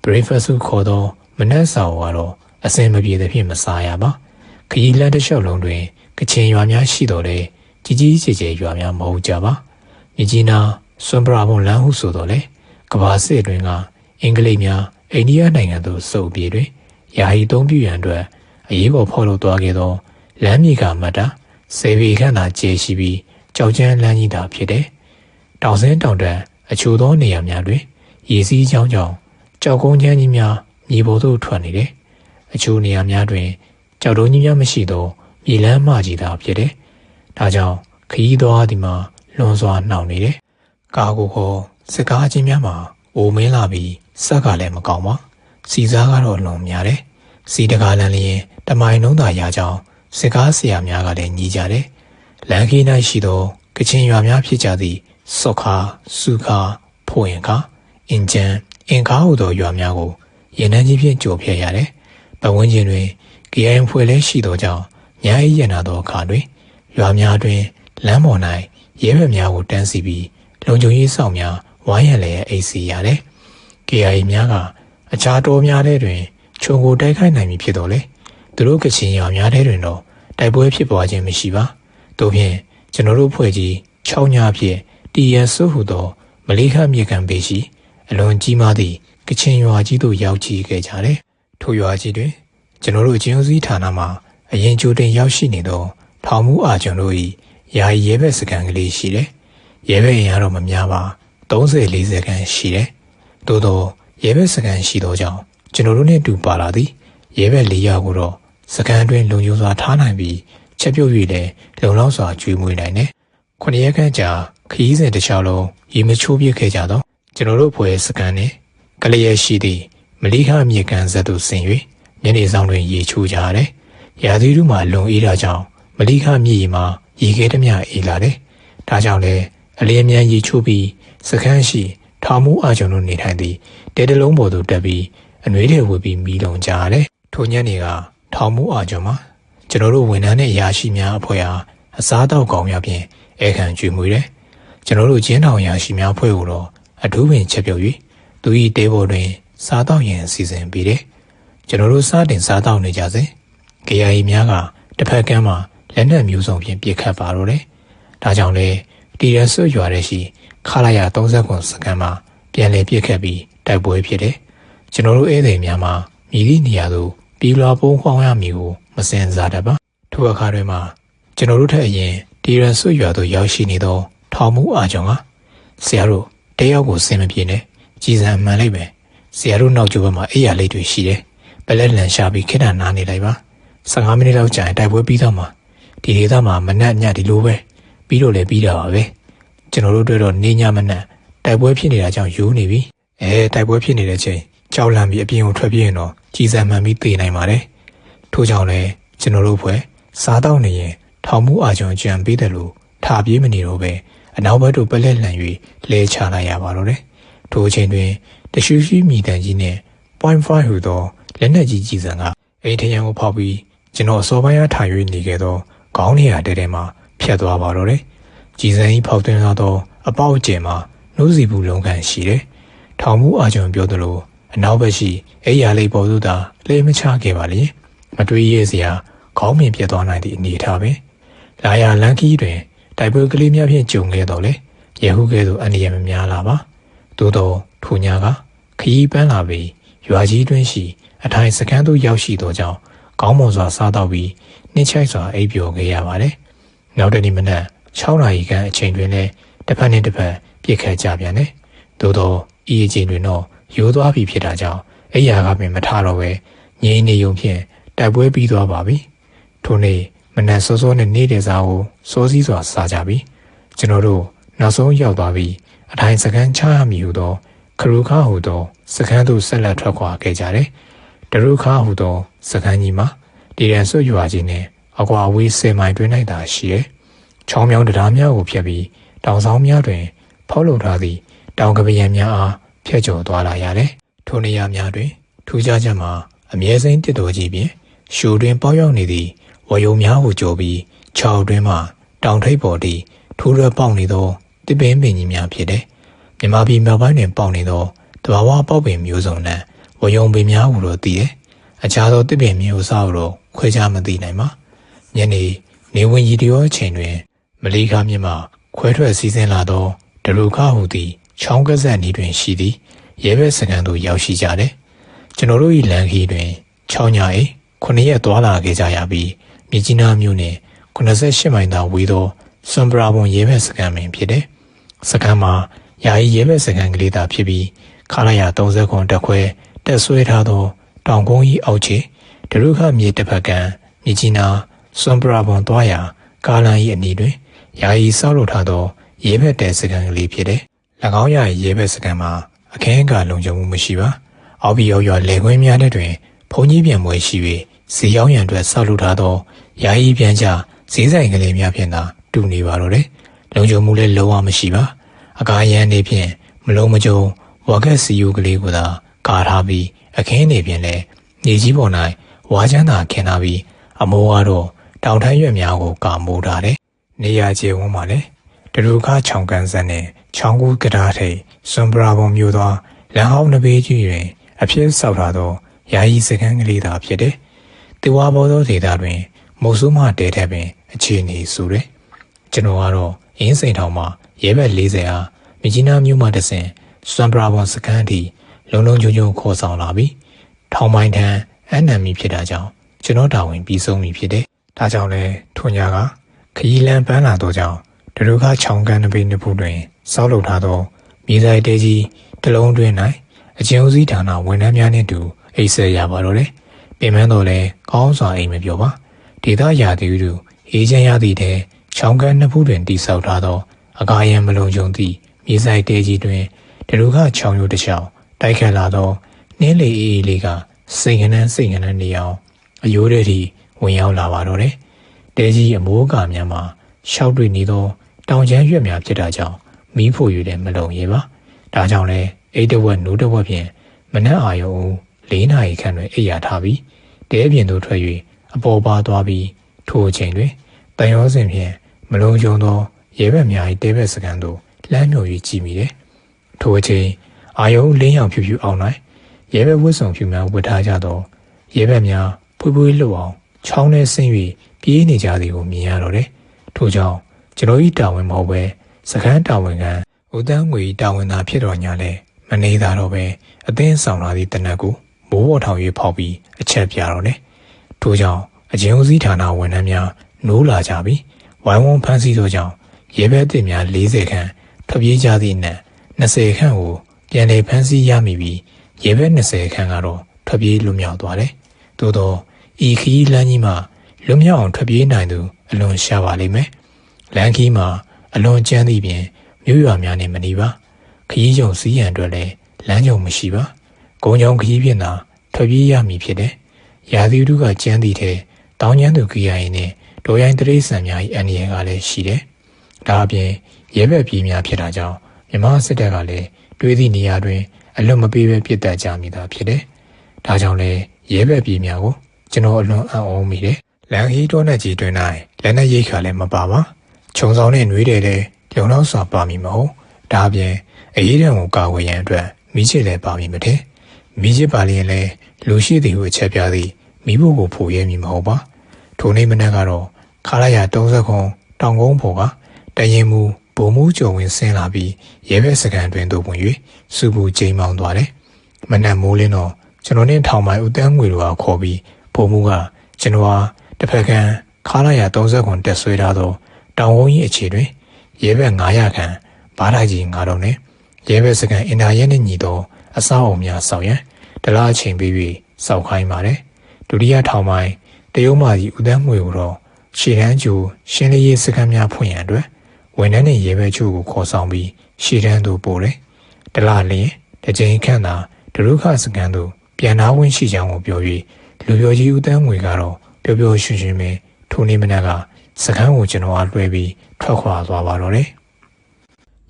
breakfast ခေါ်သောမနက်စာကိုကတော့အဆင်မပြေသဖြင့်မစားရပါခရီးလမ်းတစ်လျှောက်လုံးတွင်ကချင်ရွာများရှိတော်လေကြီးကြီးကျယ်ကျယ်ရွာများမဟုတ်ကြပါမြကြီးနားစွန်ဘရာဘွန်လမ်းဟုဆိုတော်လေကဘာစစ်တွင်ကအင်္ဂလိပ်များအိန္ဒိယနိုင်ငံသို့စုပ်ပြေးတွင်ယာယီသုံးပြရန်အတွက်အရေးပေါ်ဖော်လို့သွားခဲ့သောလမ်းမြေကမတ်တာစေဗီခန့်သာကျဲရှိပြီးကြောက်ကျန်းလမ်းကြီးသာဖြစ်တယ်တောင်စင်းတောင်တန်းအချို့သောနေရာများတွင်ရေစီးကြောင်းကြောင့်ကြောက်ကုန်းချမ်းကြီးများမြေပေါ်သို့ထွက်နေတယ်အချို့နေရာများတွင်ကြောက်တုံးကြီးများမရှိသောမြေလမ်းမကြီးသာဖြစ်တယ်ဒါကြောင့်ခရီးသွားသည်မှာလွန်စွာနှောင့်နေတယ်ကားကိုခေါ်စကားချင်းများမှာအိုမင်းလာပြီးစက်ကလည်းမကောင်းပါစီစားကတော့လွန်များတယ်စီတကားလန်းလျင်တမိုင်လုံးသာရကြောင်းစကားဆရာများကလည်းညီကြတယ်လမ်းခီး၌ရှိသောကချင်ရွာများဖြစ်ကြသည့်စော့ခါစုခါဖိုရင်ခါအင်ဂျန်အင်ခါဟူသောရွာများကိုရေနန်းကြီးဖြင့်ကြော်ဖြတ်ရတယ်ပတ်ဝန်းကျင်တွင်KIAဖွဲ့လည်းရှိသောကြောင့်ညအိရနာသောအခါတွင်ရွာများတွင်လမ်းပေါ်၌ရဲဘက်များကိုတန်းစီပြီးလုံခြုံရေးဆောင်များဝိုင်းရံလျက်အိတ်စီရတယ်KIAများကအခြားတော်များထဲတွင်ခြုံကိုတိုက်ခိုက်နိုင်မည်ဖြစ်တော်လေသူတို့ကချင်ရွာများထဲတွင်တော့တိုက်ပွဲဖြစ်ပွားခြင်းမရှိပါတို့ဖြင့်ကျွန်တော်တို့ဖွဲ့ကြီး6ညဖြင့်တီရန်ဆုဟူသောမလေးခမြေကံပေရှိအလွန်ကြီးမားသည့်ကချင်ရွာကြီးသို့ရောက်ချီခဲ့ကြတယ်ထိုရွာကြီးတွင်ကျွန်တော်တို့အချင်းဦးစီးဌာနမှအရင်ကြိုတင်ရောက်ရှိနေသောထောင်မှုအာကျွန်တို့၏ယာယီရဲဘက်စကန်ကလေးရှိတယ်ရဲဘက်အင်အားတော့မများပါ30-40ခန်းရှိတယ်သို့သောရဲဘက်စကန်ရှိသောကြောင့်ကျွန်တော်တို့နှင့်တူပါလာသည်ရဲဘက်4ယောက်ကိုတော့စကန်တွင်လုံခြုံစွာထားနိုင်ပြီးချက်ပြုတ်၍လည်းလုံလောက်စွာကျွေးမွေးနိုင်တယ်9 ရက်ခန့်ကြာခရီးစဉ်တစ်လျှောက်လုံးရေမချိုးပြစ်ခဲ့ကြသောကျွန်တော်တို့ဖွဲ့စကန်နှင့်ကလေးရရှိသည့်မလီခမြေကန်ဇက်သို့ဆင်၍ညနေဆောင်တွင်ရေချိုးကြရတယ်ရာသီဥတုမှာလုံအေးတာကြောင့်မလီခမြေကြီးမှာရေခဲတမျှအေးလာတယ်ဒါကြောင့်လည်းအလျင်မြန်ရေချိုးပြီးစခန်းရှိထောင်မှုအာကျွန်တို့နေထိုင်သည့်တဲတလုံးပေါ်သို့တက်ပြီးအနှွေးတွေဝေပြီးမီးလုံကြရတယ်ထိုညနေကထောင်မှုအာကျွန်မှာကျွန်တော်တို့ဝန်ထမ်းနဲ့အရာရှိများအဖွဲ့အားအစားအသောက်ကောင်းများဖြင့်ဧကန်ကျွေးမွေးတယ်ကျွန်တော်တို့ကျင်းထောင်အရာရှိများအဖွဲ့ကိုတော့အထူးပင်ချက်ပြုတ်၍သူ၏တဲပေါ်တွင်စားတော့ရန်အစီအစဉ်ပေးတယ်ကျွန်တော်တို့စတင်စားတော့နေကြစဉ်KIAများကတစ်ဖက်ကမ်းမှာလက်နက်မျိုးစုံဖြင့်ပစ်ခတ်ပါတော့တယ်ဒါကြောင့်လေတီရဆွရွာတဲ့ရှိခလာရ30စကန်မှာပြန်လည်ပစ်ခတ်ပြီးတိုက်ပွဲဖြစ်တယ်ကျွန်တော်တို့ဧည့်သည်များမှာမြည်သည့်နေရာသို့ပြည်လွာပုံးခေါင်းရမည်ကိုမစင်စားတတ်ပါထိုအခါတွင်မှာကျွန်တော်တို့ထက်အရင်တီရဆွရွာသို့ရောက်ရှိနေသောထောင်မှုအာကျွန်ကဆရာတို့တယောက်ကိုစင်မပြေနဲ့ကြည်စံမှန်လိုက်ပဲဆရာတို့နောက်ကျောဘက်မှာအိယာလိတ်တွေရှိတယ်ပလက်လန်ရှာပြီးခက်တာနားနေလိုက်ပါ15မိနစ်လောက်ကြာရင်တိုက်ပွဲပြီးတော့မှာဒီဒေသမှာမနက်ညဒီလိုပဲပြီးတော့လည်းပြီးတာပါပဲကျွန်တော်တို့တွေ့တော့နေညမနက်တိုက်ပွဲဖြစ်နေတာကြောင့်ယူနေပြီတိုက်ပွဲဖြစ်နေတဲ့ချိန်ကြောက်လန့်ပြီးအပြင်ကိုထွက်ပြေးရင်တော့ကြီးစံမှန်ပြီးသေနိုင်ပါတယ်ထို့ကြောင့်လည်းကျွန်တော်တို့ဖွဲ့စားတော့နေရင်ထောင်မှုအာကျွန်ကြံပေးတယ်လို့ထားပြေးမနေတော့ပဲအနောက်ဘက်သို့ပလက်လန်၍လဲချလိုက်ရပါတော့တယ်ထိုအချိန်တွင်တရှူးရှိမြည်တန်ကြီးနဲ့ 0.5 ဟူသောလက်နက်ကြီးကြီးစံကအိမ်ထရန်ကိုဖောက်ပြီးကျွန်တော်အစောပိုင်းအားထိုင်၍နေခဲ့သောခေါင်းနေရာတဲထဲမှာဖြတ်သွားပါတော့တယ်ကြီးစံကြီးဖောက်သွင်းလာသောအပေါက်ကျဲမှာန နှုတ်စီဘူးလုံးကန်ရှိတယ်။ထောင်မှုအာဂျွန်ပြောသလိုအနောက်ဘက်ရှိအိယာလေးပေါ်သို့သာလှည့်မချခဲ့ပါလေ။မတွေးရစရာခေါင်းမြင်ပြတ်သွားနိုင်သည့်အနေထားပဲ။လာယာလန်ကီတွင်တိုက်ပွဲကလေးများဖြင့်ကြုံခဲ့တော့လေ။ယေဟုကဲ့သို့အန္တရာယ်မများလာပါ။သို့တော့ထိုညကခရီးပန်းလာပြီးရွာကြီးတွင်ရှိအထိုင်စခန်းသို့ရောက်ရှိသောကြောင့်ကောင်းမွန်စွာစားတော့ပြီးနှိမ့်ချိုက်စွာအိပ်ပျော်ခဲ့ရပါတယ်။နောက်တနေ့မနက်6 နာရီခန့်အချိန်တွင်လည်းတစ်ဖက်နှင့်တစ်ဖက်ပြစ်ခတ်ကြပြန်တယ်။သို့တော့ဤအချိန်တွင်တော့ရိုးသွားပြီဖြစ်တာကြောင့်အိယာကပင်မထတော့ပဲငြိမ်နေုံဖြင့်တိုက်ပွဲပြီးသွားပါပြီ။ထိုနေ့မနက်စောစောနဲ့နေတဲ့စားကိုစောစည်းစွာစားကြပြီ။ကျွန်တော်တို့နောက်ဆုံးရောက်သွားပြီးအထိုင်စခန်းချရမည်ဟုသောခရုခါဟုသောစခန်းသို့ဆက်လက်ထွက်ခွာခဲ့ကြတယ်။တရုခါဟုသောစခန်းကြီးမှာဒီရန်ဆွရွာကြီးနဲ့အကွာအဝေး10 မိုင်တွင်၌သာရှိတယ်။ချောင်းမြောင်းတရားများကိုဖျက်ပြီးတောင်ဆောင်များတွင်ဖောက်လုပ်ထားသည့်တောင်ကပယံများအားဖျက်ကျော်သွားလာရတယ်။ထိုနေရာများတွင်ထူးခြားချက်မှာအမြဲစိမ်းတစ်တော်ကြီးဖြင့်ရှူတွင်ပေါရောက်နေသည့်ဝယုံများကိုကြော်ပြီးခြောက်တွင်မှတောင်ထိပ်ပေါ်သည့်ထိုးရပေါက်နေသောတစ်ပင်ပင်ကြီးများဖြစ်တယ်။မြန်မာပြည်မြောက်ပိုင်းတွင်ပေါက်နေသောတဘာဝပေါက်ပင်မျိုးစုံနဲ့ဝယုံပင်များကိုတော့သိတယ်။အခြားသောတစ်ပင်မျိုးစားကိုတော့ခွဲခြားမသိနိုင်ပါ။ညနေဝင်ရီတရောအချိန်တွင်မလီခါမြစ်မှခွဲထွက်စီးဆင်းလာသောဒရုခဟုသည်ချောင်းကဆက်နီးတွင်ရှိသည်ရဲဘက်စကန်သို့ရောက်ရှိကြတယ်။ကျွန်တော်တို့၏လမ်းခီးတွင်6 ညအိ9 ရက်သွားလာခဲ့ကြရပြီးမြကြီးနားမြို့နှင့်98 မိုင်သာဝေးသောစွန်ပရာဘွန်ရဲဘက်စကန်ပင်ဖြစ်တယ်။စကန်မှာယာယီရဲဘက်စကန်ကလေးသာဖြစ်ပြီးခလာရ30 တက်ခွဲတက်ဆွဲထားသောတောင်ကုန်း၏အောက်ခြေဒရုခမြေတစ်ဖက်ကမြကြီးနားစွန်ပရာဘွန်သွားရာကားလမ်း၏အနီးတွင်ယာယီဆောက်လုပ်ထားသောရဲဘက်တဲစကန်ကလေးဖြစ်တယ်။၎င်းရရဲဘက်စကန်မှာအခင်းအကာလုံခြုံမှုမရှိပါ။အောက်ပြီးရောက်ရွာလေခွင်းများတဲ့တွင်ဘုံကြီးပြန်ပွဲရှိ၍ဈေးရောင်းရန်အတွက်ဆောက်လုပ်ထားသောယာယီပြန်ကြဈေးဆိုင်ကလေးများဖြင့်သာတူနေပါတော့တယ်။လုံခြုံမှုလည်းလုံးဝမရှိပါ။အကားရန်နေဖြင့်မလုံးမကြုံဝါကက်စီယူကလေးကိုသာကာထားပြီးအခင်းနေဖြင့်လည်းနေကြီးပေါ်၌ဝါချမ်းသာခင်းထားပြီးအမိုးကတော့တောင်ထမ်းရွက်များကိုကာမိုးထားတယ်။နေရာကျယ်ဝန်းပါလေ။တရူခချောင်းကန်ဆက်နဲ့ချောင်းကူးကတားထိပ်စွန်ပရာဘုံမျိုးသောလမ်းဟောင်းတစ်ပေးကြီးတွင်အဖြစ်ဆောက်ထားသောယာယီစခန်းကလေးသာဖြစ်တယ်။တေဝါဘောသောဒေသတွင်မုတ်ဆိုးမှတဲထက်ပင်အခြေအနေဆိုတယ်။ကျွန်တော်ကတော့အင်းစိန်ထောင်မှာရဲဘက်40အားမြကြီးနားမြို့မှတဆင်စွန်ပရာဘုံစခန်းထိလုံလုံခြုံခြုံခေါ်ဆောင်လာပြီးထောင်ပိုင်းထမ်းအနံမီဖြစ်တာကြောင့်ကျွန်တော်တာဝန်ပြီးဆုံးပြီဖြစ်တယ်။ဒါကြောင့်လဲထွန်ညာကခရီးလမ်းပန်းလာတော့ကြောင့်ဒရုခချောင်းကန်တစ်ပေနှစ်ဖူးတွင်ဆောက်လုပ်ထားသောမြေဆိုင်တဲကြီးတစ်လုံးတွင်၌အကျဉ်းဦးစီးဌာနဝန်ထမ်းများနှင့်တူအိပ်ဆက်ရပါတော့တယ်။ပြင်ပန်းတော့လဲကောင်းစွာအိမ်မပြောပါ။ဒေသရာသီဥတုအေးချမ်းရသည့်တဲ့ချောင်းကန်နှစ်ဖူးတွင်တည်ဆောက်ထားသောအကားရန်မလုံခြုံသည့်မြေဆိုင်တဲကြီးတွင်ဒရုခချောင်းရိုးတစ်လျှောက်တိုက်ခတ်လာသောနှင်းလေအေးလေးကစိတ်ကနန်းနေအောင်အယိုးတွေထိဝင်ရောက်လာပါတော့တယ်။တဲကြီးအမိုးကာများမှာရှောက်တွေ့နေသောတောင်ကျမ်းရွက်များဖြစ်တာကြောင့်မီးဖို့ယူတယ်မလုံရပါ။ဒါကြောင့်လဲအိတ်တဝက်နိုးတဝက်ဖြင့်မနက်အာရုံဦး4 နာရီခန့်တွင်အိပ်ရာထားပြီးတဲပြင်သို့ထွက်၍အပေါ်ပါသွားပြီးထိုအချိန်တွင်တန်ရောစင်ဖြင့်မလုံခြုံသောရဲဘက်များ၏တဲဘက်စကန်သို့လှမ်းမြော်၍ကြည့်မိတယ်။ထိုအချိန်အာရုံလင်းရောင်ဖြူဖြူအောင်၌ရဲဘက်ဝတ်ဆောင်ဖြူများဝတ်ထားကြသောရဲဘက်များဖွေးဖွေးလှုပ်အောင်ချောင်းထဲဆင်း၍ပြေးနေကြသည်ကိုမြင်ရတော့တယ်။ထို့ကြောင့်ကျွန်တော်၏တာဝန်မဟုတ်ပဲစခန်းတာဝန်ခံဦးတန်းငွေတာဝန်သာဖြစ်တော်ညာလဲမနေသာတော့ပဲအသင်းဆောင်လာသည့်တနက်ကိုမိုးပေါ်ထောင်၍ဖောက်ပြီးအချက်ပြတော့တယ်။ထို့ကြောင့်အကျဉ်းဦးစီးဌာနဝန်ထမ်းများနိုးလာကြပြီးဝိုင်းဝန်းဖမ်းဆီးသောကြောင့်ရဲဘက်အသစ်များ40 ခန့်ထွက်ပြေးကြသည့်နဲ့20 ခန့်ကိုပြန်လည်ဖမ်းဆီးရမိပြီးရဲဘက်20 ခန့်ကတော့ထွက်ပြေးလွတ်မြောက်သွားတယ်။သို့သောဤခီးလမ်းကြီးမှာလွတ်မြောက်အောင်ထွက်ပြေးနိုင်သူအလွန်ရှားပါလိမ့်မယ်။လမ်းခီးမှာအလွန်ကျန်းသည့်ပြင်မြို့ရွာများနဲ့မနေပါခရီးကြုံစည်းရန်အတွက်လည်းလမ်းကြုံမရှိပါဂုံကြောင်ခရီးဖြင့်သာထွက်ပြေးရမည်ဖြစ်တယ်။ရာသီဥတုကကျန်းသည့်ထဲတောင်ကျန်းသူခရီးရရင်နဲ့ဒေါ်ရိုင်းတရိษံများ၏အန္တရာယ်ကလည်းရှိတယ်။ဒါအပြင်ရဲဘက်ပြည်များဖြစ်တာကြောင့်မြန်မာစစ်တပ်ကလည်းတွေးသည့်နေရာတွင်အလွန်မပေးဘဲပြစ်တက်ကြမိတာဖြစ်တယ်။ဒါကြောင့်လည်းရဲဘက်ပြည်များကိုကျွန်တော်အလွန်အံ့ဩမိတယ်။လန်ဟီတောနဲ့ကြီးတွင်၌လက်နဲ့ရိတ်ခါလည်းမပါပါ။ခြုံဆောင်နဲ့နှွေးတယ်လည်းလုံလောက်စွာပါမိမဟုတ်။ဒါအပြင် အေးရန်ကိုကာဝေးရန်အတွက်မိချစ်လည်းပါမည်မထဲမိချစ်ပါလျင်လည်းလူရှိသည်ဟုအချက်ပြသည်မိဖို့ကိုဖို့ရဲမည်မဟုတ်ပါထိုနေ့မနက်ကတော့ခါလိုက်ရ30ခွန်တောင်ကုန်းပေါ်ကတရင်မူဗိုလ်မှူးကျော်ဝင်ဆင်းလာပြီးရဲဘက်စကန်တွင်သို့ဝင်၍စုပူချိန်မောင်းသွားတယ်မနက်မိုးလင်းတော့ကျွန်တော်နဲ့ထောင်မိုင်ဦးတန်းငွေတို့ကခေါ်ပြီးဗိုလ်မှူးကကျွန်တော်ဟာတစ်ဖက်ကခါလိုက်ရ30ခွန်တက်ဆွဲထားသောတောင်ကုန်းကြီးအခြေတွင်ရဲဘက်900ခန့်ဘားလိုက်ကြီး900နဲ့ရဲဘက်စကန်အင်တာရဲနှင့်ညီသောအဆောက်အုံများဆောက်ရန်တလားအချိန်ပေးပြီးစောက်ခိုင်းပါတယ်ဒုတိယထောင်ပိုင်းတရုံးမာကြီးဦးတန်းငွေကိုတော့ရှေ့တန်းကျူရှင်းလင်းရေးစခန်းများဖွင့်ရန်အတွက်ဝန်ထမ်းနှင့်ရဲဘက်ချို့ကိုခေါ်ဆောင်ပြီးရှေ့တန်းသို့ပို့တယ်တလားလျင်တစ်ချိန်ခန့်သာဒုက္ခစခန်းသို့ပြန်နာဝင်ရှိကြောင်းကိုပြော၍လူပြောကြီးဦးတန်းငွေကတော့ပျော်ပျော်ရွှင်ရွှင်ပဲထိုနေ့မနက်ကစခန်းကိုကျွန်တော်အားလွှဲပြီးထွက်ခွာသွားပါတော့တယ်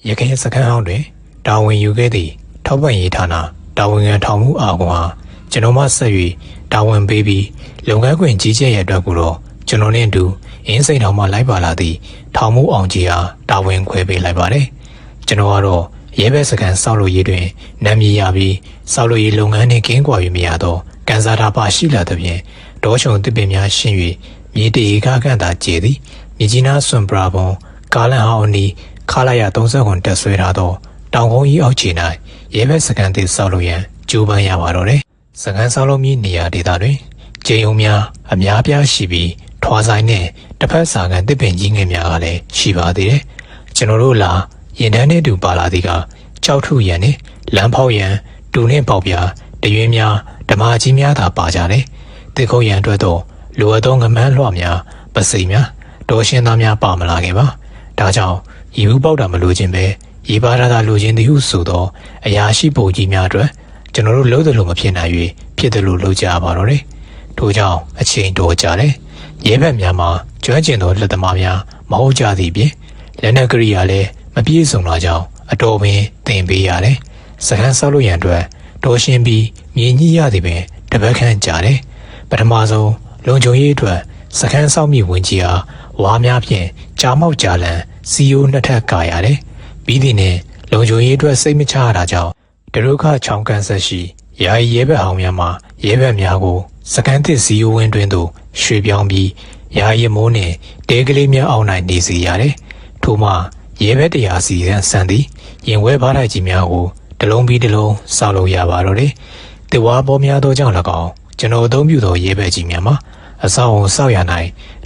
ရခိုင်စခန်းဟောင်းတွင်တာဝန်ယူခဲ့သည့်ထောက်ပံ့ရေးဌာနတာဝန်ခံထောင်မှုအာကွန်ဟာကျွန်တော်မှဆက်၍တာဝန်ပေးပြီးလုပ်ငန်းခွင်ကြီးကျယ်ရအတွက်ကိုတော့ကျွန်တော်နဲ့အတူအင်းစိန်ထောင်မှလိုက်ပါလာသည့်ထောင်မှုအောင်ကြီးအားတာဝန်ခွဲပေးလိုက်ပါတယ်ကျွန်တော်ကတော့ရဲဘက်စခန်းဆောက်လုပ်ရေးတွင်နာမည်ရပြီးဆောက်လုပ်ရေးလုပ်ငန်းနှင့်ကင်းကွာ၍မရသောကန်စားတာပါရှိလာသဖြင့်ဒေါ်ချုံတစ်ပင်များရှင်း၍မြေတေခါခန့်သာကျေသည်မြကြီးနားစွန်ပရာဘုံကာလန်ဟောင်းနီခါလာရ30ခွန်တက်ဆွဲထားသောတောင်ကုန်းကြီးအောက်ခြေ၌ရဲဘက်စခန်းသစ်ဆောက်လုပ်ရန်ကြိုးပမ်းရပါတော့တယ်စခန်းဆောက်လုပ်မည့်နေရာဒေသတွင်ကျေးုံများအများပြားရှိပြီးထွာဆိုင်နှင့်တစ်ဖက်စာကန်တစ်ပင်ကြီးငယ်များကလည်းရှိပါသေးတယ်ကျွန်တော်တို့လာရင်တန်းနဲ့တူပါလာသည်ကကြောက်ထုရန်နှင့်လမ်းဖောက်ရန်တူနှင့်ပေါက်ပြားတရွေးများဓမာကြီးများသာပါကြတယ်တစ်ခုတ်ရန်အတွက်တော့လိုအပ်သောငမန်းလွှများပစိများဒေါ်ရှင်းသားများပါမလာခဲ့ပါဒါကြောင့်ရီဘူးပေါက်တာမလိုခြင်းပဲရေပါရတာလိုခြင်းတည်းဟုဆိုသောအရာရှိပုံကြီးများအတွက်ကျွန်တော်တို့လှုပ်တယ်လို့မဖြစ်နိုင်၍ဖြစ်တယ်လို့လှုပ်ကြပါတော့တယ်ထို့ကြောင့်အချိန်တော်ကြတယ်ရဲဘက်များမှာကျွမ်းကျင်သောလက်သမားများမဟုတ်ကြသည့်ပြင်လက်နက်ကရိယာလည်းမပြည့်စုံတာကြောင့်အတော်ပင်သင်ပေးရတယ်စခန်းဆောက်လို့ရန်အတွက်တော်ရှင်းပြီးမြေကြီးရသည်ပင်တပတ်ခန့်ကြာတယ်ပထမဆုံးလုံခြုံရေးအတွက်စခန်းဆောက်မိဝင်ကြီးအားဝါများဖြင့်ကြာမောက်ကြာလန်စီယိုနှစ်ထပ်ကာရတယ်ပြီးသည်နှင့်လုံခြုံရေးအတွက်စိတ်မချရတာကြောင့်ဒရုခချောင်းကန်ဆက်ရှိယာယီရဲဘက်ဟောင်းများမှရဲဘက်များကိုစကန်သစ်စီယိုဝင်းတွင်သို့ရွှေ့ပြောင်းပြီးယာယီမိုးနှင့်တဲကလေးများအောက်၌နေစေရတယ်ထို့မှရဲဘက်တရားစီဆန်သည်ရင်ဝဲပါးတိုက်ကြီးများကိုတလုံးပြီးတလုံးဆောက်လုပ်ရပါတော့တယ်တေဝါပေါ်များသောကြောင့်၎င်းကျွန်တော်အသုံးပြုသောရဲဘက်ကြီးများမှာအဆောင်အဆောက်ရ၌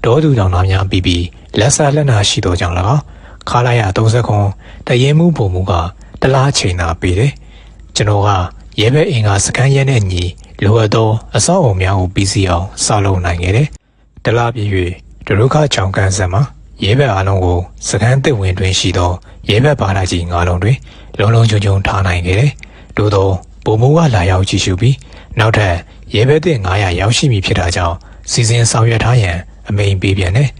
ဒေါ်သူတောင်သားများပြီးလက်စားလက်နာရှိသောကြောင့်၎င်းခါလိုက်ရ30ခွန်တရင်မှုပုံမူကတလားချိန်သာပေးတယ်ကျွန်တော်ကရဲဘက်အင်္ဂါစခန်းရဲနဲ့ညီလိုအပ်သောအဆောက်အုံများကိုပြီးစီအောင်ဆောက်လုပ်နိုင်ခဲ့တယ်တလားပြည့်၍ဒရုခချောင်းကန်ဆက်မှာရဲဘက်အားလုံးကိုစခန်းတစ်ဝင်တွင်ရှိသောရဲဘက်ဘာသာကြီး9လုံးတွင်လုံလုံခြုံခြုံထားနိုင်ခဲ့တယ်သို့သောပုံမူကလာရောက်ကြည့်ရှုပြီးနောက်ထပ်ရဲဘက်သစ်900ရောက်ရှိပြီဖြစ်တာကြောင့်စီစဉ်ဆောင်ရွက်ထားရန်အမိန့်ပေးပြန်တယ်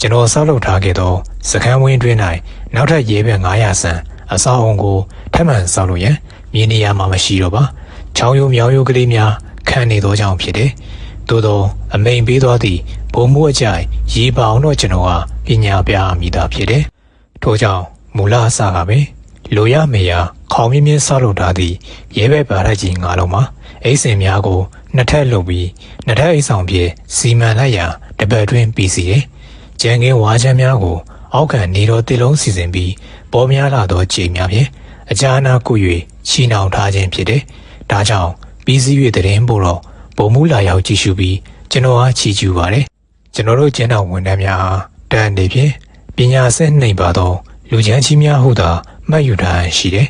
ကျွန်တော်ဆောက်လုပ်ထားခဲ့သောစခန်းဝင်းတွင်၌နောက်ထပ်ရဲဘက်900ဆန်အဆောက်အုံကိုထပ်မံဆောက်လုပ်ရန်မြေနေရာမှာမရှိတော့ပါချောင်းရိုးမြောင်းရိုးကလေးများခံနေသောကြောင့်ဖြစ်တယ်သို့သောအမိန်ပေးသွားသည့်ဘုံမှုအကြိုက်ရေပါအောင်တော့ကျွန်တော်ကပညာပြမိတာဖြစ်တယ်ထို့ကြောင့်မူလအစကပဲလိုရမေယာခေါင်းမြင့်မြင့်ဆောက်လုပ်ထားသည့်ရဲဘက်ပါရကြီး9လုံးမှာအိတ်စင်များကိုနှစ်ထပ်လုပ်ပြီးနှစ်ထပ်အိတ်ဆောင်ဖြင့်စီမံလိုက်ရာတပတ်တွင်ပြီးစီတယ်ကျန်ကင်းဝါချမ်းများကိုအောက်ခံနေတော်တစ်လုံးစီစဉ်ပြီးပေါ်များလာသောခြေများဖြင့်အကြာနာကု၍ချီနှောင်ထားခြင်းဖြစ်တယ်ဒါကြောင့်ပြီးစီး၍တရင်ပို့တော့ဘုံမူလာရောက်ကြည့်ရှုပြီးကျွန်တော်အားချီးကျူးပါတယ်ကျွန်တော်တို့ကျန်းတော်ဝန်ထမ်းများအားတန်နေဖြင့်ပညာဆက်နှိမ်ပါသောလူချမ်းကြီးများဟုသာမှတ်ယူထားရှိတယ်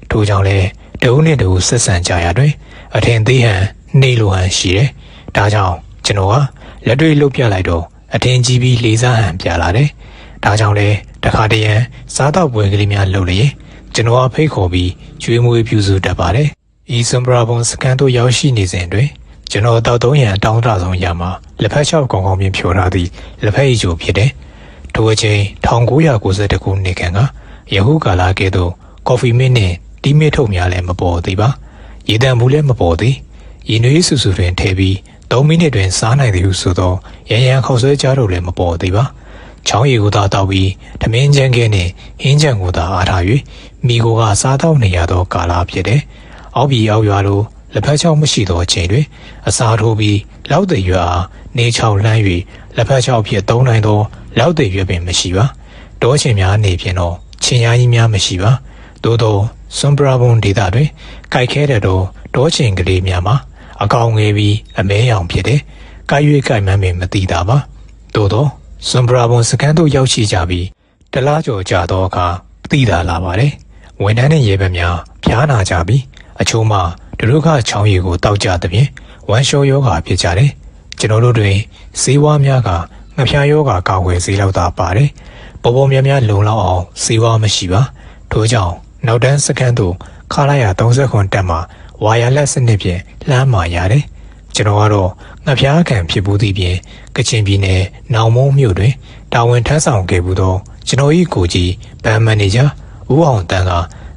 ထို့ကြောင့်လည်းတဦးနှင့်တဦးဆက်ဆံကြရတွင်အထင်သေးဟန်နှိလိုဟန်ရှိတယ်ဒါကြောင့်ကျွန်တော်ကလက်တွေ့လုပ်ပြလိုက်တော့အထင်ကြီးပြီးလေးစားဟန်ပြလာတယ်ဒါကြောင့်လည်းတခါတရံစားတော့ပွဲကလေးများလုပ်လျင်ကျွန်တော်ဖိတ်ခေါ်ပြီးကျွေးမွေးပြုစုတတ်ပါတယ်ဤစံပရာဘုံစကန်တို့ရောက်ရှိနေစဉ်တွင်ကျွန်တော်တောက်သုံးရန်တောင်းတဆုံးရမှာလက်ဖက်လျှောက်ကောင်းကောင်းပြဖြောထားသည့်လက်ဖက်ရည်ချိုဖြစ်တယ်ထိုအချိန်1992ခုနှစ်ခန့်ကယဟုကာလာကဲ့သို့ကော်ဖီမစ်နှင့်တီးမစ်ထုတ်များလည်းမပေါ်သေးပါရေတံဘူးလည်းမပေါ်သေးရေနွေးဆူဆူတွင်ထည့်ပြီး3မိနစ်တွင်စားနိုင်သည်ဟုဆိုသောရန်ရန်ခေါက်ဆွဲကြားတို့လည်းမပေါ်သေးပါ ချောင်းရည်ကိုသာတောက်ပြီးထမင်းချမ်းကဲနှင့်ဟင်းချမ်းကိုသာအားထား၍မိကိုကစားတော့နေရသောကာလဖြစ်တယ်။အောက်ပြည်အောက်ရွာလိုလက်ဖက်ချောင်းမရှိသောအချိန်တွင်အစာထိုးပြီးလောက်တဲ့ရွာနေချောင်းလှမ်း၍လက်ဖက်ချောင်းဖြစ်သုံးနိုင်သောလောက်တဲ့ရွပင်မရှိပါ။တောချင်းများနေဖြင့်တော့ချင်းရားကြီးများမရှိပါ။သို့သောစွန်ပရာဘုံဒေသတွင်ကြိုက်ခဲတဲ့တော့တောချင်းကလေးများမှာအကောင်ငယ်ပြီးအမဲရောင်ဖြစ်တယ်။ကိုက်၍ကိုက်မှန်းပင်မသိတာပါ။သို့သောစွန်ပရာဘုံစကန်သို့ရောက်ရှိကြပြီးတလားကျော်ကြာသောအခါသိသာလာပါတယ်။ဝန်ထမ်းနှင့်ရဲဘက်များဖျားနာကြပြီးအချို့မှဒုက္ခချောင်းရည်ကိုတောက်ကြသဖြင့်ဝမ်းလျှောယောဂါဖြစ်ကြတယ်။ကျွန်တော်တို့တွင်ဈေးဝါးများကငှက်ဖျားယောဂါကာကွယ်ဆေးလောက်သာပါတယ်။ပေါ်ပေါ်များများလုံလောက်အောင်ဈေးဝါးမရှိပါ။ထို့ကြောင့်နောက်တန်းစကန်သို့ခါလိုက်ရ30ခွန်တက်မှာဝါယာလက်စနစ်ဖြင့်လှမ်းမာရတယ်။ကျွန်တော်ကတော့ငှက်ဖျားခံဖြစ်ဘူးသည့်ပြင်ကချင်ပြည်နယ်နောင်မုံမြို့တွင်တာဝန်ထမ်းဆောင်ခဲ့ဘူးသောကျွန်တော်၏ကိုကြီးဗန်မန်နေဂျာဦးအောင်တန်းက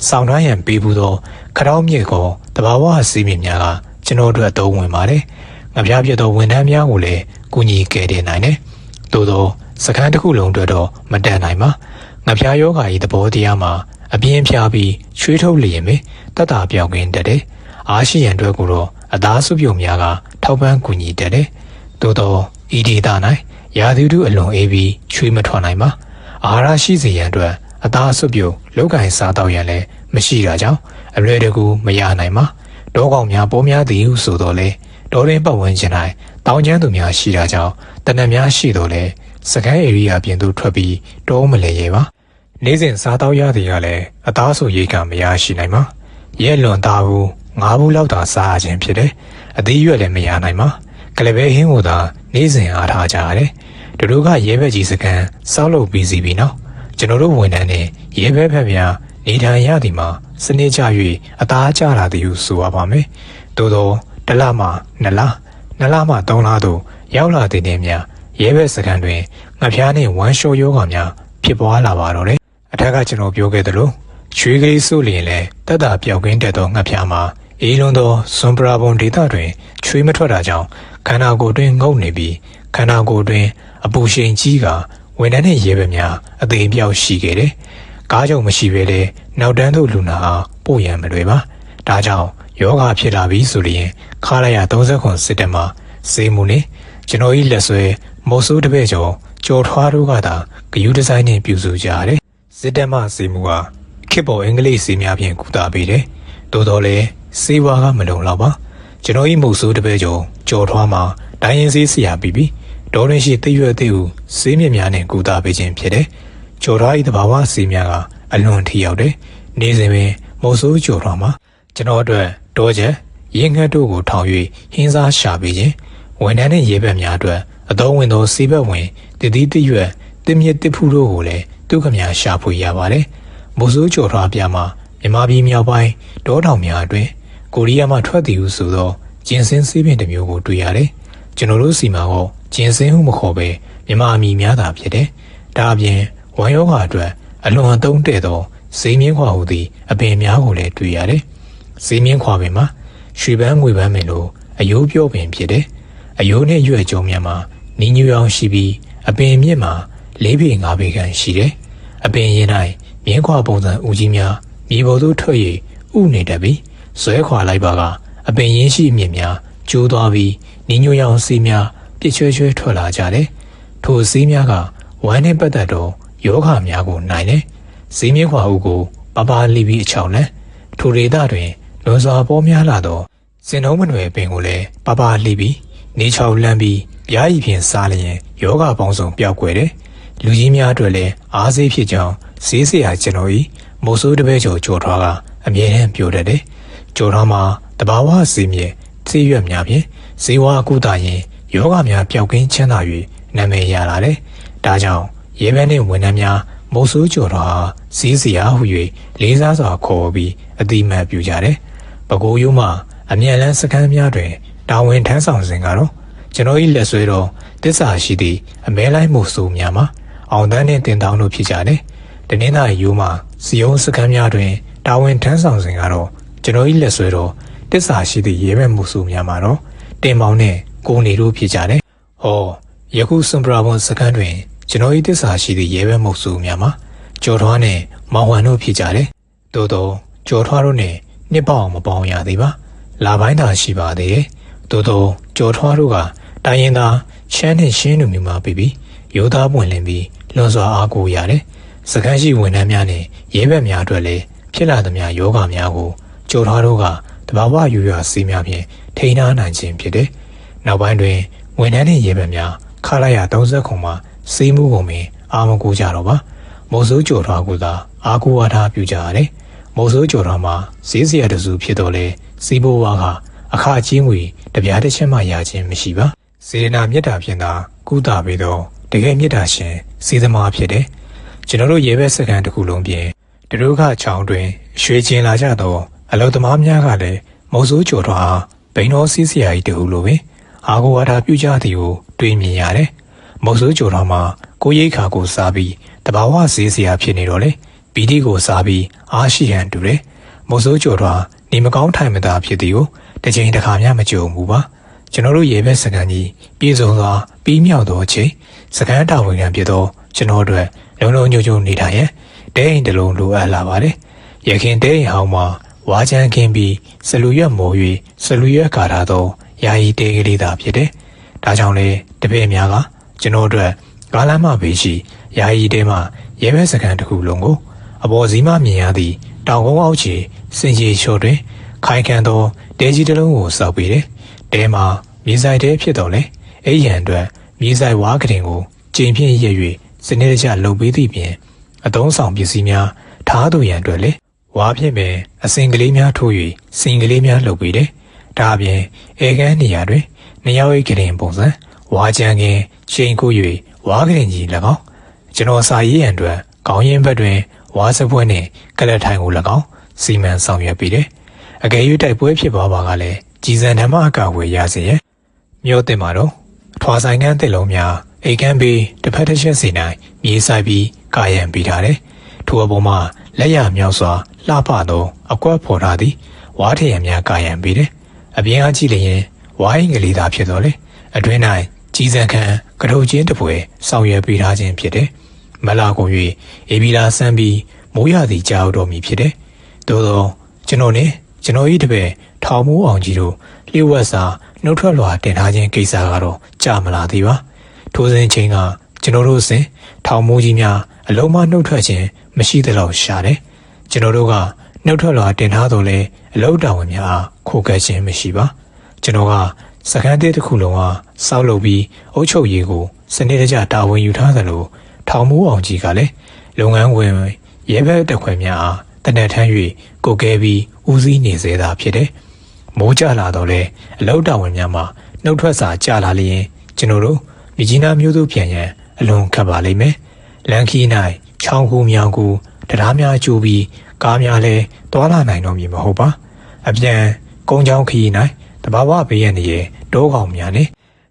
စောင့်နှမ်းရန်ပေးဘူးသောခရောင်းမြစ်ကောတဘာဝစီးမြစ်များကကျွန်တော်တို့အသုံးဝင်ပါတယ်။ငှက်ဖျားပြသောဝန်ထမ်းများကိုလည်းကူညီကယ်တင်နိုင်တယ်။သို့သောစခန်းတစ်ခုလုံးအတွက်တော့မတန်နိုင်ပါ။ငှက်ဖျားယောဂါ၏သဘောတရားမှာအပြင်းဖျားပြီးချွေးထုတ်လျင်ပဲတတ်တာပြောင်းကင်းတတ်တယ်။အားရှိရန်အတွက်ကိုတော့အသားစုပြုံများကထောက်ပံ့ကူညီတတ်တယ်။သို့သောဤဒေသ၌ရာသီဥတုအလွန်အေးပြီးချွေးမထွက်နိုင်ပါ။အာဟာရရှိစေရန်အတွက်အသားစုပြုံလောက်ကင်စားတော့ရန်လည်းမရှိတာကြောင့်အလွယ်တကူမရနိုင်ပါ။တောကောင်များပေါ်များသည်ဟုဆိုတော့လေတောရင်းပတ်ဝန်းကျင်၌တောင်ကျမ်းသူများရှိတာကြောင့်တနက်များရှိတော့လေစကိုင်းဧရိယာပြင်သို့ထွက်ပြီးတောမလဲရဲပါ။နေ့စဉ်စားတော့ရသည်ကလည်းအသားဆိုရိတ်ကမရရှိနိုင်ပါ။ရဲလွန်သားဘူး9ဘူးလောက်သာစားရခြင်းဖြစ်တယ်။အသေးရွက်လည်းမရနိုင်ပါ။ကလပဲဟင်းကိုသာနေ့စဉ်အားထားကြရတယ်။တို့ကရဲဘက်ကြီးစကန်စောက်လုပ်ပြီးစီပြီးနော်။ကျွန်တော်တို့ဝန်ထမ်းနဲ့ရဲဘက်ဖက်များနေထိုင်ရသည်မှာစနစ်ကျ၍အသားကျလာသည်ဟုဆိုရပါမယ်။သို့သောတလမှ2လ2လမှ3လသို့ရောက်လာတဲ့နေ့များရဲဘက်စကန်တွင်ငှက်ဖျားနှင့်ဝမ်းလျှောယောဂါများဖြစ်ပွားလာပါတော့တယ်။အထက်ကကျွန်တော်ပြောခဲ့သလိုရွှေကလေးဆိုလျင်လည်းတတ်တာပြောက်ကင်းတက်သောငှက်ဖျားမှာအေးလွန်သောစွန်ပရာဘုံဒေသတွင်ချွေးမထွက်တာကြောင့်ခန္ဓာကိုယ်တွင်ငုတ်နေပြီးခန္ဓာကိုယ်တွင်အပူရှိန်ကြီးကဝန်ထမ်းနှင့်ရဲဘက်များအသေးအပြောက်ရှိခဲ့တယ်။ကားကြုံမရှိဘဲလေနောက်တန်းသို့လူနာအားပို့ရန်မလွယ်ပါ။ဒါကြောင့်ယောဂဖြစ်လာပြီးဆိုလျင်ခါလိုက်ရ30ခွန်စစ်တက်မှာစေးမှုနဲ့ကျွန်တော်၏လက်ဆွဲမုတ်ဆိုးတစ်ပည့်ကျော်ထွားတို့ကသာဂယူဒီဇိုင်းနဲ့ပြုစုကြရတယ်။စစ်တက်မှစေးမှုကခေတ်ပေါ်အင်္ဂလိပ်စေးများဖြင့်ကုသပေးတယ်။သို့တော်လည်းစေးဝါကမလုံလောက်ပါကျွန်တော်၏မုတ်ဆိုးတစ်ပည့်ကျော်ထွားမှာတိုင်းရင်စေးဆရာပြီးပြီးဒေါ်ရင်ရှိသိရွက်သေးဟုစေးမြစ်များနဲ့ကုသပေးခြင်းဖြစ်တယ်။ကျော်ထွား၏တဘာဝစေးများကအလွန်ထိရောက်တယ်။နေ့စဉ်ပင်မုတ်ဆိုးကျော်ထွားမှာကျွန်တော်အတွက်တောချက်ရင်းငှက်တို့ကိုထောင်၍ဟင်းစားရှာပေးခြင်းဝန်ထမ်းနှင့်ရဲဘက်များအတွက်အသုံးဝင်သောစေးဘက်ဝင်တည်တည်ရွက်တင်မြစ်တစ်ဖူးတို့ကိုလည်းသူခမများရှာဖွေရပါတယ်။မုတ်ဆိုးကျော်ထွားပြမှာမြန်မာပြည်မြောက်ပိုင်းတောတောင်များအတွင်းကိုရီးယားမှထွက်သည်ဟုဆိုသောဂျင်စင်းစေးပင်တစ်မျိုးကိုတွေ့ရတယ်။ကျွန်တော်တို့စီမှာတော့ဂျင်စင်းဟုမခေါ်ပဲမြန်မာအမည်များသာဖြစ်တယ်။ဒါအပြင်ဝမ်ယောဂါအတွက်အလွန်အသုံးတဲ့သောဈေးမြင့်ခွာဟူသည့်အပင်များကိုလည်းတွေ့ရတယ်။ဈေးမြင့်ခွာပင်မှာရွှေပန်းငွေပန်းပင်လိုအယိုးပြောပင်ဖြစ်တယ်။အယိုးနှင့်ရွက်ကြုံများမှာနီညူရောင်ရှိပြီးအပင်မြင့်မှာ4ပေ5ပေခန့်ရှိတယ်။အပင်ရင်၌မြင်းခွာပုံစံဦးကြီးများမြေပေါ်သို့ထွက်၍ဥနေတတ်ပြီးဇွဲခွာလိုက်ပါကအပင်ရင်းရှိမြင့်များကျိုးသွားပြီးနီညူရောင်ဆေးများပြည့်ချွဲချွဲထွက်လာကြတယ်။ထိုဆေးများကဝမ်းနှင့်ပတ်သက်သောယောဂများကိုနိုင်တယ်။ဈေးမြင့်ခွာဥကိုပပလိပြီးအချောင်းနဲ့ထိုဒေသတွင်လွန်စွာပေါ်များလာသောစင်နှုံးမနွယ်ပင်ကိုလည်းပပလိပြီးနေချောင်းလန်းပြီးပြားရည်ဖြင့်စားလျင်ယောဂပေါင်းစုံပျောက်ကွယ်တယ်။လူကြီးများအတွက်လည်းအားစေးဖြစ်ကြောင်းဈေးစရာကျွန်တော်၏မုတ်ဆိုးတပည့်ကျော်ကြော်ထွားကအမြဲတမ်းပြောတတ်တယ်။ကြော်ထွားမှာတဘာဝဈေးမြင့်ဆေးရွက်များဖြင့်ဈေးဝါကုသရင်ယောဂများပျောက်ကင်းချမ်းသာ၍နာမည်ရလာတယ်။ဒါကြောင့်ရဲဘက်နှင့်ဝန်ထမ်းများမုတ်ဆိုးကြော်ထွားဈေးစရာဟု၍လေးစားစွာခေါ်ပြီးအတိမတ်ပြုကြတယ်။ပဲခူးရိုးမှအမြန်လန်းစခန်းများတွင်တာဝန်ထမ်းဆောင်စဉ်ကတော့ကျွန်တော်၏လက်ဆွဲတော်တစ္ဆာရှိသည့်အမဲလိုက်မှုဆိုးများမှာအောင်တန်းနှင့်တင်တောင်းတို့ဖြစ်ကြတယ်။တနင်္သာရီရိုးမှစီယုံစခန်းများတွင်တာဝန်ထမ်းဆောင်စဉ်ကတော့ကျွန်တော်၏လက်ဆွဲတော်တစ္ဆာရှိသည့်ရဲဘက်မှုဆိုးများမှာတော့တင်မောင်နှင့်ကိုနေတို့ဖြစ်ကြတယ်။ဟောယခုစွန်ပရာဘွန်စခန်းတွင် ကျွန်တော်ဤသစ္စာရှိသည့်ရဲဘက်မုတ်စုများမှာကျော်ထွားနဲ့မောင်ဝမ်တို့ဖြစ်ကြတယ်။သို့တော့ကျော်ထွားတို့နဲ့နှစ်ပေါအောင်မပေါင်းရသေးပါ။လာပိုင်းသာရှိပါသေးတယ်။သို့တော့ကျော်ထွားတို့ကတိုင်းရင်သားချမ်းနဲ့ရှင်းလူမျိုးမှာပြီးရိုးသားပွင့်လင်းပြီးလွန်စွာအားကိုးရတယ်။စကန်းရှိဝန်ထမ်းများနဲ့ရဲဘက်များအတွက်လည်းဖြစ်လာသမျှယောဂများကိုကျော်ထွားတို့ကတဘာဝယူရစီများဖြင့်ထိန်းထားနိုင်ခြင်းဖြစ်တယ်။နောက်ပိုင်းတွင်ဝန်ထမ်းနဲ့ရဲဘက်များခလာရ30ခုမှစီးမှုကုန်ပင်အာမကူကြတော့ပါ။မိုးစိုးကျော်ထွားကသာအားကိုးအားထားပြုကြရတယ်။မိုးစိုးကျော်ထွားမှာဈေးစရာတစုဖြစ်တော့လေစီးဘိုးဝါကအခါချင်းငွေတပြားတစ်ချက်မှရခြင်းမရှိပါ။စေရနာမေတ္တာဖြင့်သာကုသပေးသောတကယ်မေတ္တာရှင်စေသမားဖြစ်တယ်။ကျွန်တော်တို့ရဲဘက်စကန်တစ်ခုလုံးပြင်တရုခချောင်းတွင်ရွှေကျင်လာကြသောအလုသမားများကလည်းမိုးစိုးကျော်ထွားဘိန်းတော်စီးစရာကြီးတဟုလိုပင်အားကိုးအားထားပြုကြသည်ကိုတွေးမြင်ရတယ်။မိုးစိုးကျော်ထွားမှာကိုရိတ်ခါကိုစားပြီးတဘာဝဈေးစရာဖြစ်နေတော့လေပီတိကိုစားပြီးအားရှိဟန်တူတယ်။မိုးစိုးကျော်ထွားနေမကောင်းထိုင်မသာဖြစ်သည်ကိုတစ်ချိန်တစ်ခါမှမကြုံဘူးပါ။ကျွန်တော်တို့ရေဘက်စကန်ကြီးပြည်စုံစွာပြီးမြောက်သောအချိန်စကန်တာဝန်ခံဖြစ်သောကျွန်တော်တို့လုံလုံညုံညုံနေထိုင်ရန်တဲအိမ်တစ်လုံးလိုအပ်လာပါတယ်။ရခင်တဲအိမ်ဟောင်းမှာဝါချမ်းခင်းပြီးဆလူရွက်မိုး၍ဆလူရွက်ကာထားသောယာယီတဲကလေးသာဖြစ်တယ်။ဒါကြောင့်လေတပည့်များကကျွန်တော်တို့ကားလမ်းမဘေးရှိယာယီတဲမှာရဲဘက်စကန်တစ်ခုလုံးကိုအပေါ်စီးမှမြင်ရသည့်တောင်ကုန်းအောက်ခြေစင်ကြီးလျှော်တွင်ခိုင်ခံသောတဲကြီးတစ်လုံးကိုစောက်ပေးတယ်။တဲမှာမြေဆိုင်တဲဖြစ်တော်လေအဲ့ရန်အတွက်မြေဆိုင်ဝါကတင်ကိုကျင်းဖြင့်ရက်၍စနစ်တကျလှုပ်ပေးသည့်ပြင်အသုံးဆောင်ပစ္စည်းများထားသူရန်အတွက်လေဝါဖြင့်ပင်အစင်ကလေးများထိုး၍စင်ကလေးများလှုပ်ပေးတယ်။ဒါအပြင်အေကန်းနေရာတွင်နှစ်ယောက်၏ကရင်ပုံစံဝါကြံကင်ရှိန်ကို၍ဝါကရင်ကြီး၎င်းကျွန်တော်စာရေးရန်အတွက်ခေါင်းရင်းဘက်တွင်ဝါစပွဲနှင့်ကလတ်ထိုင်ကို၎င်းစီမံဆောင်ရွက်ပေးတယ်။အကယ်၍တိုက်ပွဲဖြစ်သွားပါကလည်းကြည်စံဓမ္မအကာဝယ်ရစေရန်မြို့တင်မှာတော့အထွာဆိုင်ကန်းတစ်လုံးများအိတ်ကန်းပြီးတစ်ဖက်တစ်ချက်စီနိုင်မြေဆိုင်ပြီးကာယံပေးထားတယ်။ထိုအပေါ်မှာလက်ရမြောက်စွာလှပသောအကွက်ဖော်ထားသည်ဝါထရံများကာယံပေးတယ်။အပြင်အားကြည့်လျင်ဝိုင်းကလေးသာဖြစ်တော်လေအတွင်း၌ကြီးစံခံကထုံချင်းတပွဲဆောင်ရွက်ပေးထားခြင်းဖြစ်တယ်။မလာကုန်၍အေဘီလာဆန်းပြီးမိုးရသည်ကြောက်တော်မူဖြစ်တယ်။သို့သောကျွန်တော်နဲ့ကျွန်တော်၏တပည့်ထောင်မိုးအောင်ကြီးတို့လျှို့ဝှက်စာနှုတ်ထွက်လွှာတင်ထားခြင်းကိစ္စကတော့ကြာမလာသေးပါ။ထိုစဉ်ချင်းကကျွန်တော်တို့စဉ်ထောင်မိုးကြီးများအလုံးမနှုတ်ထွက်ခြင်းမရှိသလောက်ရှာတယ်။ကျွန်တော်တို့ကနှုတ်ထွက်လွှာတင်ထားတော့လေအလုံးတာဝန်များခိုကဲခြင်းမရှိပါ။ကျွန်တော်ကစကန်းသေးတစ်ခုလုံးကစောက်လုပ်ပြီးအုပ်ချုပ်ရေးကိုစနစ်တကျတာဝန်ယူထားသလိုထောင်မိုးအောင်ကြီးကလည်းလုပ်ငန်းဝင်ရဲဘက်တက်ခွဲများအားတနက်ထမ်း၍ကိုကဲပြီးဦးစီးနေစေတာဖြစ်တယ်။မိုးကြလာတော့လေအလောက်တာဝန်များမှာနှုတ်ထွက်စာကြလာလျင်ကျွန်တော်တို့မြကြီးနားမျိုးစုပြန်ရန်အလွန်ခက်ပါလိမ့်မယ်။လမ်းခီး၌ချောင်းကူမြောင်ကူတရားများကျိုးပြီးကားများလည်းတွာလာနိုင်တော့မည်မဟုတ်ပါ။အပြန်ကုန်းချောင်းခီး၌တဘာဝဘေးရန်ရဲ့တောကောင်များနဲ့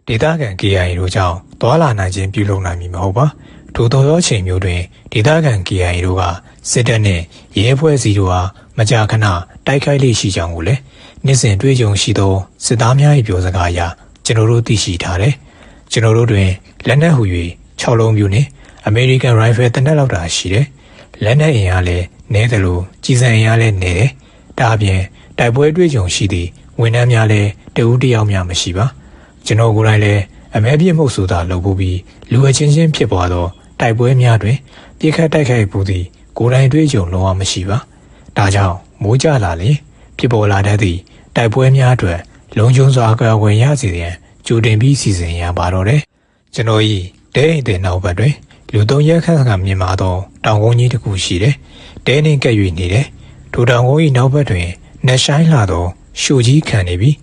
ဒေသခံ KIA တို့ကြောင့်တွာလာနိုင်ခြင်းပြုလုပ်နိုင်မည်မဟုတ်ပါ။ထို့သောရောချိန်မျိုးတွင်ဒေသခံ KIA တို့ကစစ်တပ်နှင့်ရဲဖွဲ့စည်းတို့အားမကြာခဏတိုက်ခိုက်လေ့ရှိကြောင်းကိုလည်းနေ့စဉ်တွေ့ကြုံရှိသောစစ်သားများ၏ပြောစကားအရကျွန်တော်တို့သိရှိထားတယ်။ကျွန်တော်တို့တွင်လက်နက်ဟူ၍6လုံးပြူနှင့် American Rifle တနက်လောက်တာရှိတယ်။လက်နက်အင်အားလည်းနည်းသလိုကြီးစံအင်အားလည်းနည်းတယ်။ဒါအပြင်တိုက်ပွဲတွေ့ကြုံရှိသည့်ဝန်ထမ်းများလည်းတဦးတယောက်များမရှိပါ။ကျွန်တော်ကိုယ်တိုင်လည်းအမဲပြစ်မှုဆိုတာလုပ်ဖို့ပြီးလူအချင်းချင်းဖြစ်ပွားသောတိုက်ပွဲများတွင်ပြစ်ခတ်တိုက်ခိုက်မှုသည်ကိုယ်တိုင်တွေ့ကြုံလုံးဝမရှိပါ။ဒါကြောင့်မိုးကြလာလျင်ဖြစ်ပေါ်လာတတ်သည့်တိုက်ပွဲများအတွက်လုံခြုံစွာကာကွယ်ရစေရန်ကြိုတင်ပြီးစီစဉ်ရပါတော့တယ်။ကျွန်တော်၏တဲအိမ်တဲ့နောက်ဘက်တွင်လူသုံးရက်ခန့်ကမြင်မာသောတောင်ကုန်းကြီးတစ်ခုရှိတယ်။တဲနှင့်ကပ်၍နေတယ်။ထိုတောင်ကုန်း၏နောက်ဘက်တွင်နှက်ဆိုင်လာသောရှူကြီးခံနေပြီး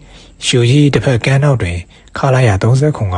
ရှူကြီးတစ်ဖက်ကမ်းနောက်တွင်ခလာရ30ခုက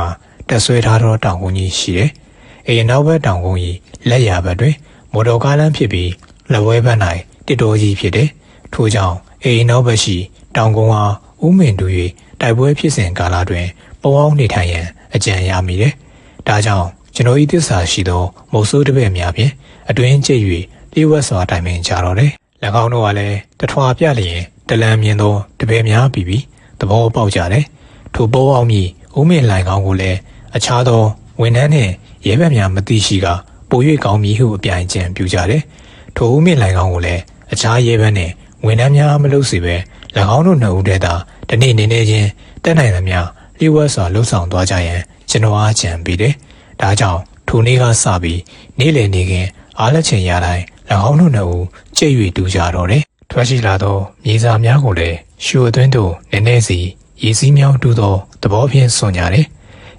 တက်ဆွဲထားသောတောင်ကုန်းကြီးရှိတယ်။အဲဒီနောက်ဘက်တောင်ကုန်း၏လက်ရဘက်တွင်မော်တော်ကားလမ်းဖြစ်ပြီးလက်ဝဲဘက်၌တစ်တော်ကြီးဖြစ်တယ်။ထို့ကြောင့်အဲဒီနောက်ဘက်ရှိတောင်ကုန်းအားဥမင်တူ၍တိုက်ပွဲဖြစ်စဉ်ကာလတွင်ပုံအောင်နေထိုင်ရန်အကြံရမိတယ်။ဒါကြောင့်ကျွန်တော်ဤသစ္စာရှိသောမုတ်ဆိုးတပည့်များဖြင့်အတွင်းကျိတ်၍လျှို့ဝှက်စွာတိုင်ပင်ကြတော့တယ်။၎င်းတို့ကလည်းတထွာပြလျင်တလန်မြင်သောတပည့်များပြီးသဘောပေါက်ကြတယ်။ထိုပေါ်အောင်မည်ဥမင်လိုင်ကောင်းကိုလည်းအခြားသော ဝန်ထမ်းနဲ့ရဲဘက်များမသိရှိကပို၍ကောင်းပြီဟုအပြိုင်ကြံပြူကြတယ်ထိုဦးမြင့်လိုင်ကောင်းကိုလည်းအခြားရဲဘက်နဲ့ဝန်ထမ်းများမလုပ်စီပဲ၎င်းတို့နှစ်ဦးတည်းသာတနေ့နေနေချင်းတက်နိုင်သမျှလျှို့ဝှက်စွာလှုပ်ဆောင်သွားကြရန်ကျွန်တော်အားကြံပေးတယ်ဒါကြောင့်ထိုနေ့ကစပြီးနေ့လည်နေခင်အားလက်ချင်ရတိုင်း၎င်းတို့နှစ်ဦးကြိတ်၍တူကြတော့တယ်ထွက်ရှိလာသောမြေစာများကိုလည်းရှူအတွင်းသို့နည်းနည်းစီရေစီးမြောင်းတူသောသဘောဖြင့်စွန့်ကြတယ်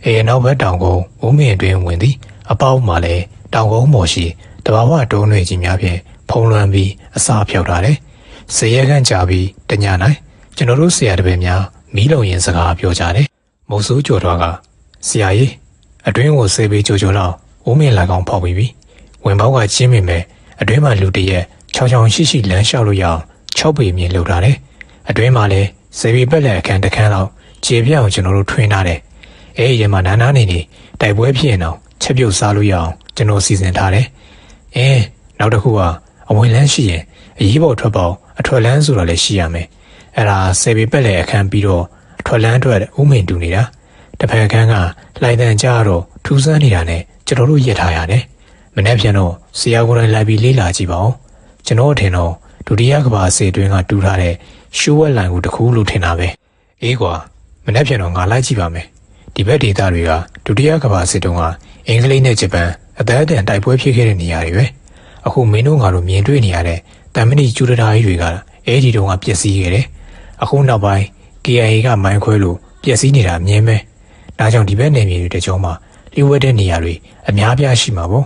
အေးနောက်ဘက်တောင်ကုန်းဦးမင်းအတွင်းဝင်သည်အပေါက်မှလည်းတောင်ကုန်းပေါ်ရှိတဘာဝတုံးတွေကြီးများဖြင့်ဖုံးလွှမ်းပြီးအစာဖြောက်ထားတယ်။ဆေးရဲခန့်ကြပြီးတညနိုင်ကျွန်တော်တို့ဆရာတပည့်များမီးလုံရင်စကားပြောကြတယ်။မုတ်ဆိုးကြော်တော်ကဆရာကြီးအတွင်းကိုဆေးပေးကြိုလောက်ဦးမင်းလာကောင်ဖောက်ပြီးပြီ။ဝင်ပေါက်ကချင်းမိမဲ့အတွင်းမှာလူတရက်ချောင်ချောင်ရှိရှိလမ်းလျှောက်လို့ရအောင်6ပေမြင့်လှုပ်ထားတယ်။အတွင်းမှာလည်းဆေးပေးပက်လက်အခန်းတစ်ခန်းလောက်ခြေပြအောင်ကျွန်တော်တို့ထွင်းထားတယ်။အဲဒီထဲမှာနာနာနေတိုက်ပွဲဖြစ်ရင်တော့ချက်ပြုတ်စားလို့ရအောင်ကျွန်တော်စီစဉ်ထားတယ်။နောက်တစ်ခုကအဝင်လန်းရှိရင်အရေးပေါ်ထွက်ပေါက်အထွက်လန်းဆိုတာလည်းရှိရမယ်။အဲ့ဒါဆေးပေပက်လေအခန်းပြီးတော့အထွက်လန်းအတွက်ဥမင်တူနေတာ။တစ်ဖက်အခန်းကလိုက်တန်ကြတော့ထူးဆန်းနေတာနဲ့ကျွန်တော်တို့ရက်ထားရတယ်။မနေ့ပြန်တော့ဆရာကိုယ်တိုင်လိုက်ပြီးလေးလာကြည့်ပါဦး။ကျွန်တော်ထင်တော့ဒုတိယကမ္ဘာစစ်တွင်းကတူထားတဲ့ရှိုးဝက်လိုင်ကိုတခုလို့ထင်တာပဲ။အေးကွာမနေ့ပြန်တော့ငါလိုက်ကြည့်ပါမယ်။ဒီဘက်ဒေသတွေကဒုတိယကမ္ဘာစစ်တုန်းကအင်္ဂလိပ်နဲ့ဂျပန်အသက်အတန်တိုက်ပွဲဖြစ်ခဲ့တဲ့နေရာတွေပဲအခုမင်းတို့ငါတို့မြင်တွေ့နေရတဲ့တမ္မဏိကျူတရာကြီးတွေကအဲဒီတုန်းကပျက်စီးခဲ့တယ်အခုနောက်ပိုင်း KIA ကမိုင်းခွဲလို့ပျက်စီးနေတာအမြင်ပဲဒါကြောင့်ဒီဘက်နယ်မြေတွေတကြောမှာလျှို့ဝှက်တဲ့နေရာတွေအများပြားရှိမှာပေါ့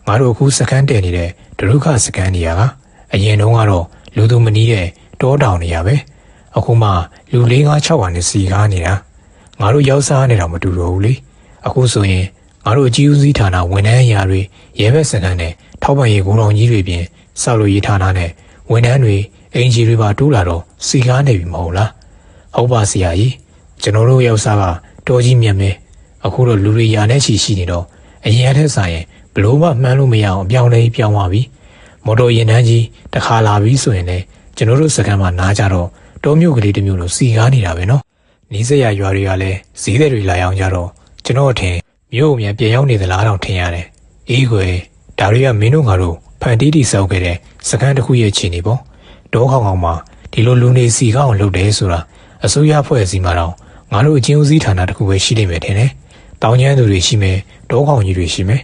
ငါတို့အခုစကန်တည်နေတဲ့ဒရုခစကန်နေရာကအရင်တုန်းကတော့လူသူမနီးတဲ့တောတောင်နေရာပဲအခုမှလူ4-5-6ဟာနဲ့စီကားနေတာငါတို့ရောက်စားနေတာမတူတော့ဘူးလေအခုဆိုရင်ငါတို့အကြီးဦးစီးဌာနဝန်ထမ်းအရာတွေရဲဘက်စကန်နဲ့ထောက်ပံ့ရေးဂိုးတော်ကြီးတွေပြင်စောက်လို့ရေးဌာနနဲ့ဝန်ထမ်းတွေအင်ဂျီတွေပါတိုးလာတော့စီကားနေပြီမဟုတ်လားဟုတ်ပါဆရာကြီးကျွန်တော်တို့ရောက်စားကတော်ကြီးမြတ်မဲအခုတော့လူတွေယာနဲ့ချီရှိနေတော့အရင်အထက်ဆိုင်ရင်ဘလို့မှမှန်းလို့မရအောင်အပြောင်းလဲပြောင်းသွားပြီမော်တော်ယာဉ်တန်းကြီးတစ်ခါလာပြီဆိုရင်လည်းကျွန်တော်တို့စကန်မှာနားကြတော့တောမြို့ကလေးတစ်မျိုးလိုစီကားနေတာပဲနော်နီးစက်ရရွာတွေကလည်းဈေးတွေလာရောက်ကြတော့ကျွန်တော်အထင်မြို့အမြန်ပြန်ရောက်နေသလားတော့ထင်ရတယ်အေးကွယ်ဒါတွေကမင်းတို့ငါတို့ဖန်တီးတီဆောက်ခဲ့တဲ့စကန်တစ်ခုရဲ့ခြေနေပေါ့တောခေါင်ခေါင်မှာဒီလိုလူနေစီကားအောင်လုပ်တယ်ဆိုတာအစိုးရဖွဲ့စည်းမှာတော့ငါတို့အချင်းဦးစီးဌာနတစ်ခုပဲရှိနေမယ်ထင်တယ်တောင်ကျမ်းသူတွေရှိမယ်တောခေါင်ကြီးတွေရှိမယ်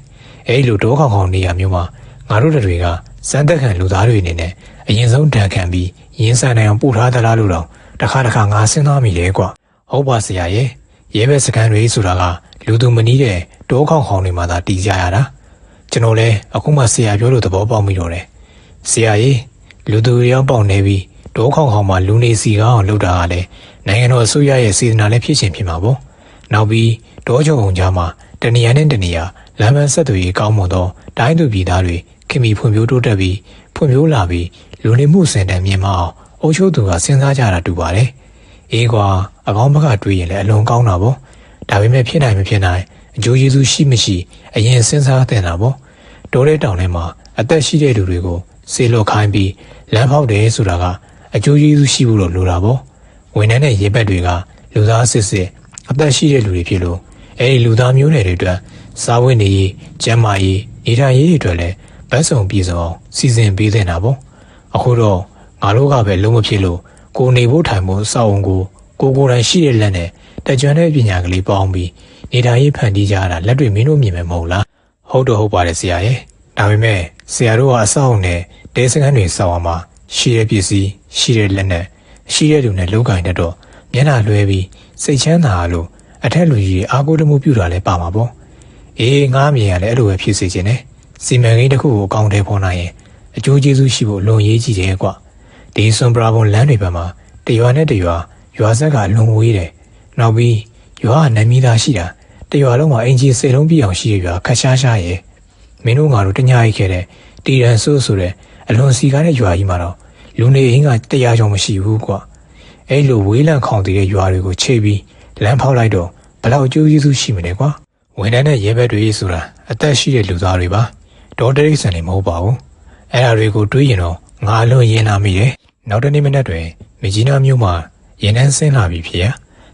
အဲဒီလိုတောခေါင်ခေါင်နေရာမျိုးမှာငါတို့တွေကစမ်းသက်ခံလူသားတွေအနေနဲ့အရင်ဆုံးတန်ခံပြီးရင်းဆိုင်နိုင်အောင်ပို့ထားသလားလို့တော့တစ်ခါငါစဉ်းစားမိတယ်ကွာဟုတ်ပါဆရာရဲ့ရဲဘက်စကန်တွေဆိုတာကလူသူမနီးတဲ့တောခေါင်ခေါင်တွေမှာသာတည်ကြရတာကျွန်တော်လည်းအခုမှဆရာပြောလို့သဘောပေါက်မိတော့တယ်ဆရာကြီးလူသူရောက်ပေါက်နေပြီးတောခေါင်ခေါင်မှာလူနေစီကားအောင်လုပ်တာကလည်းနိုင်ငံတော်အစိုးရရဲ့စေတနာလည်းဖြစ်ချင်းဖြစ်မှာပေါ့နောက်ပြီးတောချုံုံကြားမှာတနေရာနဲ့တနေရာလမ်းမဆက်သွယ်ရေးကောင်းမွန်သောတိုင်းသူပြည်သားတွေခင်မီဖွံ့ဖြိုးတိုးတက်ပြီးဖွံ့ဖြိုးလာပြီးလူနေမှုစံတန်မြင့်မအောင်အုပ်ချုပ်သူကစဉ်းစားကြတာတူပါတယ်အေးကွာအကောင်းဘက်ကတွေးရင်လည်းအလွန်ကောင်းတာပေါ့ဒါပေမဲ့ဖြစ်နိုင်မဖြစ်နိုင်အကျိုးကျေးဇူးရှိမရှိအရင်စဉ်းစားသင့်တာပေါ့တိုးတဲ့တောင်ထဲမှာအသက်ရှိတဲ့လူတွေကိုဆေးလွတ်ခိုင်းပြီးလမ်းဖောက်တယ်ဆိုတာကအကျိုးကျေးဇူးရှိဖို့တော့လိုတာပေါ့ဝန်ထမ်းတဲ့ရေဘက်တွေကလူသားစစ်စစ်အသက်ရှိတဲ့လူတွေဖြစ်လို့အဲဒီလူသားမျိုးနွယ်တွေအတွက်စားဝတ်နေရေးကျန်းမာရေးနေထိုင်ရေးတွေအတွက်လည်းဗတ်စုံပြည်စုံအောင်စီစဉ်ပေးသင့်တာပေါ့အခုတော့ငါတို့ကပဲလုံးမဖြစ်လို့ကိုနေဖို့ထိုင်ဖို့စောက်အောင်ကိုယ်တိုင်ရှိတဲ့လက်နဲ့တက်ကြွတဲ့ပညာကလေးပေါင်းပြီးနေထိုင်ရေးဖန်တီးကြတာလက်တွေမင်းတို့မြင်မယ်မဟုတ်လားဟုတ်တော့ဟုတ်ပါတယ်ဆရာရဲ့ဒါပေမဲ့ဆရာတို့ကအဆောက်အုံနဲ့တဲစခန်းတွေစောက်အောင်မှာရှိတဲ့ပစ္စည်းရှိတဲ့လက်နဲ့ရှိတဲ့လူနဲ့လောက်ကင်တတ်တော့မျက်နှာလွှဲပြီးစိတ်ချမ်းသာလို့အထက်လူကြီးအားကိုးတမှုပြုတာလည်းပါမှာပေါ့အေးငါမြင်ရလဲအဲ့လိုပဲဖြစ်စေခြင်းနဲ့စီမံကိန်းတစ်ခုကိုအကောင့်ထဲပေါ်နိုင်ရင်အကျိုးကျေးဇူးရှိဖို့လွန်ရေးကြည့်တယ်ကွဒီစွန်ပရာဘွန်လမ်းတွေဘက်မှာတရွာနဲ့တရွာရွာဆက်ကအလွန်ဝေးတယ်နောက်ပြီးရွာကနာမည်သားရှိတာတရွာလုံးမှာအင်ဂျီစေလုံးပြည့်အောင်ရှိရရွာခက်ရှားရှားရဲ့မင်းတို့ငါတို့တညာရိုက်ခဲ့တဲ့တီရန်ဆိုးဆိုတဲ့အလွန်စီကားတဲ့ရွာကြီးမှာတော့လူနေအင်းက100ကျော်မရှိဘူးကွအဲ့လိုဝေးလံခေါင်တည်တဲ့ရွာတွေကိုချိတ်ပြီးလမ်းဖောက်လိုက်တော့ဘလောက်အကျိုးကျေးဇူးရှိမလဲကွာဝန်ထမ်းတဲ့ရဲဘက်တွေဆိုတာအသက်ရှိတဲ့လူသားတွေပါဒေါ်တရိတ်ဆန်နေမဟုတ်ပါဘူးအဲ့ဒါတွေကိုတွေးရင်တော့ငါအလွန်ရင်နာမိတယ်နောက်တနေ့မနက်တွင်မြကြီးနားမြို့မှာရင်နှန်းဆင်းလာပြီဖြစ်ရ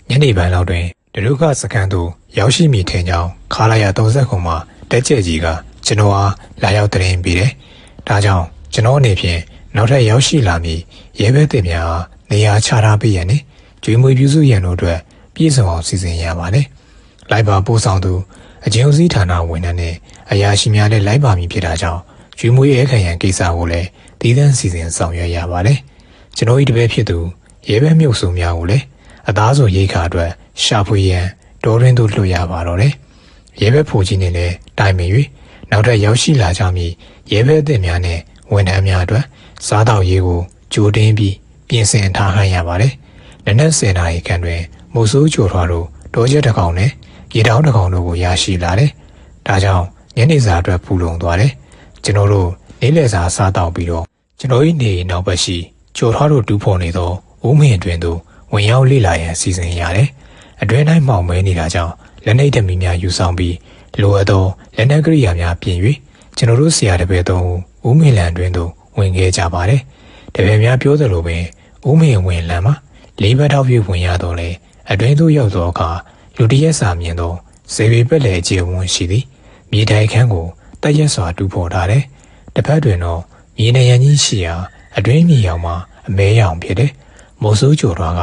ညနေပိုင်းလောက်တွင် ဒရုခစကန်တို့ရောက်ရှိမိထင်ကြောင်းခါလာရ30ခုမှာတက်ကျဲကြီးကကျွန်တော်အားလာရောက်တင်ပေးတယ်။ဒါကြောင့်ကျွန်တော်အနေဖြင့်နောက်ထပ်ရောက်ရှိလာမည်ရဲဘက်တင်များအားနေရာချထားပေးရန်နှင့်ကျွေးမွေးပြုစုရန်တို့အတွက်ပြည့်စုံအောင်စီစဉ်ရပါတယ်။လိုက်ပါပို့ဆောင်သူအကျဉ်းဦးစီးဌာနဝန်ထမ်းနဲ့အရာရှိများလည်းလိုက်ပါမည်ဖြစ်တာကြောင့်ကျွေးမွေးရဲခံရန်ကိစ္စကိုလည်းတည်တံ့စီစဉ်ဆောင်ရွက်ရပါတယ်။ကျွန်တော်၏တပည့်ဖြစ်သူရဲဘက်မြုပ်စုံများကိုလည်းအသားစုံရိတ်ခါအတွက်ရှာဖွေရန်တောရင်းသို့လွှတ်ရပါတော့တယ်။ရဲဘက်ဖို့ကြီးနဲ့လည်းတိုင်ပင်၍နောက်ထပ်ရောက်ရှိလာကြမည်ရဲဘက်အသစ်များနဲ့ဝန်ထမ်းများအတွက်စားတောက်ရေးကိုကြိုတင်ပြီးပြင်ဆင်ထားဟန်ရပါတယ်။နနက်10:00 နာရီခန့်တွင်မိုးဆိုးကြိုထွားတို့တောကျက်တစ်ကောင်နဲ့ရေတောင်းတစ်ကောင်တို့ကိုရရှိလာတယ်။ဒါကြောင့်ညနေစာအတွက်ပူလုံသွားတယ်။ကျွန်တော်တို့နေ့လယ်စာစားတောက်ပြီးတော့ကျွန်တော်၏နေနောက်ဘက်ရှိကြိုထွားတို့တူးဖော်နေသောဦးမင်းအတွင်သို့ဝင်ရောက်လေ့လာရန်စီစဉ်ရတယ်။အတွင်းတိုင်းမှောင်မဲနေတာကြောင့်လက်နှိပ်သမီးများယူဆောင်ပြီးလိုအပ်သောလက်နက်ကရိယာများပြင်၍ကျွန်တော်တို့ဆရာတပည့်သုံးဦးမင်းလန်တွင်သို့ဝင်ခဲ့ကြပါတယ်။တပည့်များပြောသလိုပင်ဦးမင်းဝင်လန်မှာလေးဘက်ထောက်ပြဝင်ရတော့လေအတွင်းသို့ရောက်သောအခါလူတရက်စာမြင်သောဇေဝေပက်လေအခြေဝန်းရှိသည်မြေတိုင်ခန်းကိုတက်ရက်စွာတူဖော်ထားတယ်။တစ်ဖက်တွင်တော့မြေနေရန်ကြီးရှိရာအတွင်းမြေရောင်မှာအမဲရောင်ဖြစ်တယ်။မိုးဆိုးကြိုတော်ကအ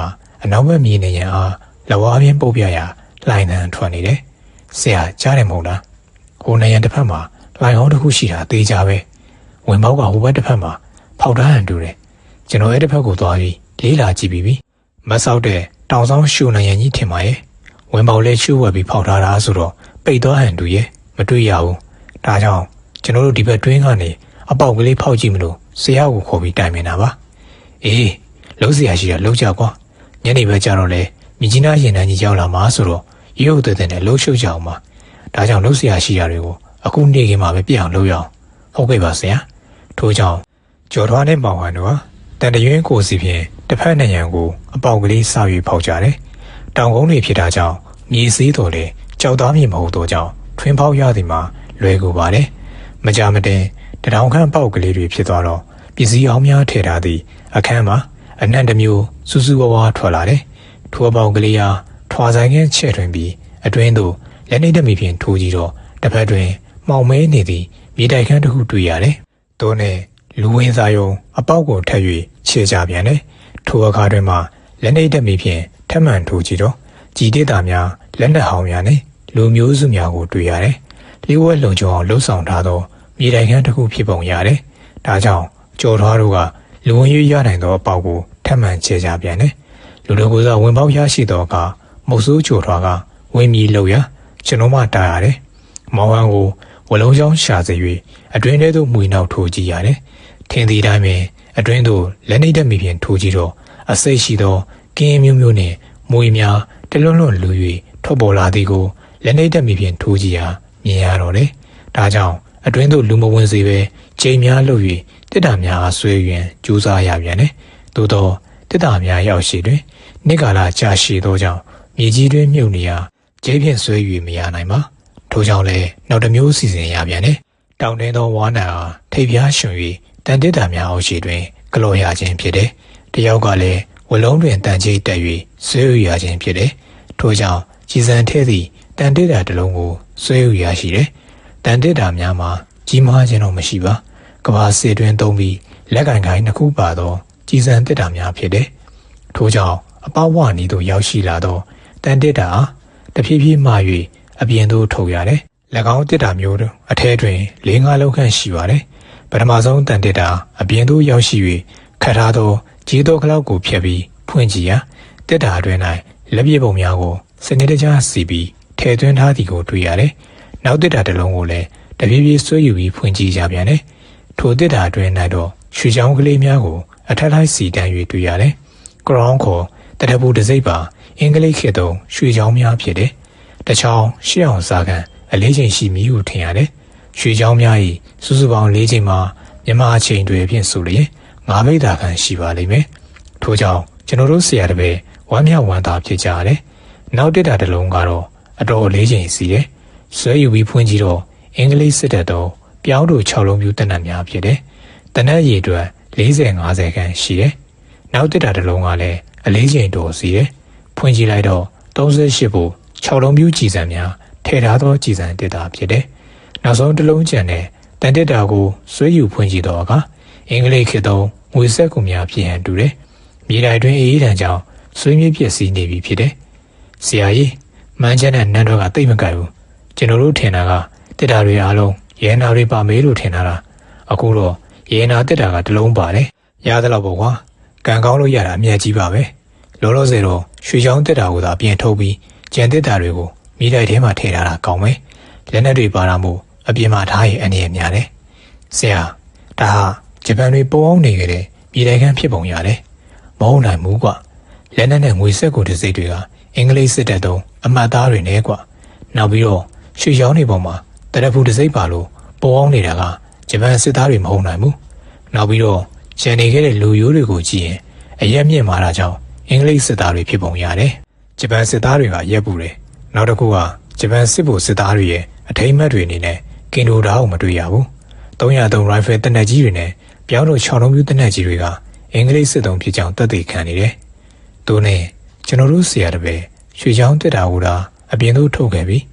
နောက်ဘက်မြေနေရန်အားလဝါပြင်းပုတ်ပြရာလှိုင်နှံထွက်နေတယ်။ဆရာကြားတယ်မဟုတ်လား။ဟိုနေရန်တစ်ဖက်မှာလှိုင်ဟောင်းတစ်ခုရှိတာသေးကြပဲ။ဝင်ပေါက်ကဟိုဘက်တစ်ဖက်မှာဖောက်ထားဟန်တူတယ်။ကျွန်တော်အဲ့တစ်ဖက်ကိုသွားပြီးလေးလာကြည့်ပြီးမဆောက်တဲ့တောင်ဆောင်ရှူနေရန်ကြီးထင်ပါရဲ့။ဝင်ပေါက်လေးရှူဝက်ပြီးဖောက်ထားတာဆိုတော့ပိတ်သွားဟန်တူရဲ့မတွေ့ရဘူး။ဒါကြောင့်ကျွန်တော်တို့ဒီဘက်တွင်းကနေအပေါက်ကလေးဖောက်ကြည့်မလို့ဆရာကိုခေါ်ပြီးတိုင်ပင်တာပါ။အေးလုံးစရာရှိတာလုံးကြကွာ။ညနေပဲကြတော့လေမြကြီးနားရင်တန်းကြီးရောက်လာမှာဆိုတော့ရုပ်တဲ့နဲ့လှုပ်ရှုပ်ကြအောင်ပါ။ဒါကြောင့်လုံးစရာရှိတာတွေကိုအခုနေခင်မှာပဲပြအောင်လုပ်ရအောင်။ဟုတ်ကဲ့ပါဆရာ။ထို့ကြောင့်ကျော်ထွားနဲ့မောင်ဟန်တို့ဟာတန်တရွင်းကိုစီဖြင့်တစ်ဖက်နဲ့ရန်ကိုအပေါက်ကလေးစ၍ဖောက်ကြတယ်။တောင်ကုန်းတွေဖြစ်တာကြောင့်မြေစည်းတော်လေကြောက်သားမြေမဟုတ်တော့ကြောင့်ထွင်းပေါက်ရသည်မှာလွယ်ကူပါတယ်။မကြမတင်တထောင်ခန့်ပေါက်ကလေးတွေဖြစ်သွားတော့ပစ္စည်းအောင်များထည့်ထားသည့်အခန်းမှာအနှံ့တစ်မျိုးစူးစူးဝါးဝါးထွက်လာတယ်။ထိုအပေါက်ကလေးဟာထွာဆိုင်ခင်းချဲ့ထွင်ပြီးအတွင်းသို့လက်နှိပ်တမီဖြင့်ထိုးကြည့်တော့တစ်ဖက်တွင်မှောင်မဲနေသည့်မြေတိုက်ခန်းတစ်ခုတွေ့ရတယ်။သို့နဲ့လူဝင်စားယုံအပေါက်ကိုထပ်၍ခြေကြပြန်တယ်။ထိုအခါတွင်မှလက်နှိပ်တမီဖြင့်ထပ်မံထိုးကြည့်တော့ကြည်တေးတာများလက်နက်ဟောင်းများနဲ့လူမျိုးစုများကိုတွေ့ရတယ်။လျှို့ဝှက်လုံခြုံအောင်လှုပ်ဆောင်ထားသောမြေတိုင်ခန်းတစ်ခုဖြစ်ပုံရတယ်။ဒါကြောင့်ကျော်ထွားတို့ကလူဝင်ရွေးရနိုင်သောအပေါက်ကိုထပ်မံခြေကြပြန်တယ်။လူတို့ကစားဝင်ပေါက်ရရှိသောအခါမုတ်ဆိုးကျော်ထွားကဝင်းမီလောက်ရကျွန်တော်မှတားရတယ်။မောင်ဟန်ကိုဝလုံးချောင်းရှာစေ၍အတွင်းထဲသို့မှွေနောက်ထိုးကြည့်ရတယ်။ထင်းသည့်တိုင်းပင်အတွင်းသို့လက်နှိပ်တက်မိဖြင့်ထိုးကြည့်တော့အစိတ်ရှိသောကင်းမျိုးမျိုးနှင့်မွေများတလွန်းလွန်းလူ၍ထွက်ပေါ်လာသည်ကိုလက်နှိပ်တက်မိဖြင့်ထိုးကြည့်ရာမြင်ရတော့တယ်။ဒါကြောင့်အတွင်းသို့လူမဝင်စေဘဲချိန်များလှုပ်၍တစ်တာများအားဆွဲရန်ကြိုးစားရပြန်တယ်။သို့သောတစ်တာများရောက်ရှိတွင်နှစ်ကာလကြာရှည်သောကြောင့်မြေကြီးတွင်မြုပ်နေရာကျဲဖြင့်ဆွဲ၍မရနိုင်ပါ။ထို့ကြောင့်လည်းနောက်တစ်မျိုးစီစဉ်ရပြန်တယ်။တောင်တင်းသောဝါးနံအားထိပ်ပြားရှင်၍တန်တစ်တာများအောက်ရှိတွင်ကလော်ရခြင်းဖြစ်တယ်။တယောက်ကလည်းဝလုံးတွင်တန်ကြီးတက်၍ဆွဲရခြင်းဖြစ်တယ်။ထို့ကြောင့်ကြီးစံထဲသည့်တန်တစ်တာတစ်လုံးကိုဆွဲရရှိတယ်။တန်တစ်တာများမှာကြီးမားခြင်းတော့မရှိပါ။ကဘာစေတွင်သုံးပြီးလက်ကင်ကိုင်းနှစ်ခုပါသောကြီးစံတစ်တာများဖြစ်တယ်။ထို့ကြောင့်အပေါဝနီသို့ရောက်ရှိလာသောတန်တစ်တာတဖြည်းဖြည်းမှ၍အပြင်သို့ထုတ်ရတယ်။၎င်းတစ်တာမျိုးအထဲတွင်၄-၅ လုံးခန့်ရှိပါတယ်။ပထမဆုံးတန်တစ်တာအပြင်သို့ရောက်ရှိ၍ခတ်ထားသောကြီးသောကလောက်ကိုဖြတ်ပြီးဖွင့်ကြည့်ရာတစ်တာအတွင်း၌လက်ပြပုံများကိုစနစ်တကျစီပြီးထည့်သွင်းထားသည်ကိုတွေ့ရတယ်။နောက်တစ်တာတစ်လုံးကိုလည်းတဖြည်းဖြည်းဆွဲယူပြီးဖွင့်ကြည့်ကြပြန်တယ်။ထိုတစ်တာအတွင်း၌တော့ရွှေချောင်းကလေးများကိုအထက်လိုက်စီတန်း၍တွေ့ရတယ်။ ground ခေါ်တရပူတစိမ့်ပါအင်္ဂလိပ်ခေတ်သုံးရွှေချောင်းများဖြစ်တယ်။တစ်ချောင်းရှစ်အောင်စားကန်အလေးချိန်ရှိမည်ဟုထင်ရတယ်။ရွှေချောင်းများ၏စုစုပေါင်း၄ချိန်မှာမြန်မာအချိန်တွေဖြင့်ဆိုလျင်၅ဘိတာခန့်ရှိပါလိမ့်မယ်။ထို့ကြောင့်ကျွန်တော်တို့ဆရာတပည့်ဝမ်းမြောက်ဝမ်းသာဖြစ်ကြရတယ်။နောက်တစ်တာတစ်လုံးကတော့အတော်၄ချိန်စီတယ်။ဆွဲယူပြီးဖွင့်ကြည့်တော့အင်္ဂလိပ်စစ်တပ်တော့ပြောင်းတို့6လုံးပြူတနတ်များဖြစ်တယ်။တနတ်ရည်အတွက်40-50ခန့်ရှိတယ်။နောက်တစ်တာတစ်လုံးကလည်းအလေးချိန်တော်စီတယ်။ဖွင့်ကြည့်လိုက်တော့ 38ဖို့6လုံးပြူကြည်စံများထည့်ထားသောကြည်စံတစ်တာဖြစ်တယ်။နောက်ဆုံးတစ်လုံးကျန်တဲ့တန်တစ်တာကိုဆွဲယူဖွင့်ကြည့်တော့ကအင်္ဂလိပ်ခေတ်သုံးငွေဆက်ကူများဖြစ်ဟန်တူတယ်။မြေတိုင်တွင်အေးတံကြောင့်ဆွေးမြေ့ပျက်စီးနေပြီဖြစ်တယ်။ဆရာကြီးမန်းချမ်းတဲ့နန်းတော်ကတိတ်မကြိုက်ဘူး။ကျွန်တော်တို့ထင်တာကတစ်တာတွေအားလုံးရဲနာတွေပါမေးလို့ထင်တာလား။အခုတော့ရဲနာတစ်တာကတစ်လုံးပါတယ်။ရသလောက်ပေါ့ကွာ။ကံကောင်းလို့ရတာအမြတ်ကြီးပါပဲ။လောလောဆယ်တော့ရွှေချောင်းတစ်တာကိုသာပြင်ထုတ်ပြီးကျန်တစ်တာတွေကိုမိတိုက်ထဲမှာထည့်ထားတာကောင်းမယ်။လက်နက်တွေပါတာမို့အပြင်မှာထားရင်အနေရများတယ်။ဆရာဒါဟာဂျပန်တွေပုံအောင်နေကြတဲ့မိတိုက်ခန်းဖြစ်ပုံရတယ်။မဟုတ်နိုင်ဘူးကွာ။လက်နက်နဲ့ငွေဆက်ကိုတစ်စိတ်တွေကအင်္ဂလိပ်စစ်တပ်သုံးအမှတ်သားတွေနဲ့ကွာ။နောက်ပြီးတော့ရွှေချောင်းတွေပေါ်မှာတရဖူတစ်စိတ်ပါလို့ပုံအောင်နေတာကဂျပန်စစ်သားတွေမဟုတ်နိုင်ဘူး။နောက်ပြီးတော့ကျန်နေခဲ့တဲ့လူရိုးတွေကိုကြည့်ရင်အရက်မြင့်မာတာကြောင့်အင်္ဂလိပ်စစ်သားတွေဖြစ်ပုံရတယ်။ဂျပန်စစ်သားတွေကရက်ပူတယ်။နောက်တစ်ခုကဂျပန်စစ်ဗိုလ်စစ်သားတွေရဲ့အထိမ်းအမှတ်တွေအနေနဲ့ကင်ဒိုဓာတ်ကိုမတွေ့ရဘူး။303 rifle တနက်ကြီးတွေနဲ့ပြောင်းလို့6လုံးပြူတနက်ကြီးတွေကအင်္ဂလိပ်စစ်သုံးဖြစ်ကြောင်းသက်သေခံနေတယ်။သူနဲ့ကျွန်တော်တို့ဆရာတပည့်ရွှေချောင်းတက်တာကိုဒါအပြင်သို့ထုတ်ခဲ့ပြီ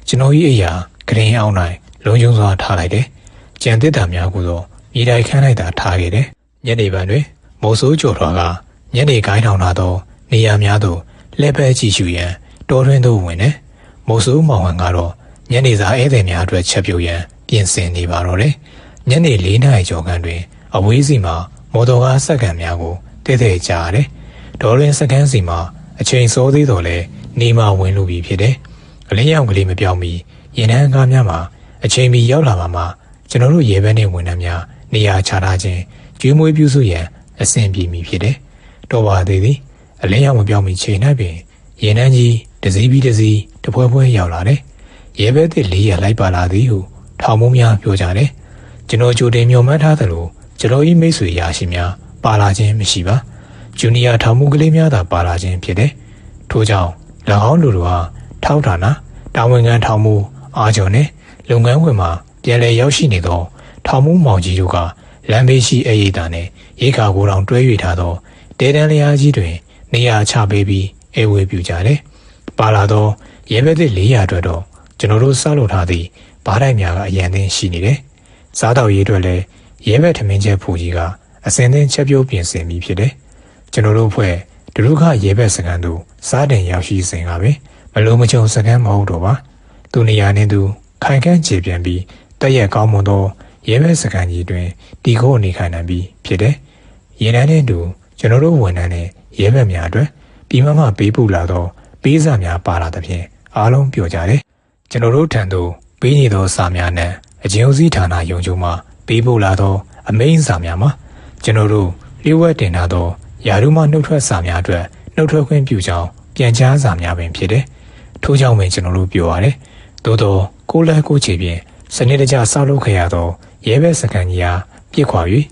းကျွန်တော်ကြီးအရာဂရင်းအောင်နိုင်လုံခြုံစွာထားလိုက်တယ်။ကြံတက်တာများကိုတော့မြေတိုင်ခန်းလိုက်တာထားခဲ့တယ်။ညနေပိုင်းတွင်မိုးစိုးကျော်ထွားကညနေကိုင်းထောင်လာသောနေရာများသို့လှည့်ပဲကြည့်ရှုရန်တောတွင်သို့ဝင်တယ်။မိုးစိုးမောင်ဟန်ကတော့ညနေစာဧည့်သည်များအတွက်ချက်ပြုတ်ရန်ပြင်ဆင်နေပါတော့တယ်။ညနေ4 နာရီကျော်ခန့်တွင်အဝေးစီမှာမော်တော်ကားစက္ကန့်များကိုတဲတဲကြားရတယ်။ဒေါ်ရင်စက္ကန့်စီမှာအချိန်စောသေးတော်လဲနေမှဝင်လို့ပြီဖြစ်တယ်။အလင်းရောင်ကလေးမပြောင်းမီရင်နှန်းကားများမှာအချိန်မီရောက်လာမှကျွန်တော်တို့ရေဘက်နဲ့ဝန်ထမ်းများနေရာချထားခြင်းကျွေးမွေးပြုစုရန်အဆင်ပြေမီဖြစ်တယ်။တော်ပါသေးသည်အလင်းရောင်မပြောင်းမီချိန်၌ပင်ရင်နှန်းကြီးတစည်းပြီးတစည်းတပွဲပွဲရောက်လာတယ်။ရေဘက်သစ်400လိုက်ပါလာသည်ဟုထောင်မုံများပြောကြတယ်။ကျွန်တော်ကြိုတင်မျှော်မှန်းထားသလိုကျွန်တော်၏မိတ်ဆွေရာရှိများပါလာခြင်းမရှိပါ။ဂျူနီယာထောင်မှုကလေးများသာပါလာခြင်းဖြစ်တယ်။ထို့ကြောင့်၎င်းလူတို့ဟာထောက်ဌာနတာဝန်ခံထောင်မှုအားကျော်နှင့်လုပ်ငန်းခွင်မှာပြန်လည်ရောက်ရှိနေသောထောင်မှုမောင်ကြီးတို့ကလမ်းဘေးရှိအရေးတာနှင့်ရေခါကိုယ်တော်တွဲ၍ထားသောတဲတန်းလျားကြီးတွင်နေရာချပေးပြီးအေဝေပြူကြတယ်။ပါလာသောရဲဘက်သစ်400အတွက်တော့ကျွန်တော်တို့စောက်လုပ်ထားသည့်ဘားတိုက်များကအရန်သင်းရှိနေတယ်။စားတော်ရေးအတွက်လည်းရဲဘက်ထမင်းချက်ဖူကြီးကအစင်သင်းချက်ပြုတ်ပြင်ဆင်ပြီးဖြစ်တယ်။ကျွန်တော်တို့ဖွဲ့ဒုက္ခရဲဘက်စကန်တို့စားတင်ရောက်ရှိစဉ်ကပဲမလုံးမချုံစကန်မဟုတ်တော့ပါ။သူနေရာနဲ့သူခိုင်ခန့်ခြေပြန်ပြီးတက်ရက်ကောင်းမွန်သောရဲဘက်စကန်ကြီးတွင်တီခိုးနေခိုင်နိုင်ပြီးဖြစ်တယ်။ရေနန်းနဲ့တူကျွန်တော်တို့ဝန်ထမ်းနဲ့ရဲဘက်များအတွက်ပြီးမှပေးပို့လာသောပေးစာများပါလာသဖြင့်အားလုံးပြောကြတယ်။ကျွန်တော်တို့ထံသို့ပေးနေသောစာများနဲ့အကျဉ်းဦးစီးဌာနရုံးချုပ်မှပေးပို့လာသောအမိန့်စာများမှာကျွန်တော်တို့လျှို့ဝှက်တင်ထားသောယာရုမှနှုတ်ထွက်စာများအတွက်နှုတ်ထွက်ခွင့်ပြုကြောင်းပြန်ကြားစာများပင်ဖြစ်တယ်။ထို့ကြောင့်ပင်ကျွန်တော်တို့ပြောရတယ်။သို့သောကိုယ်လက်ကိုယ်ချေဖြင့်စနစ်တကျဆောက်လုပ်ခဲ့ရသောရဲဘက်စကန်ကြီးအားပြစ်ခွာ၍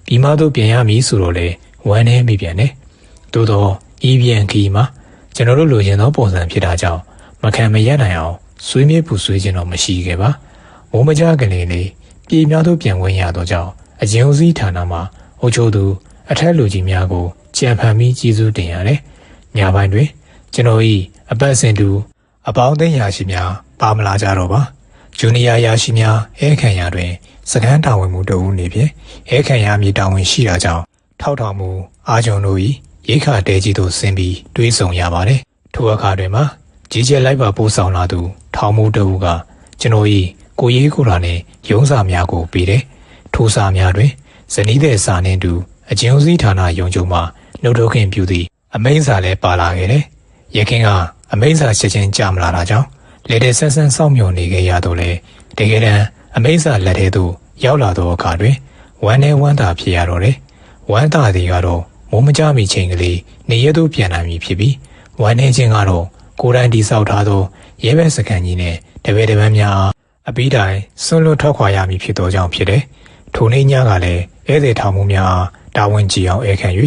ဒီမှသို့ပြန်ရမည်ဆိုတော့လေဝမ်းနေမိပြန်တယ်။သို့သောဤပြန်ခီမှာကျွန်တော်တို့လိုချင်သောပုံစံဖြစ်တာကြောင့်မခံမရနိုင်အောင်ဆွေးမြေ့ပူဆွေးခြင်းတော့မရှိခဲ့ပါ။မိုးမကြကလေးလေးပြည်များသို့ပြန်ဝင်ရသောကြောင့်အကျဉ်းဦးစီးဌာနမှအုပ်ချုပ်သူအထက်လူကြီးများကိုကြံဖန်ပြီးကြီးစုတင်ရတယ်။ညပိုင်းတွင်ကျွန်တော်၏အပတ်စဉ်တူအပေါင်းအသင်းရာရှိများပါမလာကြတော့ပါ။ဂျူနီယာရာရှိများအဲခံရတွင်စကန်းတာဝန်မှုတဦးနေဖြင့်အဲခံရမည်တာဝန်ရှိတာကြောင့်ထောက်ထောင်မှုအားကြုံတို့၏ရိခါတဲကြီးသို့ဆင်းပြီးတွေးဆုံရပါတယ်။ထိုအခါတွင်မှကြီးကျယ်လိုက်ပါပို့ဆောင်လာသူထောင်မှုတဦးကကျွန်တော်၏ကိုရေးကိုလာနှင့်ရုံးစာများကိုပေးတယ်။ထိုစာများတွင်ဇနီးတဲ့စာနှင့်တူအကျဉ်းဦးစီးဌာနရုံးချုပ်မှနှုတ်ထုတ်ခင်ပြုသည့်အမိန့်စာလည်းပါလာခဲ့တယ်။ရခင်ကအမိန့်စာချက်ချင်းကြာမလာတာကြောင့်လက်တဲ့ဆန်းဆန်းစောင့်မျှော်နေခဲ့ရတော့လေတကယ်တမ်းအမိန့်စာလက်ထဲသို့ရောက်လာသောအခါတွင်ဝမ်းနဲ့ဝမ်းသာဖြစ်ရတော့တယ်။ဝမ်းသာသည်ကတော့မိုးမကြမီချိန်ကလေးနေရသို့ပြန်နိုင်ပြီဖြစ်ပြီးဝမ်းနေခြင်းကတော့ကိုယ်တိုင်တိဆောက်ထားသောရဲဘက်စကန်ကြီးနဲ့တပည့်တပန်းများအပီးတိုင်ဆွန့်လွတ်ထွက်ခွာရမည်ဖြစ်သောကြောင့်ဖြစ်တယ်။ထိုနေ့ညကလည်းဧည့်သည်ထောင်မှုများတာဝန်ကြီးအောင်ဧခံ၍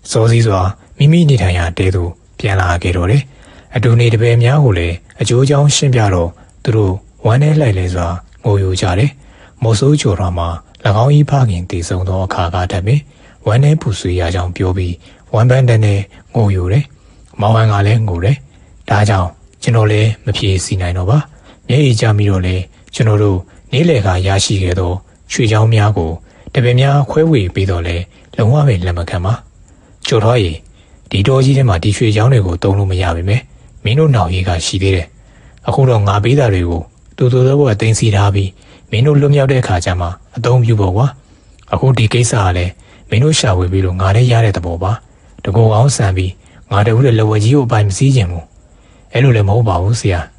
စောစည်းစွာမိမိနေထိုင်ရာတဲသို့ပြန်လာခဲ့တော့တယ်။အတူနေတပည့်များကိုလည်းအကျိုးကြောင့်ရှင်းပြတော့သူတို့ဝမ်းနဲ့လိုက်လဲစွာငိုယိုကြတယ်။မိုးစိုးကျော်တော်မှာ၎င်း၏ဖခင်တည်ဆုံသောအခါကတည်းကဝမ်းနဲ့ပူဆွေးရကြောင်းပြောပြီးဝမ်းပန်းတဲ့နဲ့ငိုယိုတယ်။မောင်ဟန်ကလည်းငိုတယ်။ ဒါကြောင့်ကျွန်တော်လည်းမဖြေစီနိုင်တော့ပါမျက်ရည်ကျမိတော့လေကျွန်တော်တို့နေ့လည်ကရရှိခဲ့သောရွှေချောင်းများကိုတပည့်များခွဲဝေပြီးတော့လေလုံးဝပဲလက်မခံပါကျော်တော်ရီဒီတော်ကြီးထဲမှာဒီရွှေချောင်းတွေကိုတုံးလို့မရပါပဲမင်းတို့နောက်ရည်ကရှိသေးတယ်အခုတော့ငါပေးတာတွေကိုတူတူသောဘက်တင်စီထားပြီးမင်းတို့လွတ်မြောက်တဲ့အခါကျမှအသုံးပြုဖို့ကွာအခုဒီကိစ္စကလည်းမင်းတို့ရှာဝေပြီးလို့ငါလည်းရတဲ့သဘောပါတကူအောင်ဆန်ပြီးငါတကူတဲ့လက်ဝဲကြီးကိုအပိုင်မစည်းခြင်းဘူးအဲ့လိုလည်းမဟုတ်ပါဘူးဆရာ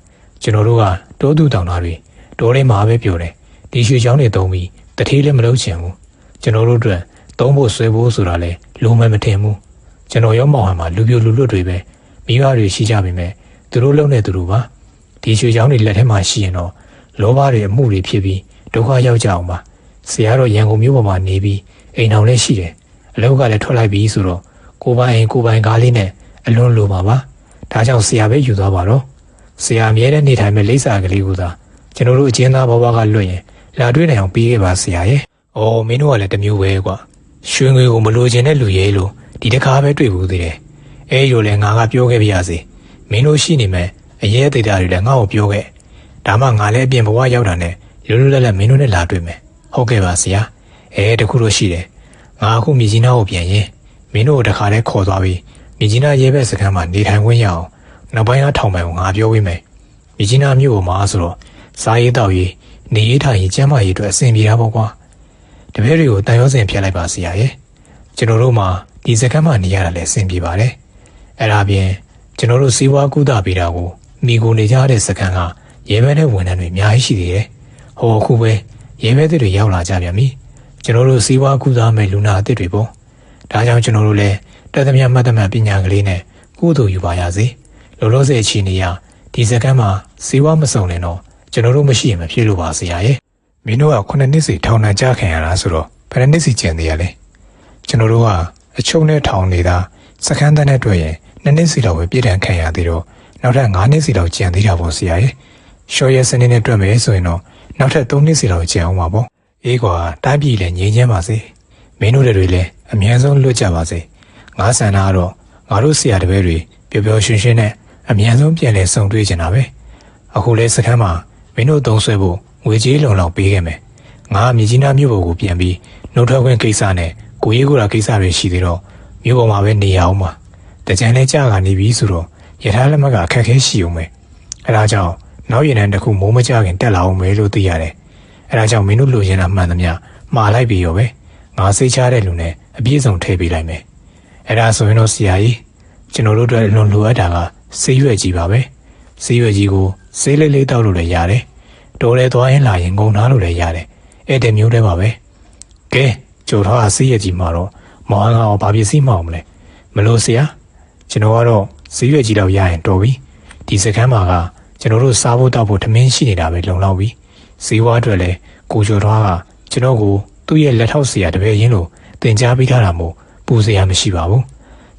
ကျွန်တော်တို့ကတိုးတူတောင်သားတွေတိုးလေးမှာပဲပြောတယ်ဒီရွှေချောင်းတွေတုံးပြီးတထေးလည်းမလုပ်ချင်ဘူးကျွန်တော်တို့အတွက်သုံးဖို့ဆွဲဖို့ဆိုတာလည်းလုံးမမထင်ဘူးကျွန်တော်ရောမောင်ဟန်မှာလူပြိုလူလွတ်တွေပဲမိဘတွေရှိကြပြီမဲ့သူတို့လုံနေသူတို့ပါဒီရွှေချောင်းတွေလက်ထဲမှာရှိရင်တော့လောဘတွေအမှုတွေဖြစ်ပြီးဒုက္ခရောက်ကြအောင်ပါဆရာတော့ရန်ကုန်မြို့ပေါ်မှာနေပြီးအိမ်တော်လည်းရှိတယ်အလုပ်ကလည်းထွက်လိုက်ပြီးဆိုတော့ကိုပိုင်ကားလေးနဲ့အလွန်လိုပါပါဒါကြောင့်ဆရာပဲယူသွားပါတော့ဆရာအမြဲတမ်းနေထိုင်မဲ့လိပ်စာကလေးကိုသာကျွန်တော်တို့အကျဉ်းသားဘဝကလွတ်ရင်လာတွေ့နိုင်အောင်ပြီးခဲ့ပါဆရာရဲ့။အော်မင်းတို့ကလည်းတမျိုးပဲကွာ။ရွှေငွေကိုမလိုချင်တဲ့လူရဲလို့ဒီတကားပဲတွေ့ဘူးသေးတယ်။အဲဒီလိုလဲငါကပြောခဲ့ပြရစီ။မင်းတို့ရှိနေမဲ့အရေးအသေးတာတွေလည်းငါ့ကိုပြောခဲ့။ဒါမှငါလည်းအပြင်ဘဝရောက်တာနဲ့လွတ်လွတ်လပ်လပ်မင်းတို့နဲ့လာတွေ့မယ်။ဟုတ်ကဲ့ပါဆရာ။တခုတော့ရှိတယ်။ငါအခုမြကြီးနားကိုပြန်ရင်မင်းတို့တခါလဲခေါ်သွားပြီးမြကြီးနားရဲဘက်စခန်းမှာနေထိုင်ခွင့်ရအောင်နောက်ပိုင်းကထောင်ပိုင်ကိုငါပြောပေးမယ်။မြကြီးနားမြို့ပေါ်မှာဆိုတော့စားရေးတောက်ရေးနေရေးထိုင်ရေးကျမ်းမာရေးအတွက်အဆင်ပြေတာပေါ့ကွာတပည့်တွေကိုတန်ရုံးစင်ဖျက်လိုက်ပါဆရာရဲ့ကျွန်တော်တို့မှာဒီစကမ်းမှာနေရတာလည်းအဆင်ပြေပါတယ်အဲ့ဒါပြင်ကျွန်တော်တို့စီးပွားကုသပေးတာကိုမိကိုနေကြတဲ့စကမ်းကရဲဘက်နဲ့ဝန်ထမ်းတွေအများကြီးရှိသေးတယ်ဟောအခုပဲရဲဘက်တွေရောက်လာကြပြန်ပြီကျွန်တော်တို့စီးပွားကုသမဲ့လူနာအသစ်တွေပေါ့ဒါကြောင့်ကျွန်တော်တို့လည်းတက်သမျှမှတ်သမတ်ပညာကလေးနဲ့ကုသိုလ်ယူပါရစေလောလောဆယ်အခြေအနေရဒီစကမ်းမှာစီးပွားမစုံလင်တော့ကျွန်တော်တို့မရှိရင်မဖြစ်လို့ပါဆရာရဲ့မင်းတို့က9နှစ်စီထောင်နှံကြခံရတာဆိုတော့ဘယ်နှစ်စီကျန်သေးရလဲကျွန်တော်တို့ကအချုပ်နဲ့ထောင်နေတာစခန်းတန်းနဲ့တွေ့ရင်2နှစ်စီလောက်ပဲပြည်တံခံရသေးတော့နောက်ထပ်9နှစ်စီလောက်ကျန်သေးတာပေါ့ဆရာရဲ့ရှော့ရဲစနစ်နဲ့တွေ့မယ်ဆိုရင်တော့နောက်ထပ်3နှစ်စီလောက်ကျန်အောင်ပါပေါ့အေးကွာတိုင်းပြည်လည်းငြိမ်းချမ်းပါစေမင်းတို့တွေလည်းအမြဲဆုံးလွတ်ကြပါစေငါဆန္ဒကတော့ငါတို့ဆရာတပည့်တွေပျော်ပျော်ရွှင်ရွှင်နဲ့အမြဲဆုံးပြန်လည်ဆုံတွေ့ကြတာပဲအခုလဲစခန်းမှာမင်းတို့သုံးဆွဲဖို့ငွေကြေးလုံလောက်ပေးခဲ့မယ်ငါမြကြီးနားမြို့ပေါ်ကိုပြန်ပြီးနှုတ်ထွက်ခွင့်ကိစ္စနဲ့ကိုရေးကိုရာကိစ္စတွေရှိသေးတော့မြို့ပေါ်မှာပဲနေရအောင်ပါတကြံလဲကြာကနေပြီဆိုတော့ရထားလက်မှတ်ကအခက်ခဲရှိအောင်ပဲအဲဒါကြောင့်နောက်ရည်နှံတစ်ခုမိုးမကြခင်တက်လာအောင်ပဲလို့သိရတယ်အဲဒါကြောင့်မင်းတို့လိုချင်တာမှန်သမျှမှားလိုက်ပြီရောပဲငါစိတ်ချတဲ့လူနဲ့အပြည့်စုံထည့်ပေးလိုက်မယ်အဲဒါဆိုရင်တော့ဆရာကြီးကျွန်တော်တို့အတွက်လွန်လိုအပ်တာကဆေးရွက်ကြီးပါပဲဆေးရွက်ကြီးကိုဆေးလေးလေးတောက်လို့လည်းရတယ်တော်လဲသွားရင်လာရင်ငုံထားလို့လည်းရတယ်အဲ့တဲ့မျိုးတည်းပါပဲကဲကြိုထားတာဆေးရွက်ကြီးမှာတော့မောင်ကတော့ဘာပစ္စည်းမအောင်မလဲမလို့ဆရာကျွန်တော်ကတော့ဆေးရွက်ကြီးတော့ရရင်တော်ပြီဒီစကမ်းမှာကကျွန်တော်တို့စားဖို့တောက်ဖို့ထမင်းရှိနေတာပဲလုံလောက်ပြီဈေးဝါးအတွက်လည်းကိုကြိုထားကကျွန်တော်ကိုသူ့ရဲ့လက်ထောက်ဆရာတပည့်ရင်းလို့တင် जा ပေးထားတာမို့ပူစရာမရှိပါဘူး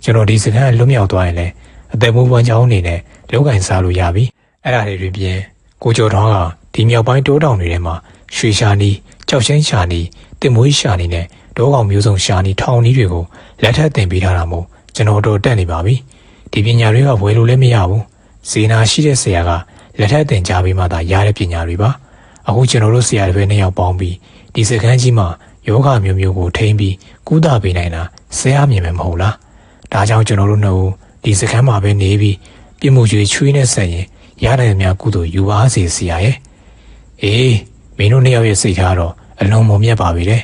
ကျွန်တော်ဒီစကမ်းလွတ်မြောက်သွားရင်လည်းအသက်မွေးဝမ်းကြောင်းအနေနဲ့လောက်ကင်စားလို့ရပြီအဲ့ဒါတွေပြင်ကိုကျော်တော်ကဒီမြောက်ပိုင်းတိုးတောင်တွေထဲမှာရွှေရှာနီကြောက်ချင်းရှာနီတင်မွေးရှာနီနဲ့ဒေါကောင်မျိုးစုံရှာနီထောင်နီးတွေကိုလက်ထပ်တင်ပေးထားတာမို့ကျွန်တော်တို့တက်နေပါပြီဒီပညာတွေကဝယ်လို့လည်းမရဘူးဇေနာရှိတဲ့ဆရာကလက်ထပ်တင် जा ပေးမှသာရတဲ့ပညာတွေပါအခုကျွန်တော်တို့ဆရာတွေပဲနှစ်ယောက်ပေါင်းပြီးဒီစကမ်းကြီးမှာယောဂမျိုးမျိုးကိုထိန်းပြီးကုသပေးနိုင်တာဆရာမြင်မယ်မဟုတ်လားဒါကြောင့်ကျွန်တော်တို့နှစ်ဦးဒီစကမ်းမှာပဲနေပြီးပြမှုကျွေးချွေးနဲ့ဆက်ရင်ရနိုင်တဲ့များကုသိုလ်ယူပါစေဆရာရဲ့အေးမင်းတို့နှစ်ယောက်ရဲ့စိတ်ထားတော့အလုံးမမြတ်ပါပြီလေ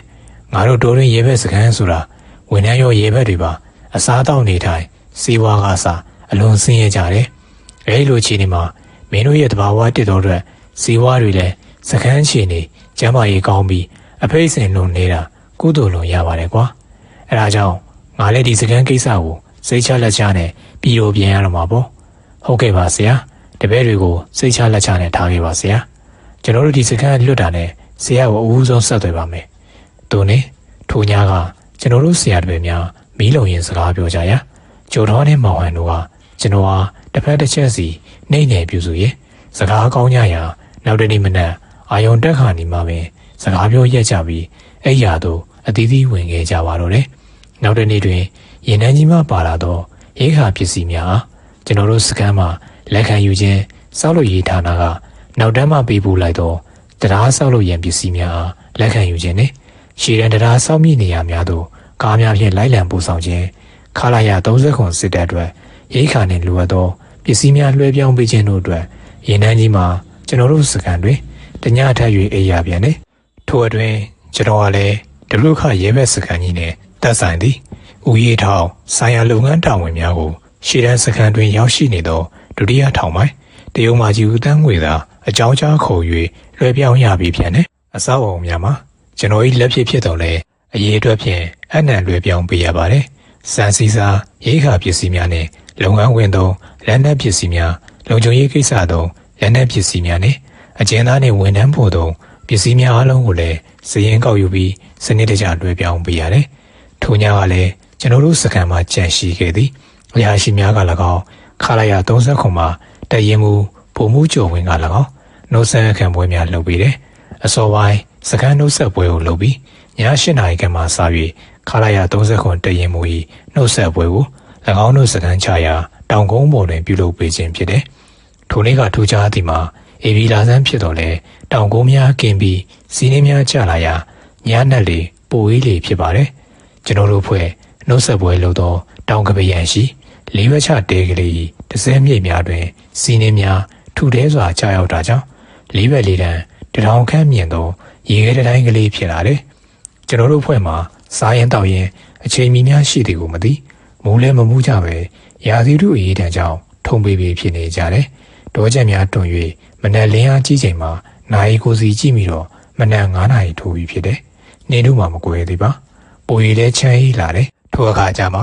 ငါတို့တိုးရင်းရေဘက်စကမ်းဆိုတာဝန်ထမ်းရောရေဘက်တွေပါအစားတောက်နေထိုင်စီဝါကစားအလုံးစင်းရကြတယ်အဲဒီလိုအခြေအနေမှာမင်းတို့ရဲ့တဘာဝတစ်တော်အတွက်စီဝါတွေလည်းစကမ်းအခြေအနေကျမ်းမာရေးကောင်းပြီးအဖိတ်စင်လွန်နေတာကုသိုလ်လွန်ရပါတယ်ကွာအဲဒါကြောင့်ငါလည်းဒီစကမ်းကိစ္စကိုစိတ်ချလက်ချနဲ့ပြီးတော့ပြင်ရတော့မှာပေါ့ဟုတ်ကဲ့ပါဆရာတပည့်တွေကိုစိတ်ချလက်ချနဲ့ထားခဲ့ပါဆရာကျွန်တော်တို့ဒီစကမ်းလွတ်တာနဲ့ဆရာကိုအဦးဆုံးဆက်သွယ်ပါမယ်သူနဲ့ထိုညာကကျွန်တော်တို့ဆရာတပည့်များမီးလုံရင်စကားပြောကြရကျိုတော်နဲ့မောင်ဟန်တို့ကကျွန်တော်ဟာတစ်ဖက်တစ်ချက်စီနှိမ့်နေပြုစုရင်စကားကောင်းကြရာနောက်တနေ့မနက်အာယုံတက်ခါနေမှပဲစကားပြောရက်ကြပြီးအဲ့ရတော့အသီးသီးဝင်ခဲ့ကြပါတော့တယ်နောက်တနေ့တွင်ရင်နှန်းကြီးမှပါလာတော့ရိခါပစ္စည်းများကျွန်တော်တို့စကမ်းမှာ လက်ခံယူခြင်းစောက်လို့ရေးဌာနကနောက်တန်းမှပေးပို့လိုက်တော့တရားစောက်လို့ရန်ပစ္စည်းများအားလက်ခံယူခြင်းနဲ့ရှည်ရန်တရားစောက်မိနေရများသို့ကားများဖြင့်လိုက်လံပို့ဆောင်ခြင်းခလာရ30ခွန်စစ်တပ်အတွက်ရိခါနှင့်လိုအပ်သောပစ္စည်းများလွှဲပြောင်းပေးခြင်းတို့အတွက်ရင်နှန်းကြီးမှာကျွန်တော်တို့စကန်တွင်တညထပ်၍အိယာပြန်နေထို့အတွင်းကျွန်တော်ကလည်းဒလူခရဲဘက်စကန်ကြီးနဲ့တက်ဆိုင်သည်ဦးရီထောင်ဆိုင်ရာလုပ်ငန်းတာဝန်များကိုရှေ့တန်းစကန်တွင်ရောက်ရှိနေသောဒုတိယထောင်ပိုင်းတရုံမာကြီးဦးတန်းငွေသာအကြောင်းကြားခေါ်၍လွှဲပြောင်းရပြီးပြန်နေအစောအုံများမှာကျွန်တော်၏လက်ဖြစ်တော်လဲအရေးအတွက်ဖြင့်အနှံလွှဲပြောင်းပေးရပါတယ်စံစည်းစာရိခါပစ္စည်းများနဲ့လုပ်ငန်းဝင်သောလက်နက်ပစ္စည်းများလုံခြုံရေးကိစ္စသောလက်နက်ပစ္စည်းများနဲ့အကျဉ်းသားနှင့်ဝန်ထမ်းဖို့သောပစ္စည်းများအလုံးကိုလည်းစည်ရင်းကောက်ယူပြီးစနစ်တကျလွှဲပြောင်းပေးရတယ်။ထို့ညကလည်းကျွန်တော်တို့စကန်မှာကြန့်ရှိခဲ့သည်။အရာရှိများက၎င်းခလာရ30ခုမှာတရင်မူပုံမှုကျော်ဝင်က၎င်းနှုတ်ဆက်ခံပွဲများလုပ်ပြီးတယ်။အစောပိုင်းစကန်နှုတ်ဆက်ပွဲကိုလုပ်ပြီးည8နာရီခန့်မှစ၍ခလာရ30ခုတရင်မူ၏နှုတ်ဆက်ပွဲကို၎င်းတို့စကန်ချရာတောင်ကုန်းပေါ်တွင်ပြုလုပ်ပေးခြင်းဖြစ်တယ်။ထိုနေ့ကထူးခြားသည်မှာအေဗီလာဆန်းဖြစ်တော်လဲတောင်ကုန်းများကင်းပြီးစီးနှင်းများကျလာရာညနက်လေပိုအေးလေဖြစ်ပါတယ်။ကျွန်တော်တို့ဖွဲ့နှုတ်ဆက်ပွဲလုပ်သောတောင်ကပရန်ရှိလေးဝက်ချတဲကလေးတစ်စဲမြိတ်များတွင်စီးနှင်းများထူထဲစွာကျရောက်တာကြောင့်လေးဘက်လေးတန်းတထောင်ခန့်မြင့်သောရေခဲတိုင်းကလေးဖြစ်လာတယ်။ကျွန်တော်တို့ဖွဲ့မှာစားရင်တောက်ရင်အချိန်မီများရှိသည်ကိုမသိမူးလဲမမူးကြပဲရာသီဥတုအေးတန်းကြောင့်ထုံပေပေဖြစ်နေကြတယ်။တောချက်များတွန်၍မနက်လင်းအားကြီးချိန်မှာနိုင်ကိုစီကြည့်မိတော့မနက်9နာရီထိုးပြီဖြစ်တယ်။နေတို့မှမကွဲသေးပါ။ပိုရီလည်းချမ်းအေးလာတယ်။ထိုအခါကျမှ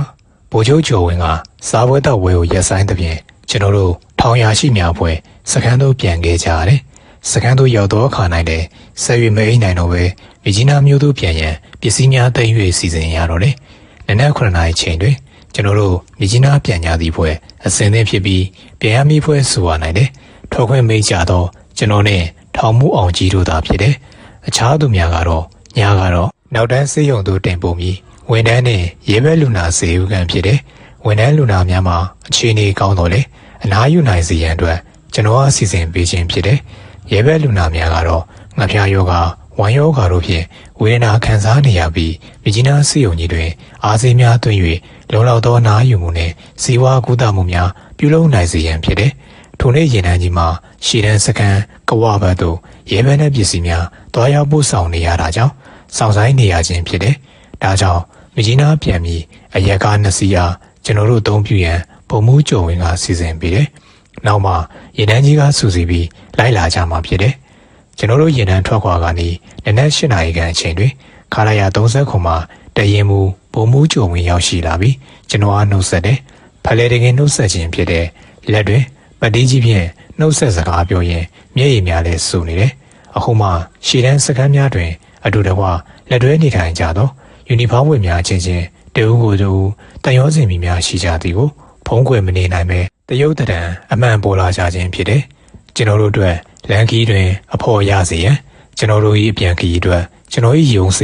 ဗိုလ်ချုပ်ကျော်ဝင်းကစားပွဲတော့ဝဲကိုရက်ဆိုင်သဖြင့်ကျွန်တော်တို့ထောင်ရာရှိများဖွဲ့စခန်းသို့ပြန်ခဲ့ကြရတယ်။စခန်းသို့ရောက်တော့အခါ၌လည်းဆက်၍မအိမ်နိုင်တော့ပဲမြကြီးနားမြို့သို့ပြန်ရန်ပစ္စည်းများသိမ်း၍စီစဉ်ရတော့တယ်။နနက်9နာရီချိန်တွင်ကျွန်တော်တို့မြကြီးနားပြန်ကြသည်ဖွဲ့အစဉ်သင့်ဖြစ်ပြီးပြန်ရမည်ဖွဲ့ဆိုရနိုင်တယ်။ထောက်ခွင့်မိတ်ကြတော့ကျွန်တော်နဲ့ထောင်မှုအောင်ကြီးတို့သာဖြစ်တယ်။အခြားသူများကတော့ညကတော့နောက်တန်းစေးရုံတို့တင်ပို့ပြီးဝန်ထမ်းနဲ့ရဲဘက်လူနာစေဦးကန်ဖြစ်တယ်။ဝန်ထမ်းလူနာများမှာအခြေအနေကောင်းတော့လေအနားယူနိုင်စေရန်အတွက်ကျွန်တော်အစီအစဉ်ပေးခြင်းဖြစ်တယ်။ရဲဘက်လူနာများကတော့ငှက်ဖျားယောဂဝမ်းယောဂတို့ဖြင့်ဝေဒနာခံစားနေရပြီးမြကြီးနားစေယုံကြီးတွင်အားစေးများသွင်း၍လုံလောက်သောနားယူမှုနှင့်ဇီဝကုသမှုများပြုလုပ်နိုင်စေရန်ဖြစ်တယ်။ထိုနေ့ရင်တန်းကြီးမှာရှည်တန်းစကန်ကဝဘတ်တို့ရဲဘက်နဲ့ပစ္စည်းများတွားရောက်ပို့ဆောင်နေရတာကြောင့်စောင့်ဆိုင်နေရခြင်းဖြစ်တယ်။ဒါကြောင့်မြကြီးနားပြန်ပြီးအရက်ကား2စီးအားကျွန်တော်တို့အသုံးပြုရန်ပုံမှုကြုံဝင်ကစီစဉ်ပေးတယ်။နောက်မှရင်တန်းကြီးကစူစီပြီးလိုက်လာကြမှာဖြစ်တယ်။ကျွန်တော်တို့ရင်တန်းထွက်ခွာကနေနနက်8နာရီခန့်အချိန်တွင်ခါရ30ခုမှာတရင်မူပုံမှုကြုံဝင်ရောက်ရှိလာပြီးကျွန်တော်အားနှုတ်ဆက်တယ်။ဖလဲတကယ်နှုတ်ဆက်ခြင်းဖြစ်တဲ့လက်တွင်ပတိကြီးဖြင့်နှုတ်ဆက်စကားပြောရင်မျက်ရည်များလည်းစုနေတယ်။အခုမှရှည်တန်းစကမ်းများတွင်အတူတကွလက်တွဲနေထိုင်ကြသောယူနီဖောင်းဝတ်များချင်းချင်းတဦးကိုယ်တူတန်ရောစင်မီများရှိကြသည်ကိုဖုံးကွယ်မနေနိုင်ပဲတရုတ်တံအမှန်ပေါ်လာကြခြင်းဖြစ်တယ်။ကျွန်တော်တို့အတွက်လန်ကီးတွင်အဖို့ရစေရန်ကျွန်တော်တို့၏အပြန်ခရီးအတွက်ကျွန်တော်၏ယုံစ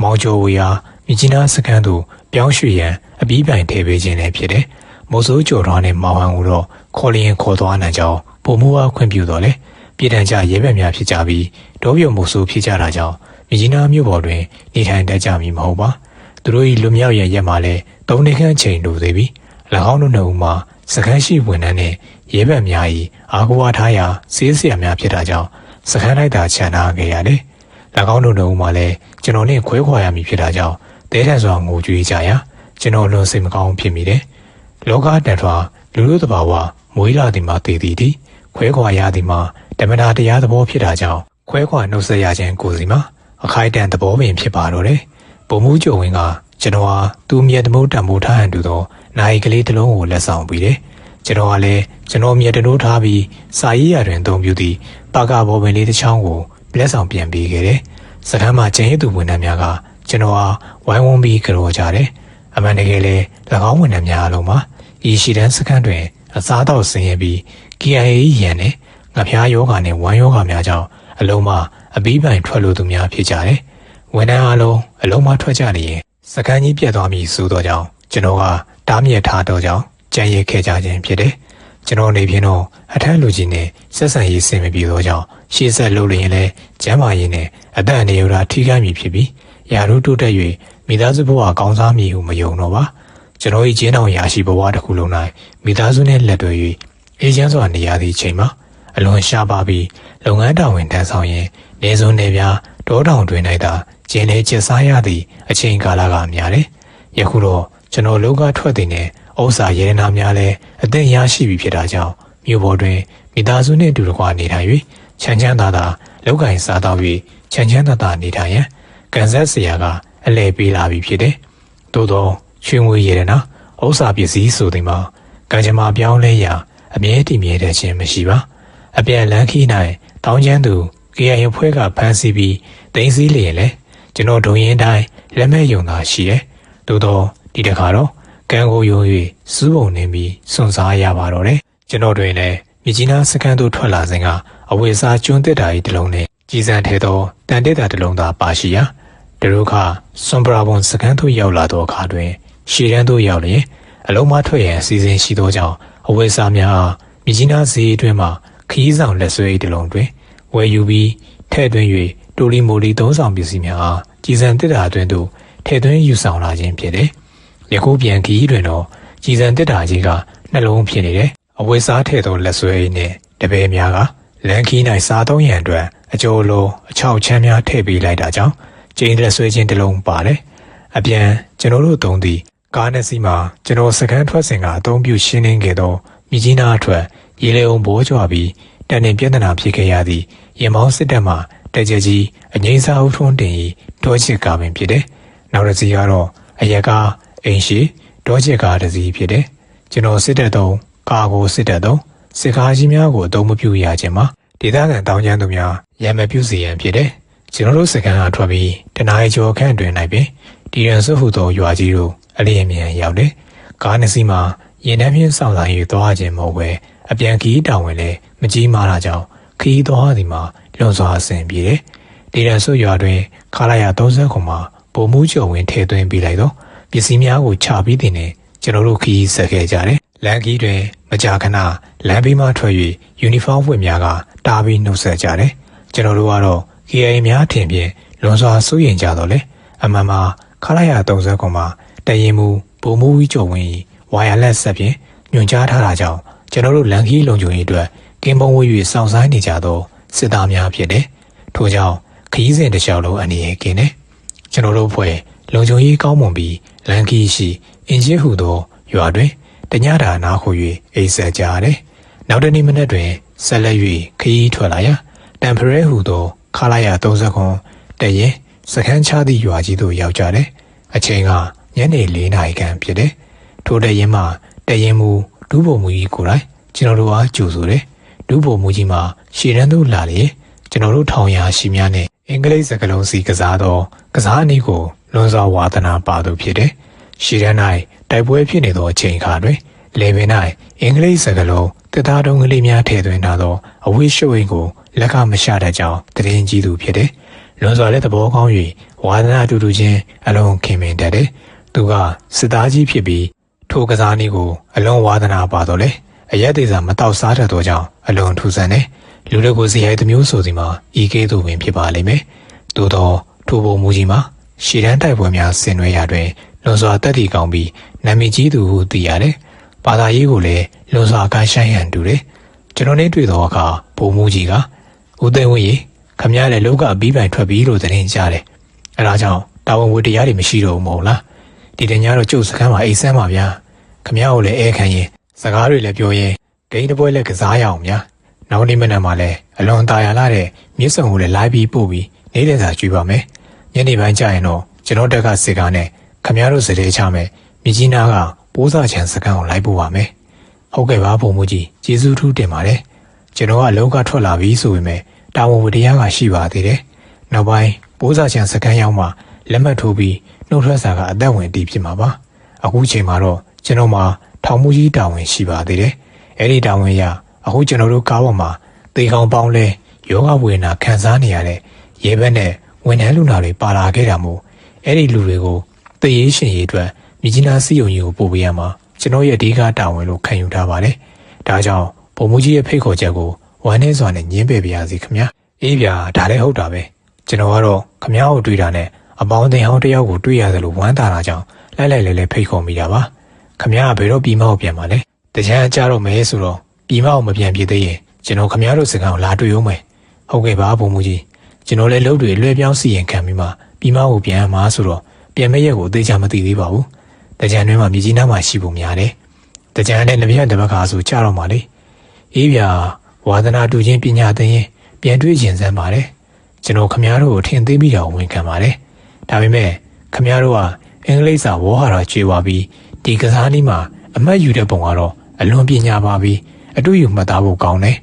ီမောင်ကျော်ဝေအားမြကြီးနားစကမ်းသို့ပြောင်းရွှေ့ရန်အပြီးပိုင်ထည့်ပေးခြင်းလည်းဖြစ်တယ်။မိုးစိုးကျော်တော်နှင့်မောင်ဟန်ကိုတော့ခေါ်လျင်ခေါ်သွားနိုင်ကြောင်းပုံမှုအားခွင့်ပြုတော်လေပြည်ထန်ကြရဲဘက်များဖြစ်ကြပြီးတောပြုံမိုးစိုးဖြစ်ကြတာကြောင့်မြကြီးနားမြို့ပေါ်တွင်နေထိုင်တတ်ကြမည်မဟုတ်ပါသူတို့၏လူမြောက်ရရက်မှလည်း3နှစ်ခန့်ချိန်လိုသေးပြီး၎င်းတို့နှစ်ဦးမှာစခန်းရှိဝန်ထမ်းနှင့်ရဲဘက်များ၏အာဂဝါထားရာစေးစရာများဖြစ်တာကြောင့်စခန်းလိုက်တာခြံထားခဲ့ရတယ်၎င်းတို့နှစ်ဦးမှာလည်းကျွန်တော်နှင့်ခွဲခွာရမည်ဖြစ်တာကြောင့်တဲထန်စွာငိုကြွေးကြရာကျွန်တော်လွန်စိတ်မကောင်းဖြစ်မိတယ်လောကတန်ထွာလူတို့တဘာဝမွေးလာသည်မှာတည်တည်သည်ခွဲခွာရသည်မှာဓမ္မတာတရားသဘောဖြစ်တာကြောင့်ခွဲခွာနှုတ်ဆက်ရခြင်းကိုစီမှာအခိုက်အတန့်သဘောပင်ဖြစ်ပါတော့တယ်ပုံမှုကြုံဝင်ကကျွန်တော်ဟာသူ့မြတ်တမိုးတံမိုးထားဟန်တူသောနိုင်ကလေးတစ်လုံးကိုလက်ဆောင်ပြီးတယ်ကျွန်တော်ကလည်းကျွန်တော်မြတ်တနိုးထားပြီးစာရေးရာတွင်အသုံးပြုသည့်ပါကဘောပင်လေးတစ်ချောင်းကိုလက်ဆောင်ပြန်ပေးခဲ့တယ်စခန်းမှာကျန်ရည်သူဝန်ထမ်းများကကျွန်တော်ဟာဝိုင်းဝန်းပြီးကြော်ကြတယ်အမှန်တကယ်လည်း၎င်းဝန်ထမ်းများအလုံးမှာဤရှိတန်းစခန်းတွင်အစားအသောက်ဆင်းရဲပြီး KIA ရန်နဲ့ငှက်ဖျားယောဂါနဲ့ဝမ်းယောဂါများကြောင့်အလုံးမအပီးပိုင်ထွက်လို့သူများဖြစ်ကြတယ်ဝန်ထမ်းအလုံးအလုံးမထွက်ကြနေရင်စကန်းကြီးပြတ်သွားပြီဆိုတော့ကြောင့်ကျွန်တော်ကတားမြစ်ထားတော့ကြောင့်ကြံရည်ခဲ့ကြခြင်းဖြစ်တယ် ကျွန်တော်နေပြင်းတော့အထက်လူကြီးနဲ့ဆက်ဆံရေးဆင်မပြေတော့ကြောင့်ရှေ့ဆက်လုပ်လျင်လဲကျမ်းမာရေးနဲ့အသက်အနေရောထိခိုက်မိဖြစ်ပြီးယာရုတိုးတက်၍မိသားစုဘဝကောင်းစားမိဟုမယုံတော့ပါကျွန်တော်၏ကျင်းတော်ရာရှိဘဝတစ်ခုလုံး၌မိသားစုနှင့်လက်တွဲ၍အေးချမ်းစွာနေရသည့်အချိန်မှာအလွန်ရှားပါပြီးလုပ်ငန်းတာဝန်ထမ်းဆောင်ရင်းနေစုံနေပြတောတောင်တွင်၌သာကျင်းလေကျက်စားရသည့်အချိန်ကာလကများတယ်ယခုတော့ကျွန်တော်လောကထွက်သည်နှင့်ဥစ္စာရေနာများလည်းအသင့်ရရှိပြီဖြစ်တာကြောင့်မြို့ပေါ်တွင်မိသားစုနှင့်အတူတကွနေထိုင်၍ချမ်းချမ်းသာသာလောက်ကင်စားတော့၍ချမ်းချမ်းသာသာနေထိုင်ရန်ကန်ဆက်စရာကအလဲပေးလာပြီဖြစ်တယ်။သို့သောချွေငွေရေနာဥစ္စာပစ္စည်းဆိုသည်မှာကံကြမ္မာပြောင်းလဲရာအမြဲတည်မြဲတဲ့ခြင်းမရှိပါ။အပြန်လန်းခီး၌တောင်းချမ်းသူKIAဖွဲ့ကဖမ်းဆီးပြီးသိမ်းဆည်းလျင်လေကျွန်တော်ဒုံရင်တိုင်းလက်မဲ့ယုံသာရှိတယ်။သို့သောဒီတခါတော့ကံကိုယုံ၍စူးပုံနေပြီးစွန့်စားရပါတော့တယ်။ကျွန်တော်တွင်လည်းမြကြီးနားစကန်သို့ထွက်လာစဉ်ကအဝေစားကျွန်းတက်တာ၏တစ်လုံးနဲ့ကြီးစံထဲသောတန်တက်တာတစ်လုံးသာပါရှိရာဒရုခစွန်ပရာဘွန်စကန်သို့ရောက်လာသောအခါတွင်ရှေ့တန်းသို့ရောက်လျင်အလုံးမထွက်ရန်အစီအစဉ်ရှိသောကြောင့်အဝေစားများအားမြကြီးနားဈေးအတွင်းမှခီးဆောင်လက်ဆွဲ၏တစ်လုံးတွင်ဝယ်ယူပြီးထဲ့သွင်း၍တိုလီမိုလီသုံးဆောင်ပစ္စည်းများအားကြီးစံတက်တာအတွင်းသို့ထဲ့သွင်းယူဆောင်လာခြင်းဖြစ်တယ်။ယခုပြန်ခီးတွင်တော့ကြီးစံတက်တာကြီးကနှလုံးဖြစ်နေတယ်။အဝေစားထဲ့သောလက်ဆွဲ၏နှင့်တပည့်များကလန်ခီး၌စားသုံးရန်အတွက်အကျိုးလုံးအချောက်ချမ်းများထည့်ပေးလိုက်တာကြောင့်ကျင်းလက်ဆွဲခြင်းတစ်လုံးပါတယ်။အပြန်ကျွန်တော်တို့သုံးသည့်ကားနှစ်စီးမှာကျွန်တော်စကန်ထွက်စဉ်ကအသုံးပြုရှင်းလင်းခဲ့သောမြကြီးနားအထွက်ရေလေုံဘိုးကြွပြီးတန်တင်ပြဿနာဖြစ်ခဲ့ရသည့်ရင်မောင်းစစ်တပ်မှတက်ကြကြီးအငိမ့်စားဦးထွန်းတင်၏ဒေါ်ချစ်ကားပင်ဖြစ်တယ်။နောက်တစ်စီးကတော့အရက်ကားအိမ်ရှိဒေါ်ချစ်ကားတစ်စီးဖြစ်တယ်။ကျွန်တော်စစ်တပ်သုံးကားကိုစစ်တပ်သုံးစစ်ကားကြီးများကိုအသုံးမပြုရခြင်းမှာဒေသခံတောင်းကျမ်းသူများရံမပြုစီရန်ဖြစ်တယ်။ကျွန်တော်တို့စကန်ကထွက်ပြီးတနအီကျော်ခန့်တွင်၌ပင်ဒီရန်စုဟုသောရွာကြီးတို့အလျင်မြန်ရောက်တယ်။ကားနှစ်စီးမှာရင်နှမ်းဖြင့်စောင့်ဆိုင်၍သွားခြင်းမဟုတ်ပဲအပြန်ခီးတောင်ဝင်လဲမကြီးမားတာကြောင့်ခီးသွားသည်မှာလွန်စွာအဆင်ပြေတယ်။ဒီရန်စုရွာတွင်ခလာရ30ခုမှာပုံမှုကျော်ဝင်ထည့်သွင်းပေးလိုက်တော့ပစ္စည်းများကိုချပြီးတင်နေကျွန်တော်တို့ခီးဆက်ခဲ့ကြတယ်။လန်ခီးတွင်မကြာခဏလမ်းဘေးမှထွက်၍ယူနီဖောင်းဝတ်များကတားပြီးနှုတ်ဆက်ကြတယ်။ကျွန်တော်တို့ကတော့ KIA များထင်ဖြင့်လွန်စွာစိုးရိမ်ကြတော့လေအမှန်မှာခလာရ30ခုမှာတရင်မူပုံမှုဝီကျော်ဝင်ဝါယာလက်ဆက်ဖြင့်ညွှန်ကြားထားတာကြောင့်ကျွန်တော်တို့လန်ခီးလုံခြုံရေးအတွက်ကင်းပုံဝေး၍စောင့်ဆိုင်နေကြသောစစ်သားများဖြစ်တယ်။ထို့ကြောင့်ခရီးစဉ်တစ်လျှောက်လုံးအနေနဲ့ကင်းတယ်။ကျွန်တော်တို့ဖွဲ့လုံခြုံရေးကောင်းမွန်ပြီးလန်ခီးရှိအင်ဂျင်ဟူသောရွာတွင်တညတာနားခို၍အိပ်ဆက်ကြရတယ်။နောက်တနေ့မနက်တွင်ဆက်လက်၍ခရီးထွက်လာရာတမ်ဖရဲဟူသောခလာရ30ခွန်တရင်စခန်းချသည့်ရွာကြီးသို့ရောက်ကြတယ်။အချိန်ကညနေ4နာရီခန့်ဖြစ်တယ်။ထိုတရင်မှတရင်မူဒူးပုံမူကြီးကိုယ်တိုင်ကျွန်တော်တို့အားကြိုဆိုတယ်။ဒူးပုံမူကြီးမှာရှေ့တန်းသို့လာလေကျွန်တော်တို့ထောင်ရာရှိများနဲ့အင်္ဂလိပ်စကားလုံးစီကစားသောကစားနည်းကိုလွန်စွာဝါသနာပါသူဖြစ်တယ်။ရှေ့တန်း၌တိုက်ပွဲဖြစ်နေသောအချိန်အခါတွင်လေပင်၌အင်္ဂလိပ်စကားလုံးတစ်သားတုံးကလေးများထည့်သွင်းထားသောအဝိရှုပ်အိမ်ကိုလက်ကမရှတတ်ကြောင်းတရင်ကြီးသူဖြစ်တယ်။လွန်စွာလည်းသဘောကောင်း၍ဝါသနာအတူတူချင်းအလုံးခင်မင်တတ်တယ်။သူကစစ်သားကြီးဖြစ်ပြီးထိုကစားနည်းကိုအလုံးဝါသနာပါတော့လေအရက်သေးစာမတောက်စားတတ်သောကြောင့်အလုံးထူဆန်းတယ်။လူတွေကိုစီရိုက်သမျိုးဆိုစီမှာဤကဲ့သို့ပင်ဖြစ်ပါလိမ့်မယ်။သို့သောထိုပုံမူကြီးမှာရှေ့တန်းတိုက်ပွဲများဆင်နွှဲရာတွင်လွန်စွာတက်တီကောင်းပြီးနာမည်ကြီးသူဟုသိရတယ်။ဘာသာရေးကိုလည်းလွန်စွာကိုင်းဆိုင်ရန်တူတယ်။ကျွန်တော်နဲ့တွေ့သောအခါပုံမူကြီးကဦးသိန်းဝင်းကြီးခမရလည်းလောကအပြီးပိုင်ထွက်ပြီးလို့သတင်းကြားတယ်။အဲဒါကြောင့်တာဝန်ဝတ္တရားတွေမရှိတော့ဘူးမဟုတ်လား။ဒီတညတော့ကျုပ်စခန်းမှာအိတ်ဆန်းပါဗျာ။ခမရကိုလည်းအဲခံရင်စကားတွေလည်းပြောရင်ဂိမ်းတပွဲလည်းကစားရအောင်ဗျာ။နောက်နေ့မနက်မှာလည်းအလွန်ตายရလာတဲ့မြစ်စုံကိုလည်းလိုက်ပြီးပို့ပြီးနေတဲ့စာကြွေးပါမယ်။ညနေပိုင်းကျရင်တော့ကျွန်တော်တက်ကစစ်ကားနဲ့ခမရတို့စတဲ့ချမယ်မြကြီးနားကပိုးစာချန်စကန်ကိုလိုက်ပို့ပါမယ်။ဟုတ်ကဲ့ပါဘုံမူကြီးကျေးဇူးထူးတင်ပါတယ်။ကျွန်တော်ကအလောကထွက်လာပြီဆိုပေမဲ့တာဝန်ဝတ္တရားကရှိပါသေးတယ်။နောက်ပိုင်းပိုးစာချန်စကန်ရောက်မှလက်မှတ်ထိုးပြီးနှုတ်ထွက်စာကအသက်ဝင်တည်ဖြစ်မှာပါ။အခုချိန်မှာတော့ကျွန်တော်မှာထောင်မှုကြီးတာဝန်ရှိပါသေးတယ်။အဲ့ဒီတာဝန်ရအခုကျွန်တော်တို့ကားပေါ်မှာသေကောင်ပေါင်းလဲယောဂဝေဒနာခံစားနေရတဲ့ရဲဘက်နဲ့ဝန်ထမ်းလူနာတွေပါလာခဲ့တာမို့အဲ့ဒီလူတွေကိုသေရေးရှင်ရေးအတွက်မြကြီးနားစီယုံကြီးကိုပို့ပေးရမှာကျွန်တော်ရဲ့အဓိကတာဝန်လို့ခံယူထားပါတယ်။ ဒါကြောင့်ဗိုလ်မှူးကြီးရဲ့ဖိတ်ခေါ်ချက်ကိုဝမ်းနည်းစွာနဲ့ညှင်းပယ်ပါရစေခင်ဗျာအေးဗျာဒါလည်းဟုတ်တာပဲကျွန်တော်ကတော့ခင်ဗျားကိုတွေ့တာနဲ့အပေါင်းအသင်းဟောင်းတစ်ယောက်ကိုတွေ့ရတယ်လို့ဝမ်းသာတာကြောင့်လိုက်လဲဖိတ်ခေါ်မိတာပါခင်ဗျားကဘယ်တော့ပြီးမအောင်ပြန်ပါလဲတကြံအကြတော့မဲဆိုတော့ပြီးမအောင်မပြန်ပြသေးရင်ကျွန်တော်ခင်ဗျားတို့စကားကိုလာတွေ့ဦးမယ်ဟုတ်ကဲ့ပါဗိုလ်မှူးကြီးကျွန်တော်လည်းလုပ်တွေလွှဲပြောင်းစီရင်ခံပြီးမှပြီးမအောင်ပြန်မှာဆိုတော့ပြန်မဲ့ရက်ကိုအသေးချာမသိသေးပါဘူးတကြံတွင်မှာမြကြီးနားမှာရှိဖို့များတယ်တကြံနဲ့နဗျတဘခါဆိုကြတော့မှလေအေးဗျာဝါသနာတူချင်းပညာသင်ရင်ပြန်တွေ့ရင်စမ်းပါတယ်ကျွန်တော်ခမည်းတော်ကိုထင်သေးမိတာကိုဝန်ခံပါတယ်ဒါပေမဲ့ခမည်းတော်ကအင်္ဂလိပ်စာဝေါ်ဟာရာကျွေးပါပြီးဒီကစားနည်းမှာအမှတ်ယူတဲ့ပုံကတော့အလွန်ပညာပါပြီးအတူယူမှတ်သားဖို့ကောင်းတယ်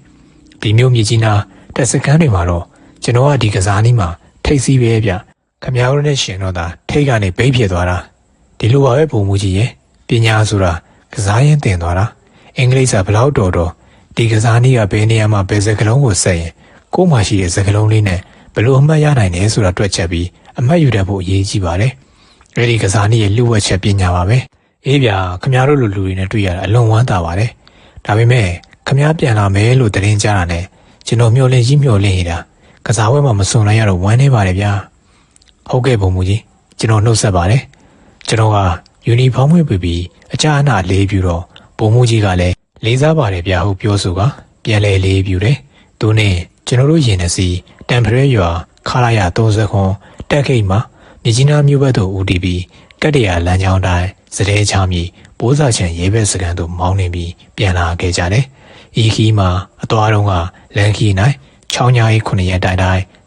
ဒီမျိုးမြကြီးနားတက်စကန်းတွေမှာတော့ကျွန်တော်ကဒီကစားနည်းမှာထိတ်စီးပဲဗျခမည်းတော်နဲ့ရှင်တော့သာထိတ်ကနေဘိတ်ဖြစ်သွားတာဒီလိုပါပဲပုံမှုကြီးရဲ့ပညာဆိုတာကစားရင်တင်သွားတာအင်္ဂလိပ်စာဘလောက်တော်ဒီကစားနည်းကဘယ်နေရာမှာဘယ်စကလုံးကိုဆက်ရင်ကိုယ်မှရှိတဲ့စကလုံးလေးနဲ့ဘလို့အမှတ်ရနိုင်တယ်ဆိုတာတွက်ချက်ပြီးအမှတ်ယူတတ်ဖို့အရေးကြီးပါတယ်။အဲဒီကစားနည်းရဲ့လူဝက်ချက်ပညာပါပဲ။အေးဗျာခမရတို့လူတွေနဲ့တွေ့ရတာအလွန်ဝမ်းသာပါတယ်။ဒါပေမဲ့ခမရပြန်လာမယ်လို့သတင်းကြားတာနဲ့ကျွန်တော်မျှော်လင့်နေတာကစားဝဲမှာမစုံနိုင်ရတော့ဝမ်းနေပါတယ်ဗျာ။ဟုတ်ကဲ့ဘုံမူကြီးကျွန်တော်နှုတ်ဆက်ပါတယ်။ကျွန်တော်ကယူနီဖောင်းဝတ်ပြီးအကြအနာလေးပြူတော့ဘုံမူကြီးကလည်းလေးစားပါတယ်ဗျာဟုတ်ပြောဆိုကပြန်လဲလေးပြူတယ်။သူနဲ့ကျွန်တော်တို့ရင်နှစီတမ်ဖရဲရွာခလာရ30ခွန်တက်ခိတ်မှာမြကြီးနားမြို့ဘက်သို့ဦးတည်ပြီးကတ္တရာလမ်းကြောင်းတိုင်းစတဲ့ချမြေပိုးစာချံရဲဘက်စကန်သို့မောင်းနေပြီးပြန်လာခဲ့ကြတယ်။ဤခီးမှာအသွားတုံးကလမ်းခီး၌6ညရီ9ရက်တိုင်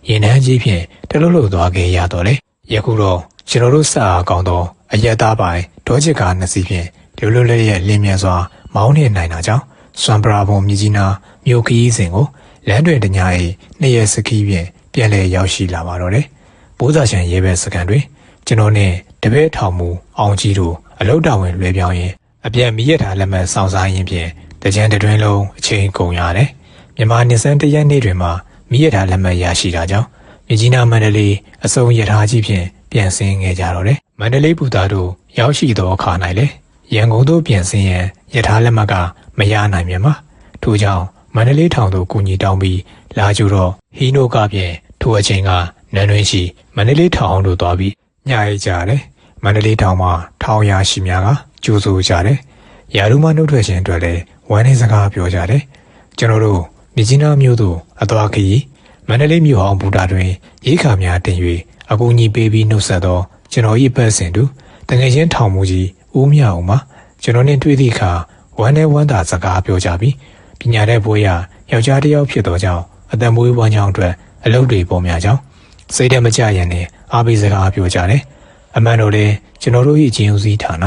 ရင်နှန်းကြီးဖြင့်တလွတ်လွတ်သွားခဲ့ရတော့လေ။ယခုတော့ကျွန်တော်တို့စအားကောင်းသောအရက်သားပိုင်းဒေါ်ချစ်ကား2စီးဖြင့်လွတ်လွတ်လပ်ရဲ့လင်းမြန်စွာမောင်းနေနိုင်တာကြောင့်စွမ်ပရာဘုံမြကြီးနားမြို့ခီးစဉ်ကိုလမ်းတွင်တညာ၏2ရက်စခီးဖြင့်ပြန်လည်ရောက်ရှိလာပါတော့တယ်။ပိုးစာချံရဲဘက်စကန်တွင်ကျွန်တော်နဲ့တပည့်ထောင်မူအောင်ကြီးတို့အလုတ်တော်ဝင်လွှဲပြောင်းရင်အပြန်မိရထားလက်မှတ်စောင့်စားရင်းဖြင့်တကြံတွင်လုံးအချိန်ကုန်ရတယ်။မြန်မာနှစ်စန်း1ရက်နေ့တွင်မှမိရထားလက်မှတ်ရရှိတာကြောင့်မြကြီးနားမန္တလေးအစုံရထားကြီးဖြင့်ပြန်ဆင်းခဲ့ကြတော့တယ်။မန္တလေးဘူတာတို့ရောက်ရှိသောအခါ၌လေရန်ကုန်သို့ပြန်ဆင်းရန်ရထားလက်မှတ်ကမရနိုင်မြင်ပါ။ထို့ကြောင့်မန္တလေးထောင်သို့ကူညီတောင်းပြီးလာကြတော့ဟီနိုကဖြင့်ထိုအချိန်ကနန်းတွင်ရှိမန္တလေးထောင်သို့သွားပြီးညအိပ်ကြတယ်။မန္တလေးထောင်မှာထောင်ရရှိများကကြိုးဆိုကြတယ်။ရာထူးမှနှုတ်ထွက်ခြင်းအတွက်လည်းဝမ်းနည်းစကားပြောကြတယ်။ကျွန်တော်တို့မြကြီးနားမြို့သို့အသွားခရီးမန္တလေးမြို့အောင်ဘူတာတွင်ရိခါများတင်၍အကူအညီပေးပြီးနှုတ်ဆက်သောကျွန်တော်၏ပတ်စဉ်သူတငယ်ချင်းထောင်မူကြီးဦးမြအောင်မှာကျွန်တော်နှင့်တွေ့သည့်အခါဝမ်းနည်းဝမ်းသာစကားပြောကြပြီးပညာတဲ့ဘွေးရယောက်ျားတစ်ယောက်ဖြစ်သောကြောင့်အသက်မွေးဝမ်းကြောင်းအတွက်အလုပ်တွေပေါ်များကြောင်းစိတ်ဓာတ်မကျရန်နဲ့အားပေးစကားပြောကြတယ်။အမှန်တော့လေကျွန်တော်တို့၏ဂျင်းဦးစီးဌာန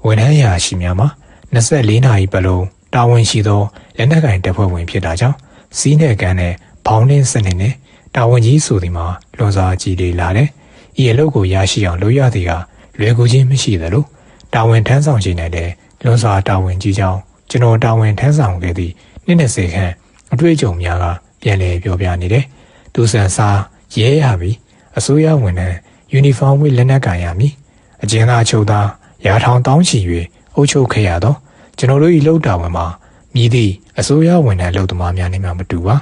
ဝန်ထမ်းရာရှိများမှာ24နာရီပတ်လုံးတာဝန်ရှိသောလက်နက်ကင်တပ်ဖွဲ့ဝင်ဖြစ်တာကြောင့်စီးနဲ့ကန်းနဲ့ဘောင်းနှင်းစနစ်နဲ့တာဝန်ကြီးဆိုသည်မှာလွန်စွာကြည်လေလာတယ်။ဤအလုပ်ကိုရရှိအောင်လုပ်ရသည်ကလွယ်ကူခြင်းမရှိသလိုတာဝန်ထမ်းဆောင်ခြင်းနဲ့လည်းလွန်စွာတာဝန်ကြီးကြောင်းကျွန်တော်တာဝန်ထမ်းဆောင်ခဲ့သည့်20ခန့်အတွေ့အကြုံများကပြန်လည်ပြောပြနေတယ်။သူစံစားရဲရပြီအစိုးရဝန်ထမ်းယူနီဖောင်းဝတ်လက်နက်ကင်ရမည်အကျဉ်းသားချုပ်သားရာထောင်တောင်းချီ၍အုပ်ချုပ်ခဲ့ရသောကျွန်တော်တို့၏လုပ်တာဝန်မှာမြည်သည့်အစိုးရဝန်ထမ်းလုပ်သမားများနဲ့မှမတူပါ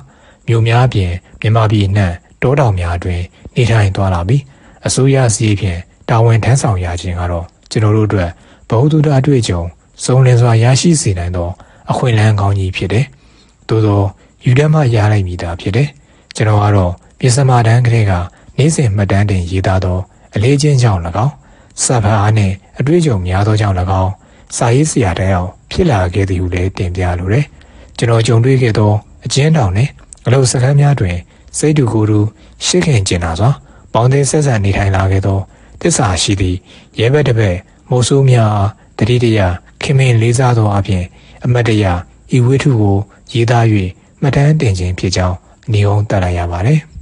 မြို့များအပြင်မြန်မာပြည်နှံ့တောတောင်များအတွင်းနေထိုင်သွားလာပြီးအစိုးရစီးဖြင့်တာဝန်ထမ်းဆောင်ရခြင်းကတော့ကျွန်တော်တို့အတွက်ဘဝတုဒ္ဒအတွေ့အကြုံစုံလင်စွာရရှိစေနိုင်သောအခွင့်အလမ်းကောင်းကြီးဖြစ်တယ်။သို့သောယူဒတ်မှရလိုက်မိတာဖြစ်တယ်။ကျွန်တော်ကတော့ပြည်စမာတန်းကလေးကနေ့စဉ်မှတ်တမ်းတင်ရေးသားသောအလေးချင်းကြောင့်၎င်းစဖာအားနှင့်အတွေ့အကြုံများသောကြောင့်၎င်းစာရေးဆရာတယောက်ဖြစ်လာခဲ့သည်ဟုလည်းတင်ပြလိုတယ်။ကျွန်တော်ကြုံတွေ့ခဲ့သောအကျဉ်းထောင်နှင့်အလုပ်စခန်းများတွင်စိတ်တူကိုယ်တူရှိခင်ကျင်လာစွာပေါင်းသင်းဆက်ဆံနေထိုင်လာခဲ့သောတစ္ဆာရှိသည့်ရဲဘက်တစ်ဘက်မိုးဆိုးများအားတတိတရခင်မင်လေးစားသောအပြင်အမတ်တရဤဝိထုကိုရေးသား၍မှတ်တမ်းတင်ခြင်းဖြစ်ကြောင်းအနည်းအောင်တက်လိုက်ရပါတယ်။